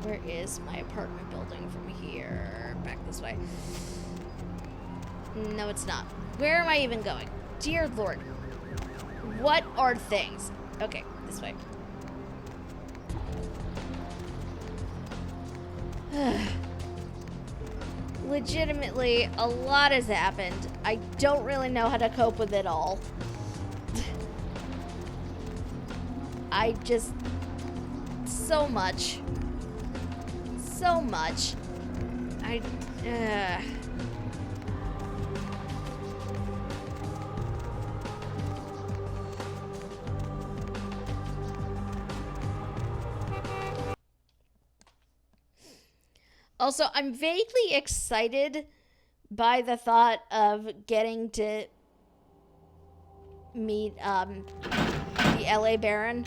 Where is my apartment building from here? Back this way. No, it's not. Where am I even going? Dear Lord. What are things? Okay, this way. Legitimately, a lot has happened. I don't really know how to cope with it all. I just... So much. So much. Also, I'm vaguely excited by the thought of getting to meet the LA Baron,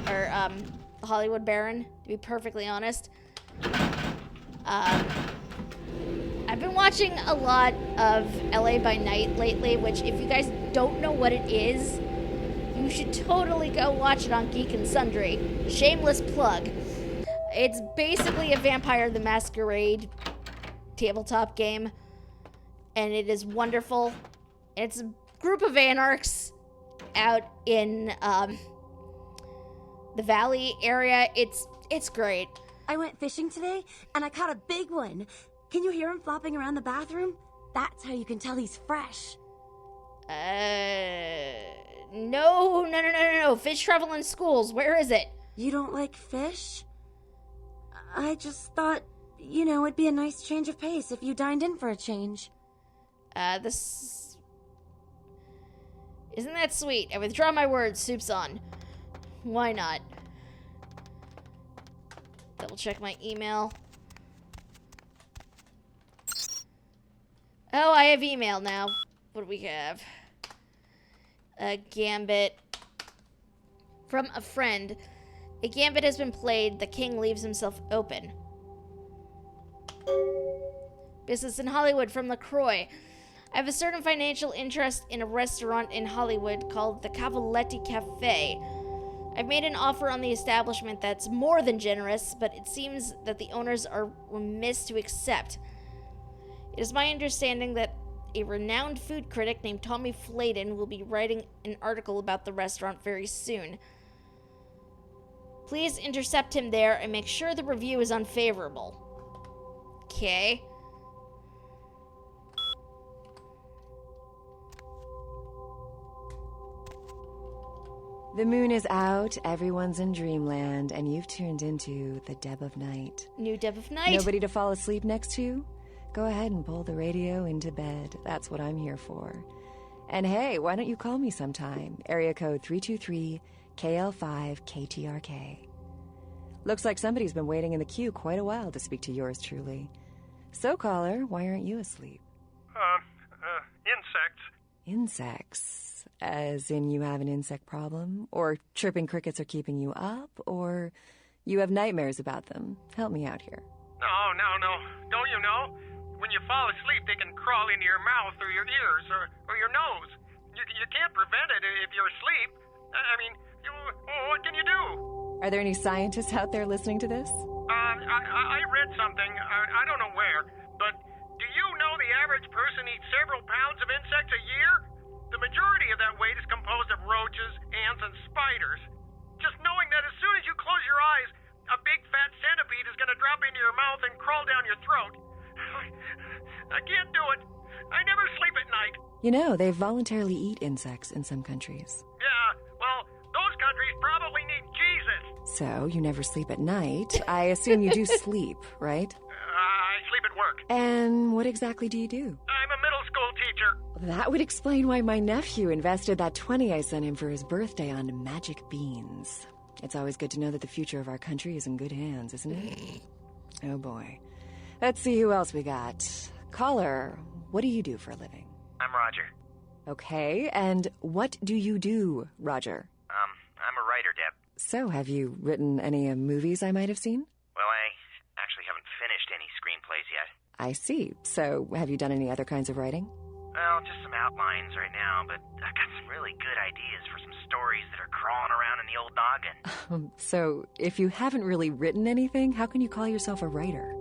or the Hollywood Baron, to be perfectly honest. I've been watching a lot of LA by Night lately, which if you guys don't know what it is, you should totally go watch it on Geek and Sundry. Shameless plug. It's basically a Vampire the Masquerade tabletop game, and it is wonderful. It's a group of anarchs out in the valley area. It's great. I went fishing today, and I caught a big one. Can you hear him flopping around the bathroom? That's how you can tell he's fresh. No. Fish travel in schools. Where is it? You don't like fish? I just thought, it'd be a nice change of pace if you dined in for a change. This... Isn't that sweet? I withdraw my words, soup's on. Why not? Double check my email. Oh, I have email now. What do we have? A gambit. From a friend. A gambit has been played. The king leaves himself open. Business in Hollywood from LaCroix. I have a certain financial interest in a restaurant in Hollywood called the Cavaletti Cafe. I've made an offer on the establishment that's more than generous, but it seems that the owners are remiss to accept. It is my understanding that a renowned food critic named Tommy Flayden will be writing an article about the restaurant very soon. Please intercept him there and make sure the review is unfavorable. Okay. The moon is out, everyone's in dreamland, and you've tuned into the Deb of Night. New Deb of Night. Nobody to fall asleep next to you? Go ahead and pull the radio into bed. That's what I'm here for. And hey, why don't you call me sometime? Area code 323-KL5-KTRK. Looks like somebody's been waiting in the queue quite a while to speak to yours truly. So, caller, why aren't you asleep? Insects. Insects? As in you have an insect problem? Or chirping crickets are keeping you up? Or you have nightmares about them? Help me out here. No. Don't you know? When you fall asleep, they can crawl into your mouth or your ears or your nose. You can't prevent it if you're asleep. What can you do? Are there any scientists out there listening to this? I read something, I don't know where, but do you know the average person eats several pounds of insects a year? The majority of that weight is composed of roaches, ants, and spiders. Just knowing that as soon as you close your eyes, a big fat centipede is going to drop into your mouth and crawl down your throat. I can't do it. I never sleep at night. You know, they voluntarily eat insects in some countries. Yeah, well, those countries probably need Jesus. So, you never sleep at night. I assume you do sleep, right? I sleep at work. And what exactly do you do? I'm a middle school teacher. That would explain why my nephew invested that 20 I sent him for his birthday on magic beans. It's always good to know that the future of our country is in good hands, isn't it? Oh boy. Let's see who else we got. Caller, what do you do for a living? I'm Roger. Okay, and what do you do, Roger? I'm a writer, Deb. So, have you written any movies I might have seen? Well, I actually haven't finished any screenplays yet. I see. So, have you done any other kinds of writing? Well, just some outlines right now, but I got some really good ideas for some stories that are crawling around in the old noggin. So, if you haven't really written anything, how can you call yourself a writer?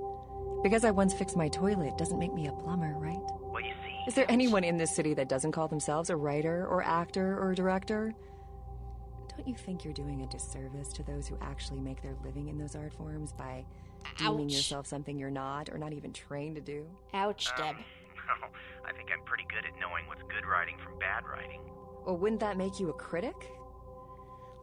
Because I once fixed my toilet doesn't make me a plumber, right? Well, you see... Is there anyone in this city that doesn't call themselves a writer or actor or director? Don't you think you're doing a disservice to those who actually make their living in those art forms by deeming yourself something you're not or not even trained to do? Ouch, Deb. Well, I think I'm pretty good at knowing what's good writing from bad writing. Well, wouldn't that make you a critic?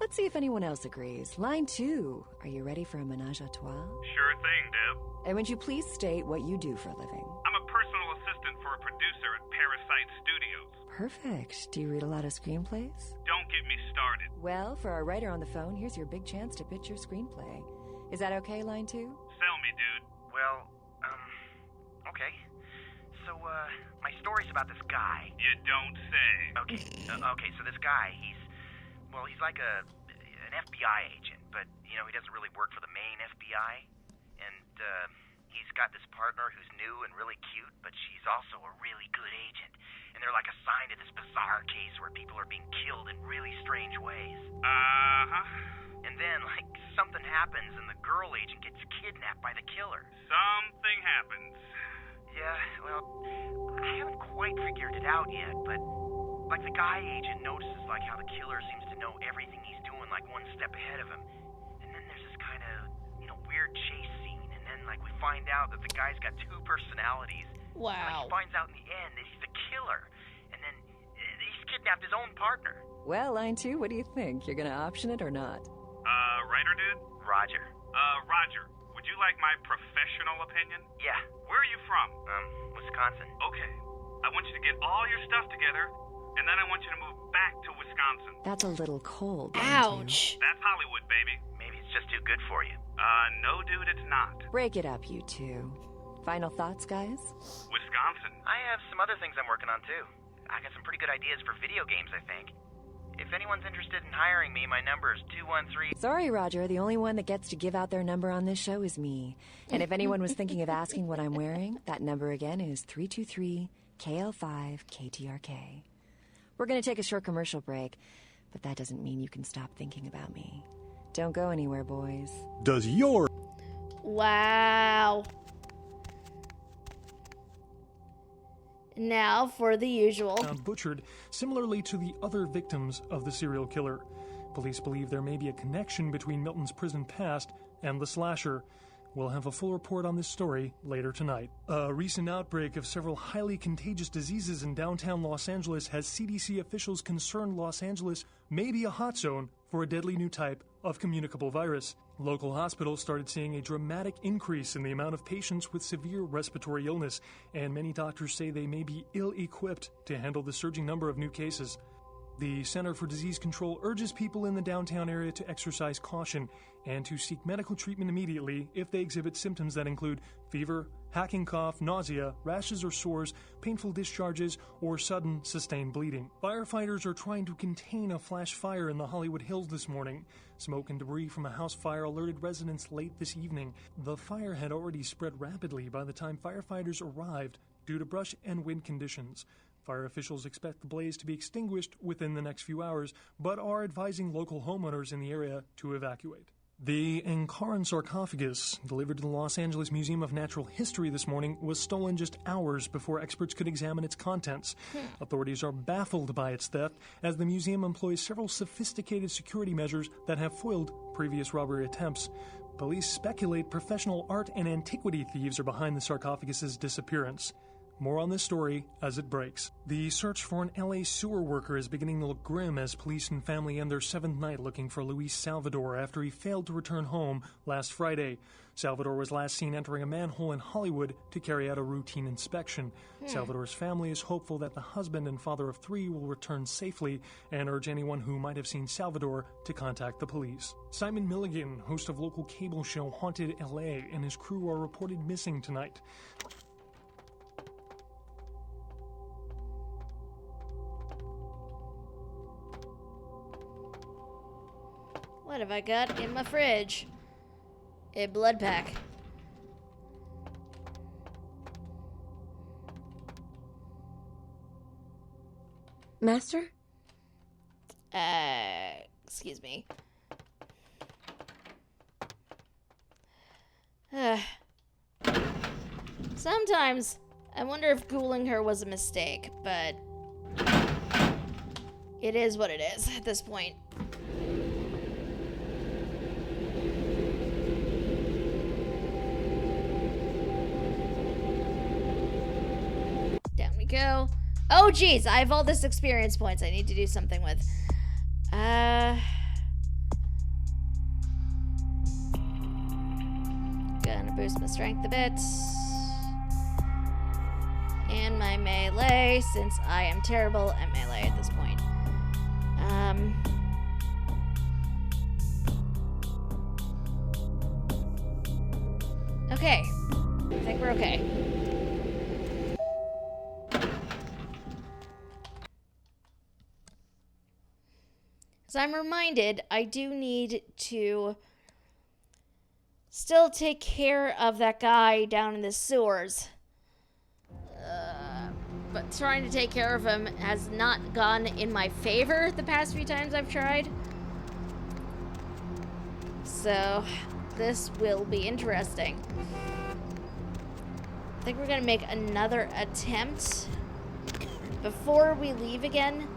Let's see if anyone else agrees. Line 2. Are you ready for a menage a trois? Sure thing, Deb. And would you please state what you do for a living? I'm a personal assistant for a producer at Parasite Studios. Perfect. Do you read a lot of screenplays? Don't get me started. Well, for our writer on the phone, here's your big chance to pitch your screenplay. Is that okay, line 2? Sell me, dude. Well, okay. So, my story's about this guy. You don't say. Okay, so this guy, he's like an FBI agent, but, you know, he doesn't really work for the main FBI. And, he's got this partner who's new and really cute, but she's also a really good agent. And they're like assigned to this bizarre case where people are being killed in really strange ways. Uh-huh. And then, like, something happens and the girl agent gets kidnapped by the killer. Something happens. Yeah, well, I haven't quite figured it out yet, but, like, the guy agent notices, like, how the killer seems to know everything he's doing, like, one step ahead of him. And then there's this kind of, you know, weird chase scene, and then, like, we find out that the guy's got 2 personalities. Wow. Like, he finds out in the end that he's the killer, and then he's kidnapped his own partner. Well, line 2, what do you think? You're gonna option it or not? Writer dude? Roger. Roger, would you like my professional opinion? Yeah. Where are you from? Wisconsin. Okay. I want you to get all your stuff together, and then I want you to move back to Wisconsin. That's a little cold. Ouch. That's Hollywood, baby. Maybe it's just too good for you. No, dude, it's not. Break it up, you two. Final thoughts, guys? Wisconsin. I have some other things I'm working on, too. I got some pretty good ideas for video games, I think. If anyone's interested in hiring me, my number is 213... Sorry, Roger. The only one that gets to give out their number on this show is me. And if anyone was thinking of asking what I'm wearing, that number again is 323-KL5-KTRK. We're going to take a short commercial break, but that doesn't mean you can stop thinking about me. Don't go anywhere, boys. Does your... Wow. Now for the usual. Butchered, similarly to the other victims of the serial killer. Police believe there may be a connection between Milton's prison past and the slasher. We'll have a full report on this story later tonight. A recent outbreak of several highly contagious diseases in downtown Los Angeles has CDC officials concerned Los Angeles may be a hot zone for a deadly new type of communicable virus. Local hospitals started seeing a dramatic increase in the amount of patients with severe respiratory illness, and many doctors say they may be ill-equipped to handle the surging number of new cases. The Center for Disease Control urges people in the downtown area to exercise caution and to seek medical treatment immediately if they exhibit symptoms that include fever, hacking cough, nausea, rashes or sores, painful discharges, or sudden sustained bleeding. Firefighters are trying to contain a flash fire in the Hollywood Hills this morning. Smoke and debris from a house fire alerted residents late this evening. The fire had already spread rapidly by the time firefighters arrived due to brush and wind conditions. Fire officials expect the blaze to be extinguished within the next few hours, but are advising local homeowners in the area to evacuate. The Encaran sarcophagus, delivered to the Los Angeles Museum of Natural History this morning, was stolen just hours before experts could examine its contents. Authorities are baffled by its theft, as the museum employs several sophisticated security measures that have foiled previous robbery attempts. Police speculate professional art and antiquity thieves are behind the sarcophagus's disappearance. More on this story as it breaks. The search for an LA sewer worker is beginning to look grim as police and family end their 7th night looking for Luis Salvador after he failed to return home last Friday. Salvador was last seen entering a manhole in Hollywood to carry out a routine inspection. Salvador's family is hopeful that the husband and father of 3 will return safely and urge anyone who might have seen Salvador to contact the police. Simon Milligan, host of local cable show Haunted LA, and his crew are reported missing tonight. What have I got in my fridge? A blood pack. Master? Excuse me. Sometimes I wonder if ghouling her was a mistake, but it is what it is at this point. Down we go. Oh geez, I have all this experience points I need to do something with. Gonna boost my strength a bit. And my melee, since I am terrible at melee at this point. Okay. I think we're okay. As I'm reminded, I do need to still take care of that guy down in the sewers. But trying to take care of him has not gone in my favor the past few times I've tried. So, this will be interesting. I think we're gonna make another attempt before we leave again.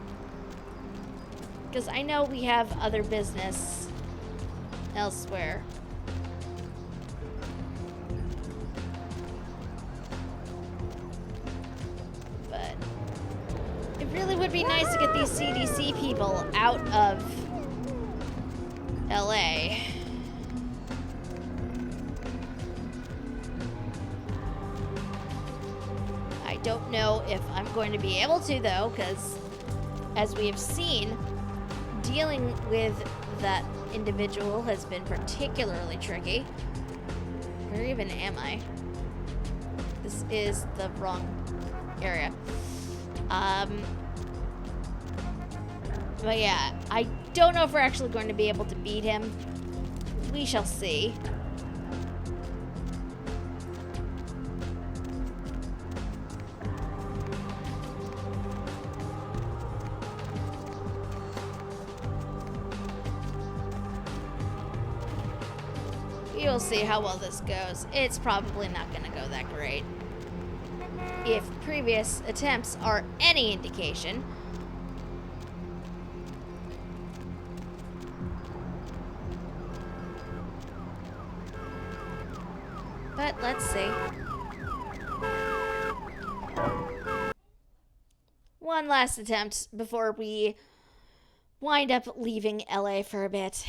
Because I know we have other business elsewhere. But it really would be nice to get these CDC people out of LA. I don't know if I'm going to be able to, though, because as we have seen, dealing with that individual has been particularly tricky. Where even am I? This is the wrong area. But yeah, I don't know if we're actually going to be able to beat him. We shall see. You'll see how well this goes. It's probably not going to go that great. If previous attempts are any indication. But let's see. One last attempt before we wind up leaving LA for a bit.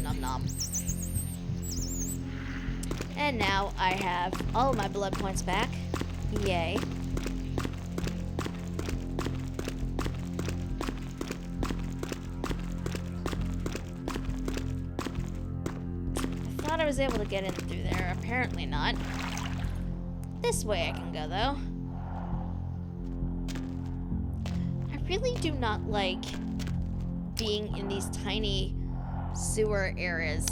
Nom nom. And now I have all of my blood points back. Yay. I thought I was able to get in through there. Apparently not. This way I can go, though. I really do not like being in these tiny sewer areas.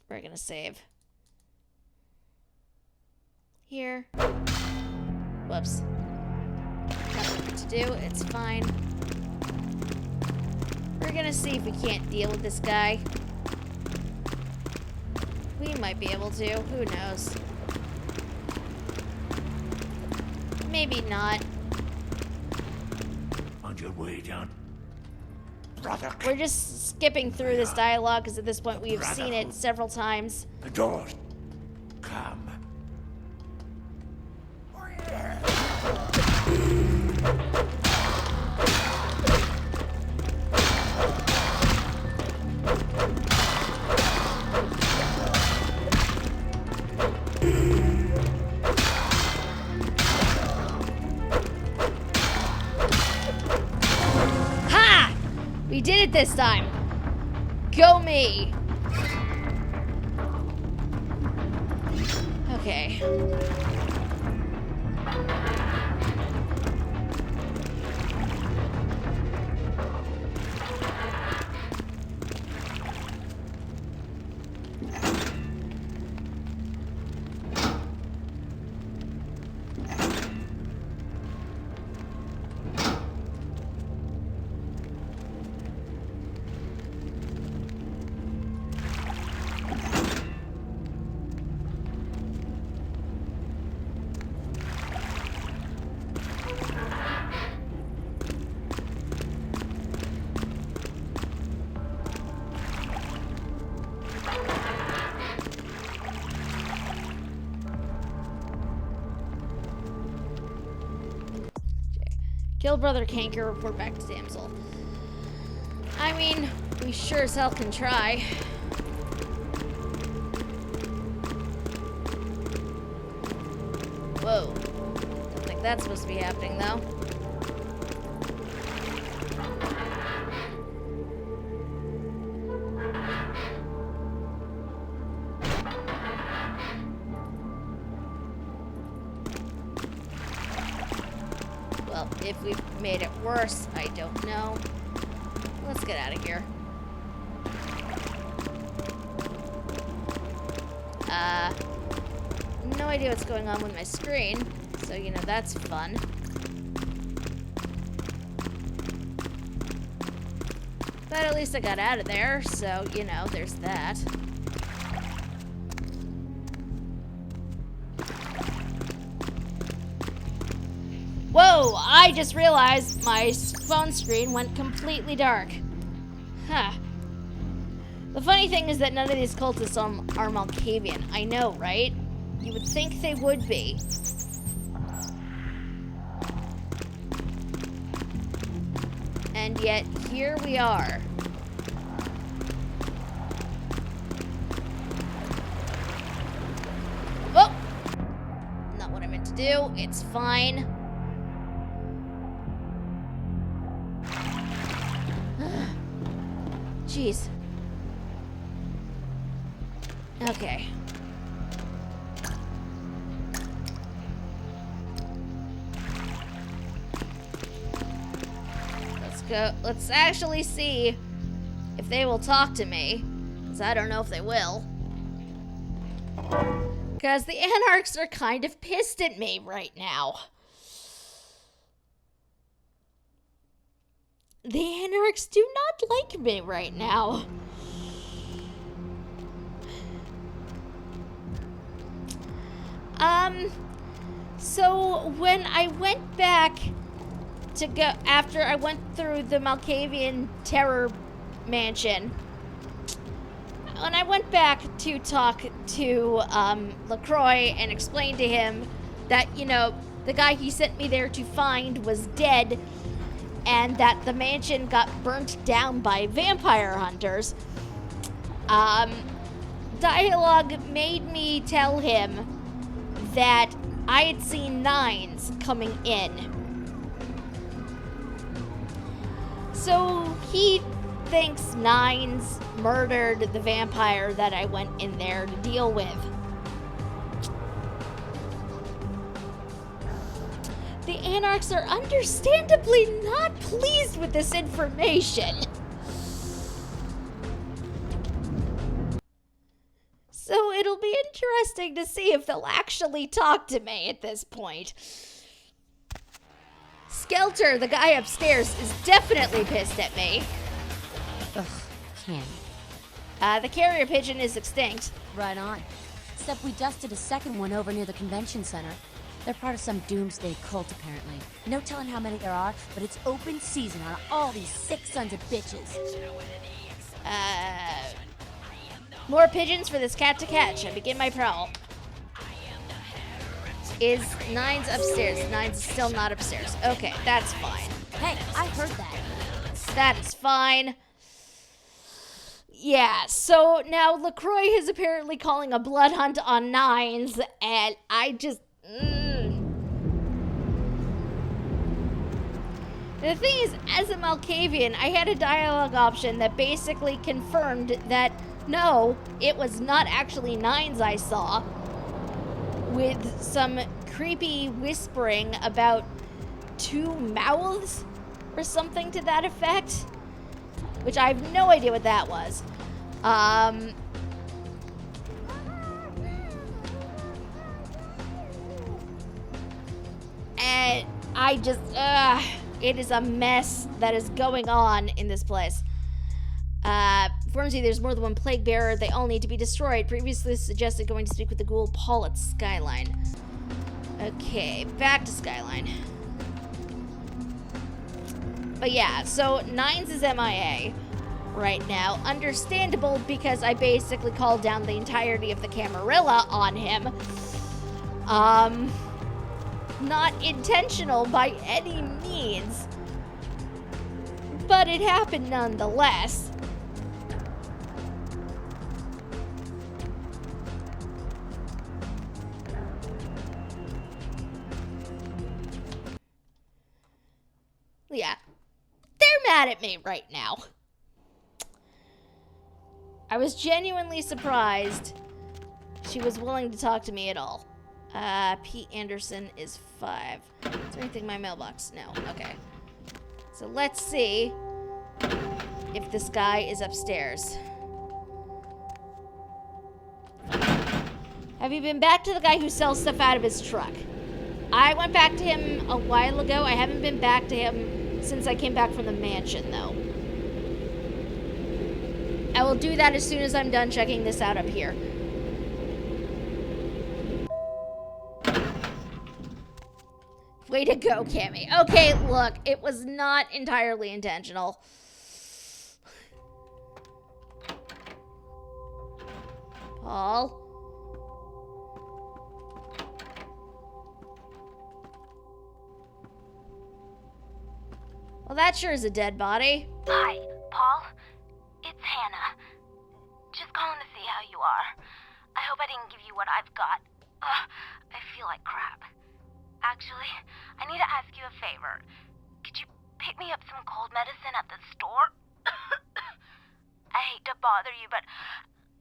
We're gonna save. Here. Whoops. Nothing to do, it's fine. We're gonna see if we can't deal with this guy. We might be able to, who knows. Maybe not. On your way down, brother. We're just skipping through this dialogue because at this point we've seen it several times. The door. Come. We did it this time. Go me. Okay. Kill Brother Canker, report back to Damsel. I mean, we sure as hell can try. Whoa. Don't think that's supposed to be happening, though. Well, if we've made it worse, I don't know. Let's get out of here. No idea what's going on with my screen, so, you know, that's fun. But at least I got out of there, so, you know, there's that. Whoa, I just realized my phone screen went completely dark. Huh. The funny thing is that none of these cultists are Malkavian. I know, right? You would think they would be. And yet, here we are. Oh! Not what I meant to do. It's fine. Jeez. Okay. Let's go. Let's actually see if they will talk to me, because I don't know if they will. Because the Anarchs are kind of pissed at me right now. The Anarchs do not like me right now. So when I went back to go, after I went through the Malkavian terror mansion, when I went back to talk to LaCroix and explain to him that, you know, the guy he sent me there to find was dead and that the mansion got burnt down by vampire hunters, dialogue made me tell him that I had seen Nines coming in. So he thinks Nines murdered the vampire that I went in there to deal with. The Anarchs are understandably not pleased with this information. So it'll be interesting to see if they'll actually talk to me at this point. Skelter, the guy upstairs, is definitely pissed at me. Ugh, Candy. The carrier pigeon is extinct. Right on. Except we dusted a second one over near the convention center. They're part of some doomsday cult, apparently. No telling how many there are, but it's open season on all these sick sons of bitches. More pigeons for this cat to catch. I begin my prowl. Is Nines upstairs? Nines is still not upstairs. Okay, that's fine. Hey, I heard that. That is fine. Yeah, so now LaCroix is apparently calling a blood hunt on Nines, and I just... The thing is, as a Malkavian, I had a dialogue option that basically confirmed that, no, it was not actually Nines I saw, with some creepy whispering about two mouths or something to that effect, which I have no idea what that was. And I just, it is a mess that is going on in this place. Informs you there's more than one plague bearer. They all need to be destroyed. Previously suggested going to speak with the ghoul Paul at Skyline. Okay, back to Skyline. But yeah, so Nines is MIA right now. Understandable, because I basically called down the entirety of the Camarilla on him. not intentional by any means, but it happened nonetheless. Yeah, they're mad at me right now. I was genuinely surprised she was willing to talk to me at all. Pete Anderson is 5. Is there anything in my mailbox? No. Okay. So let's see if this guy is upstairs. Have you been back to the guy who sells stuff out of his truck? I went back to him a while ago. I haven't been back to him since I came back from the mansion, though. I will do that as soon as I'm done checking this out up here. Way to go, Cammy. Okay, look, it was not entirely intentional. Paul? Well, that sure is a dead body. Hi, Paul. It's Hannah. Just calling to see how you are. I hope I didn't give you what I've got. I feel like crap. Actually, I need to ask you a favor. Could you pick me up some cold medicine at the store? I hate to bother you, but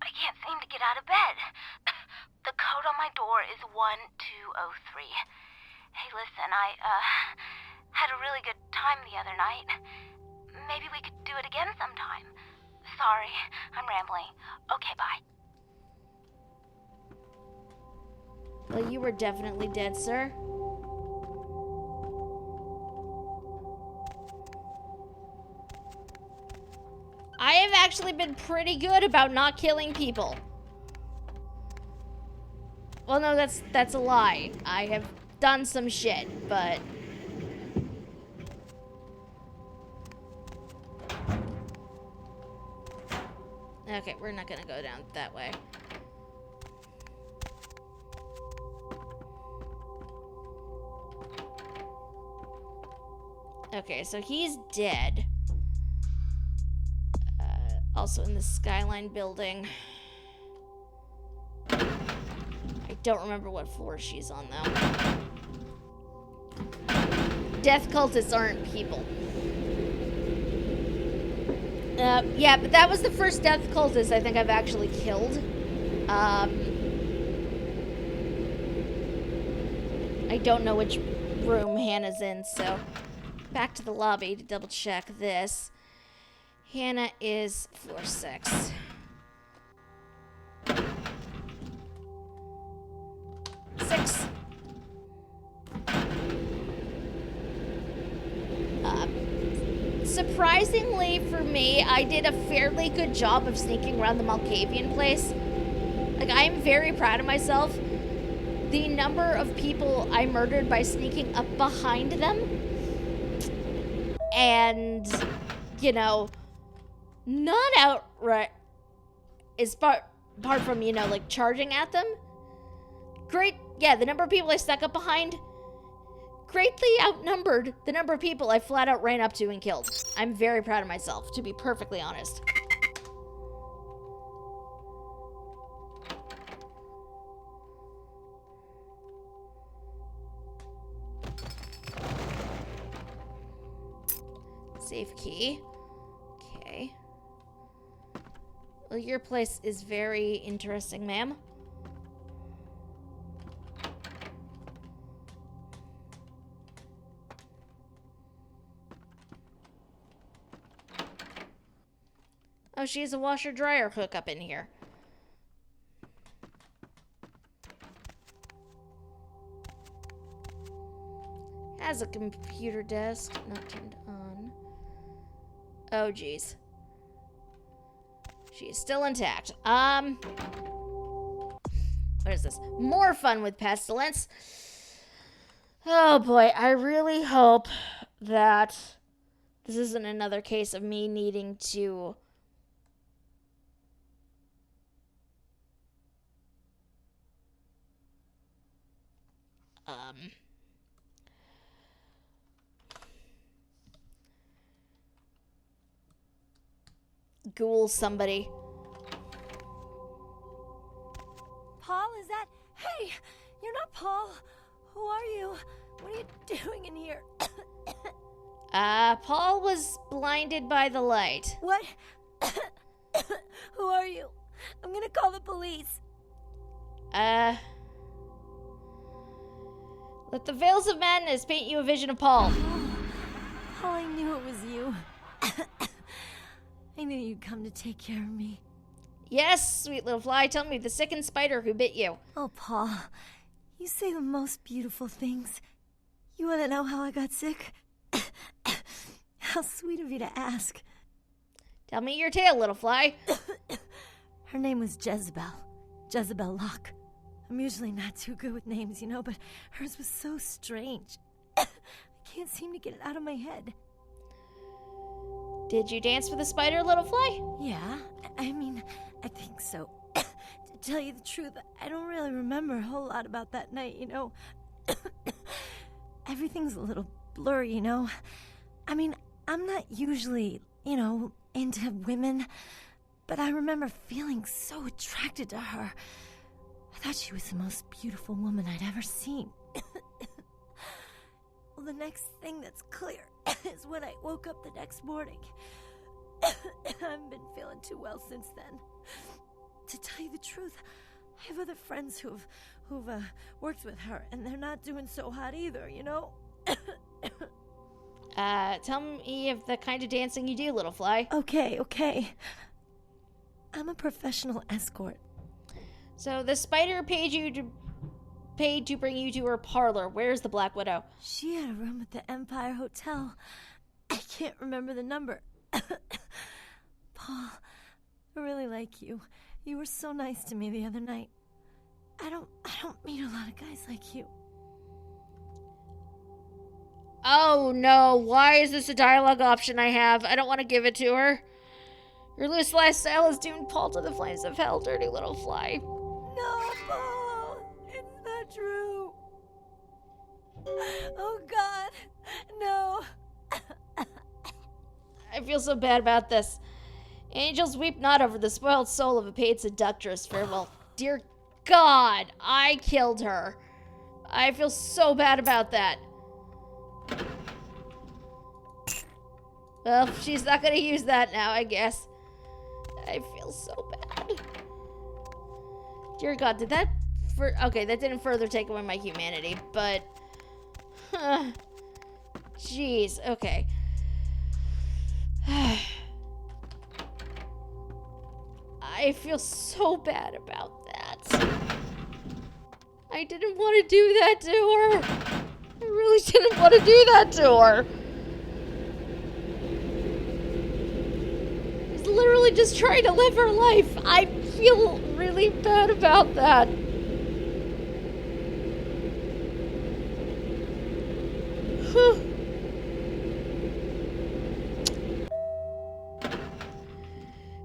I can't seem to get out of bed. The code on my door is 1203. Hey, listen, I had a really good time the other night. Maybe we could do it again sometime. Sorry, I'm rambling. Okay, bye. Well, you were definitely dead, sir. I have actually been pretty good about not killing people. Well, no, that's a lie. I have done some shit, but... Okay, we're not gonna go down that way. Okay, so he's dead. Also in the Skyline building. I don't remember what floor she's on, though. Death cultists aren't people. Yeah, but that was the first death cultist I think I've actually killed. I don't know which room Hannah's in, so back to the lobby to double check this. Hannah is floor 6. Surprisingly for me, I did a fairly good job of sneaking around the Malkavian place. Like, I am very proud of myself. The number of people I murdered by sneaking up behind them. And, you know, not outright, is apart from, you know, like, charging at them. Great, yeah, the number of people I stuck up behind greatly outnumbered the number of people I flat out ran up to and killed. I'm very proud of myself, to be perfectly honest. Safe key. Okay. Well, your place is very interesting, ma'am. Oh, she has a washer-dryer hookup in here. Has a computer desk, not turned on. Oh, geez. She is still intact. What is this? More fun with pestilence. Oh, boy. I really hope that this isn't another case of me needing to... ghoul somebody. Paul, is that... Hey, you're not Paul. Who are you? What are you doing in here? Paul was blinded by the light. What? Who are you? I'm gonna call the police. Let the veils of madness paint you a vision of Paul. Paul, I knew it was you. I knew you'd come to take care of me. Yes, sweet little fly, tell me the sickened spider who bit you. Oh, Paul, you say the most beautiful things. You want to know how I got sick? How sweet of you to ask. Tell me your tale, little fly. Her name was Jezebel. Jezebel Locke. I'm usually not too good with names, you know, but hers was so strange. I can't seem to get it out of my head. Did you dance with a spider, little fly? Yeah, I mean, I think so. To tell you the truth, I don't really remember a whole lot about that night, you know. Everything's a little blurry, you know. I mean, I'm not usually, you know, into women, but I remember feeling so attracted to her. I thought she was the most beautiful woman I'd ever seen. Well, the next thing that's clear is when I woke up the next morning. I haven't been feeling too well since then. To tell you the truth, I have other friends who've worked with her, and they're not doing so hot either, you know? Tell me of the kind of dancing you do, little fly. Okay. I'm a professional escort. So the spider paid to bring you to her parlor. Where's the Black Widow? She had a room at the Empire Hotel. I can't remember the number. Paul, I really like you. You were so nice to me the other night. I don't meet a lot of guys like you. Oh no, why is this a dialogue option I have? I don't want to give it to her. Your loose lifestyle has doomed Paul to the flames of hell, dirty little fly. No, Paul! It's not true! Oh, God! No! I feel so bad about this. Angels weep not over the spoiled soul of a paid seductress. Farewell. Dear God, I killed her. I feel so bad about that. Well, she's not gonna use that now, I guess. I feel so bad. Dear God, did that... Okay, that didn't further take away my humanity, but... Jeez, okay. I feel so bad about that. I didn't want to do that to her. I really didn't want to do that to her. She's literally just trying to live her life. I feel really bad about that.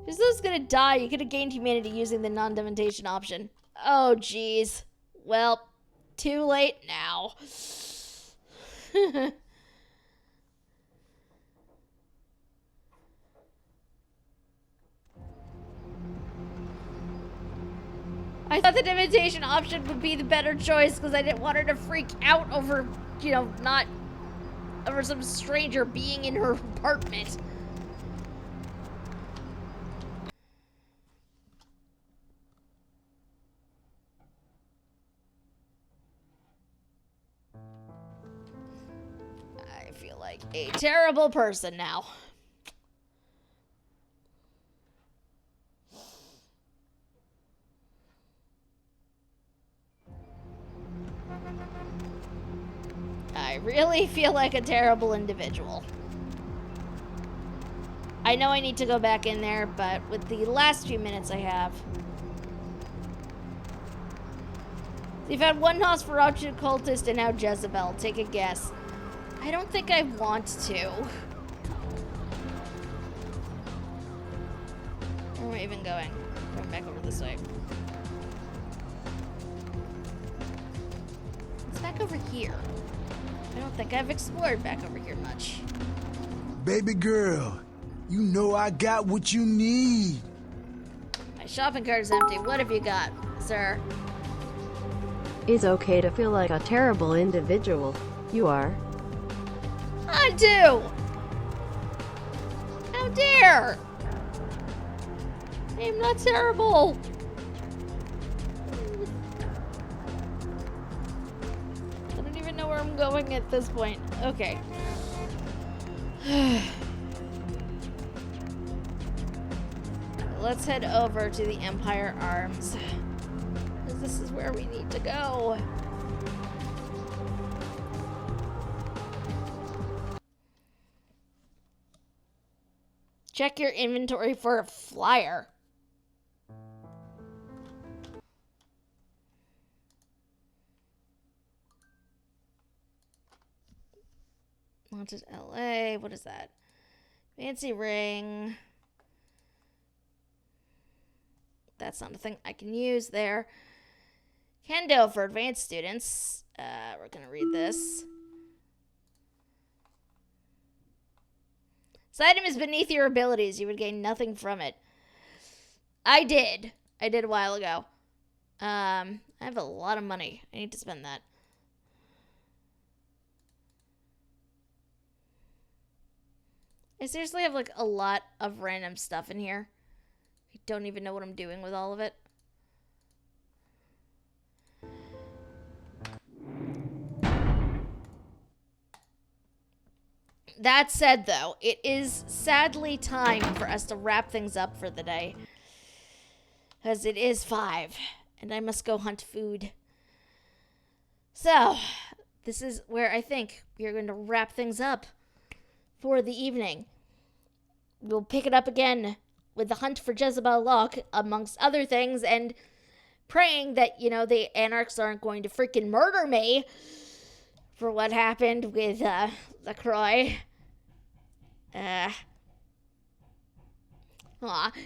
If this was gonna die, you could have gained humanity using the non-dementation option. Oh, jeez. Well, too late now. I thought the dementation option would be the better choice because I didn't want her to freak out over, you know, not over some stranger being in her apartment. I feel like a terrible person now. I really feel like a terrible individual. I know I need to go back in there, but with the last few minutes I have... You've had one Nosferatu cultist and now Jezebel. Take a guess. I don't think I want to. Where am I even going? Going back over this way. It's back over here. I don't think I've explored back over here much. Baby girl, You know I got what you need. My shopping cart is empty. What have you got, sir? It's okay to feel like a terrible individual. You are. I do! How dare! I'm not terrible! I don't even know where I'm going at this point. Okay. Let's head over to the Empire Arms. Because this is where we need to go. Check your inventory for a flyer. Wanted LA. What is that? Fancy ring. That's not a thing I can use there. Kendo for advanced students. We're going to read this. This item is beneath your abilities. You would gain nothing from it. I did a while ago. I have a lot of money. I need to spend that. I seriously have like a lot of random stuff in here. I don't even know what I'm doing with all of it. That said, though, it is sadly time for us to wrap things up for the day. Because it is 5, and I must go hunt food. So, this is where I think we are going to wrap things up for the evening. We'll pick it up again with the hunt for Jezebel Locke, amongst other things, and praying that, you know, the Anarchs aren't going to freaking murder me for what happened with, LaCroix.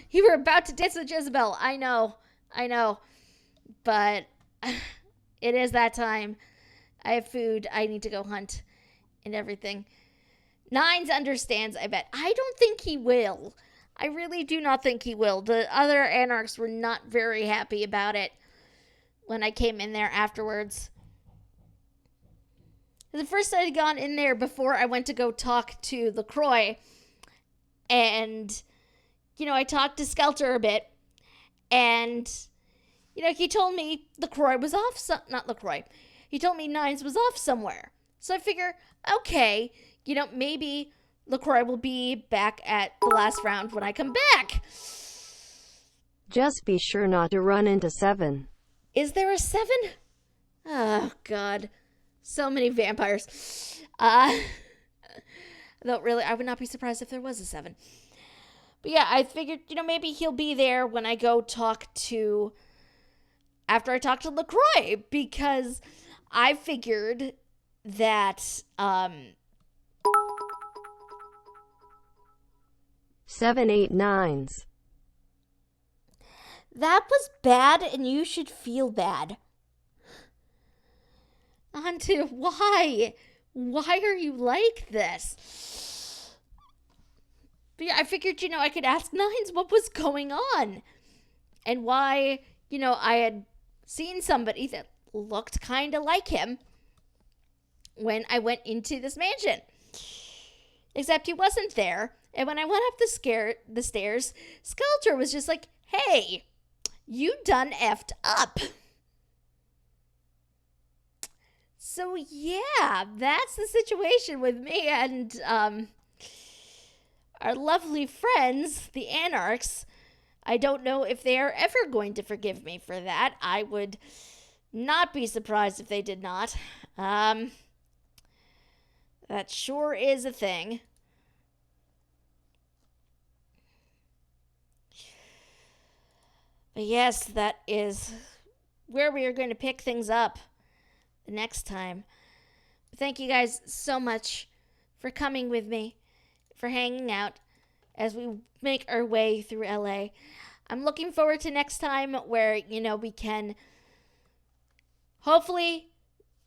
You were about to dance with Jezebel. I know. But it is that time. I have food. I need to go hunt and everything. Nines understands, I bet. I don't think he will. I really do not think he will. The other Anarchs were not very happy about it when I came in there afterwards. The first I had gone in there before I went to go talk to LaCroix, and, you know, I talked to Skelter a bit, and, you know, he told me LaCroix was off, not LaCroix, he told me Nines was off somewhere. So I figure, okay, you know, maybe LaCroix will be back at the last round when I come back. Just be sure not to run into 7. Is there a 7? Oh, God. So many vampires. Though, really, I would not be surprised if there was a 7. But yeah, I figured, you know, maybe he'll be there when I go talk to... After I talk to LaCroix, because I figured that, 7, 8, 9s. That was bad, and you should feel bad. Auntie, why? Why are you like this? But yeah, I figured, you know, I could ask Nines what was going on. And why, you know, I had seen somebody that looked kind of like him when I went into this mansion. Except he wasn't there. And when I went up the stairs, Skelter was just like, hey, you done effed up. So yeah, that's the situation with me and our lovely friends, the Anarchs. I don't know if they are ever going to forgive me for that. I would not be surprised if they did not. That sure is a thing. But yes, that is where we are going to pick things up the next time. Thank you guys so much for coming with me, for hanging out as we make our way through LA. I'm looking forward to next time where, you know, we can hopefully,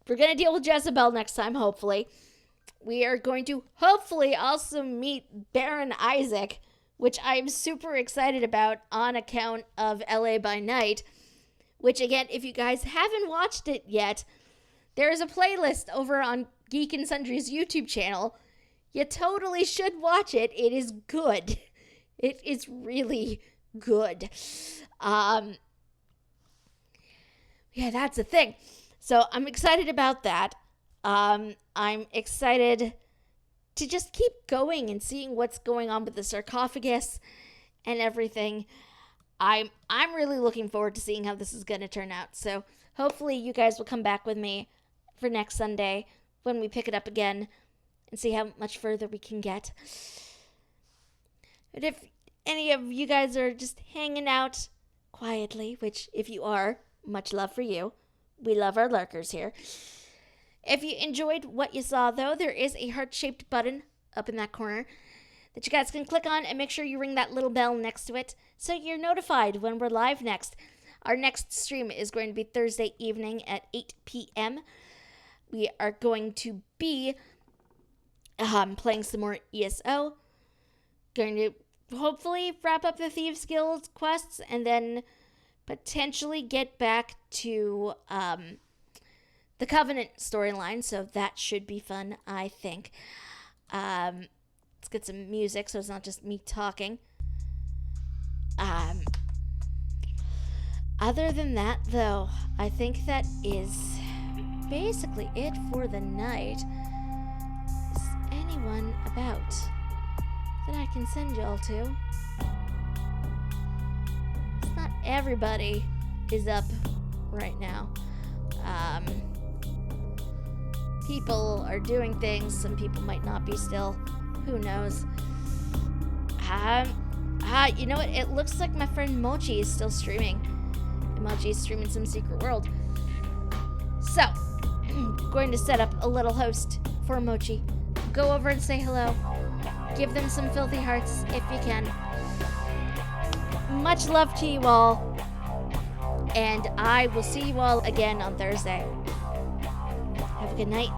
we're going to deal with Jezebel next time, hopefully. we are going to hopefully also meet Baron Isaac, which I'm super excited about on account of LA by Night, which again, if you guys haven't watched it yet, there is a playlist over on Geek and Sundry's YouTube channel. You totally should watch it. It is good. It is really good. Yeah, that's the thing. So I'm excited about that. I'm excited to just keep going and seeing what's going on with the sarcophagus and everything. I'm really looking forward to seeing how this is going to turn out. So hopefully you guys will come back with me for next Sunday when we pick it up again and see how much further we can get. But if any of you guys are just hanging out quietly, which if you are, much love for you. We love our lurkers here. If you enjoyed what you saw, though, there is a heart-shaped button up in that corner that you guys can click on and make sure you ring that little bell next to it so you're notified when we're live next. Our next stream is going to be Thursday evening at 8 p.m. We are going to be playing some more ESO. Going to hopefully wrap up the Thieves Guild quests and then potentially get back to the Covenant storyline, so that should be fun, I think. Let's get some music so it's not just me talking. Other than that, though, I think that is basically it for the night. Is anyone about that I can send y'all to? It's not everybody is up right now. People are doing things. Some people might not be still. Who knows? You know what? It looks like my friend Mochi is still streaming. And Mochi is streaming some Secret World. So, I'm going to set up a little host for Mochi. Go over and say hello. Give them some filthy hearts if you can. Much love to you all. And I will see you all again on Thursday. Have a good night.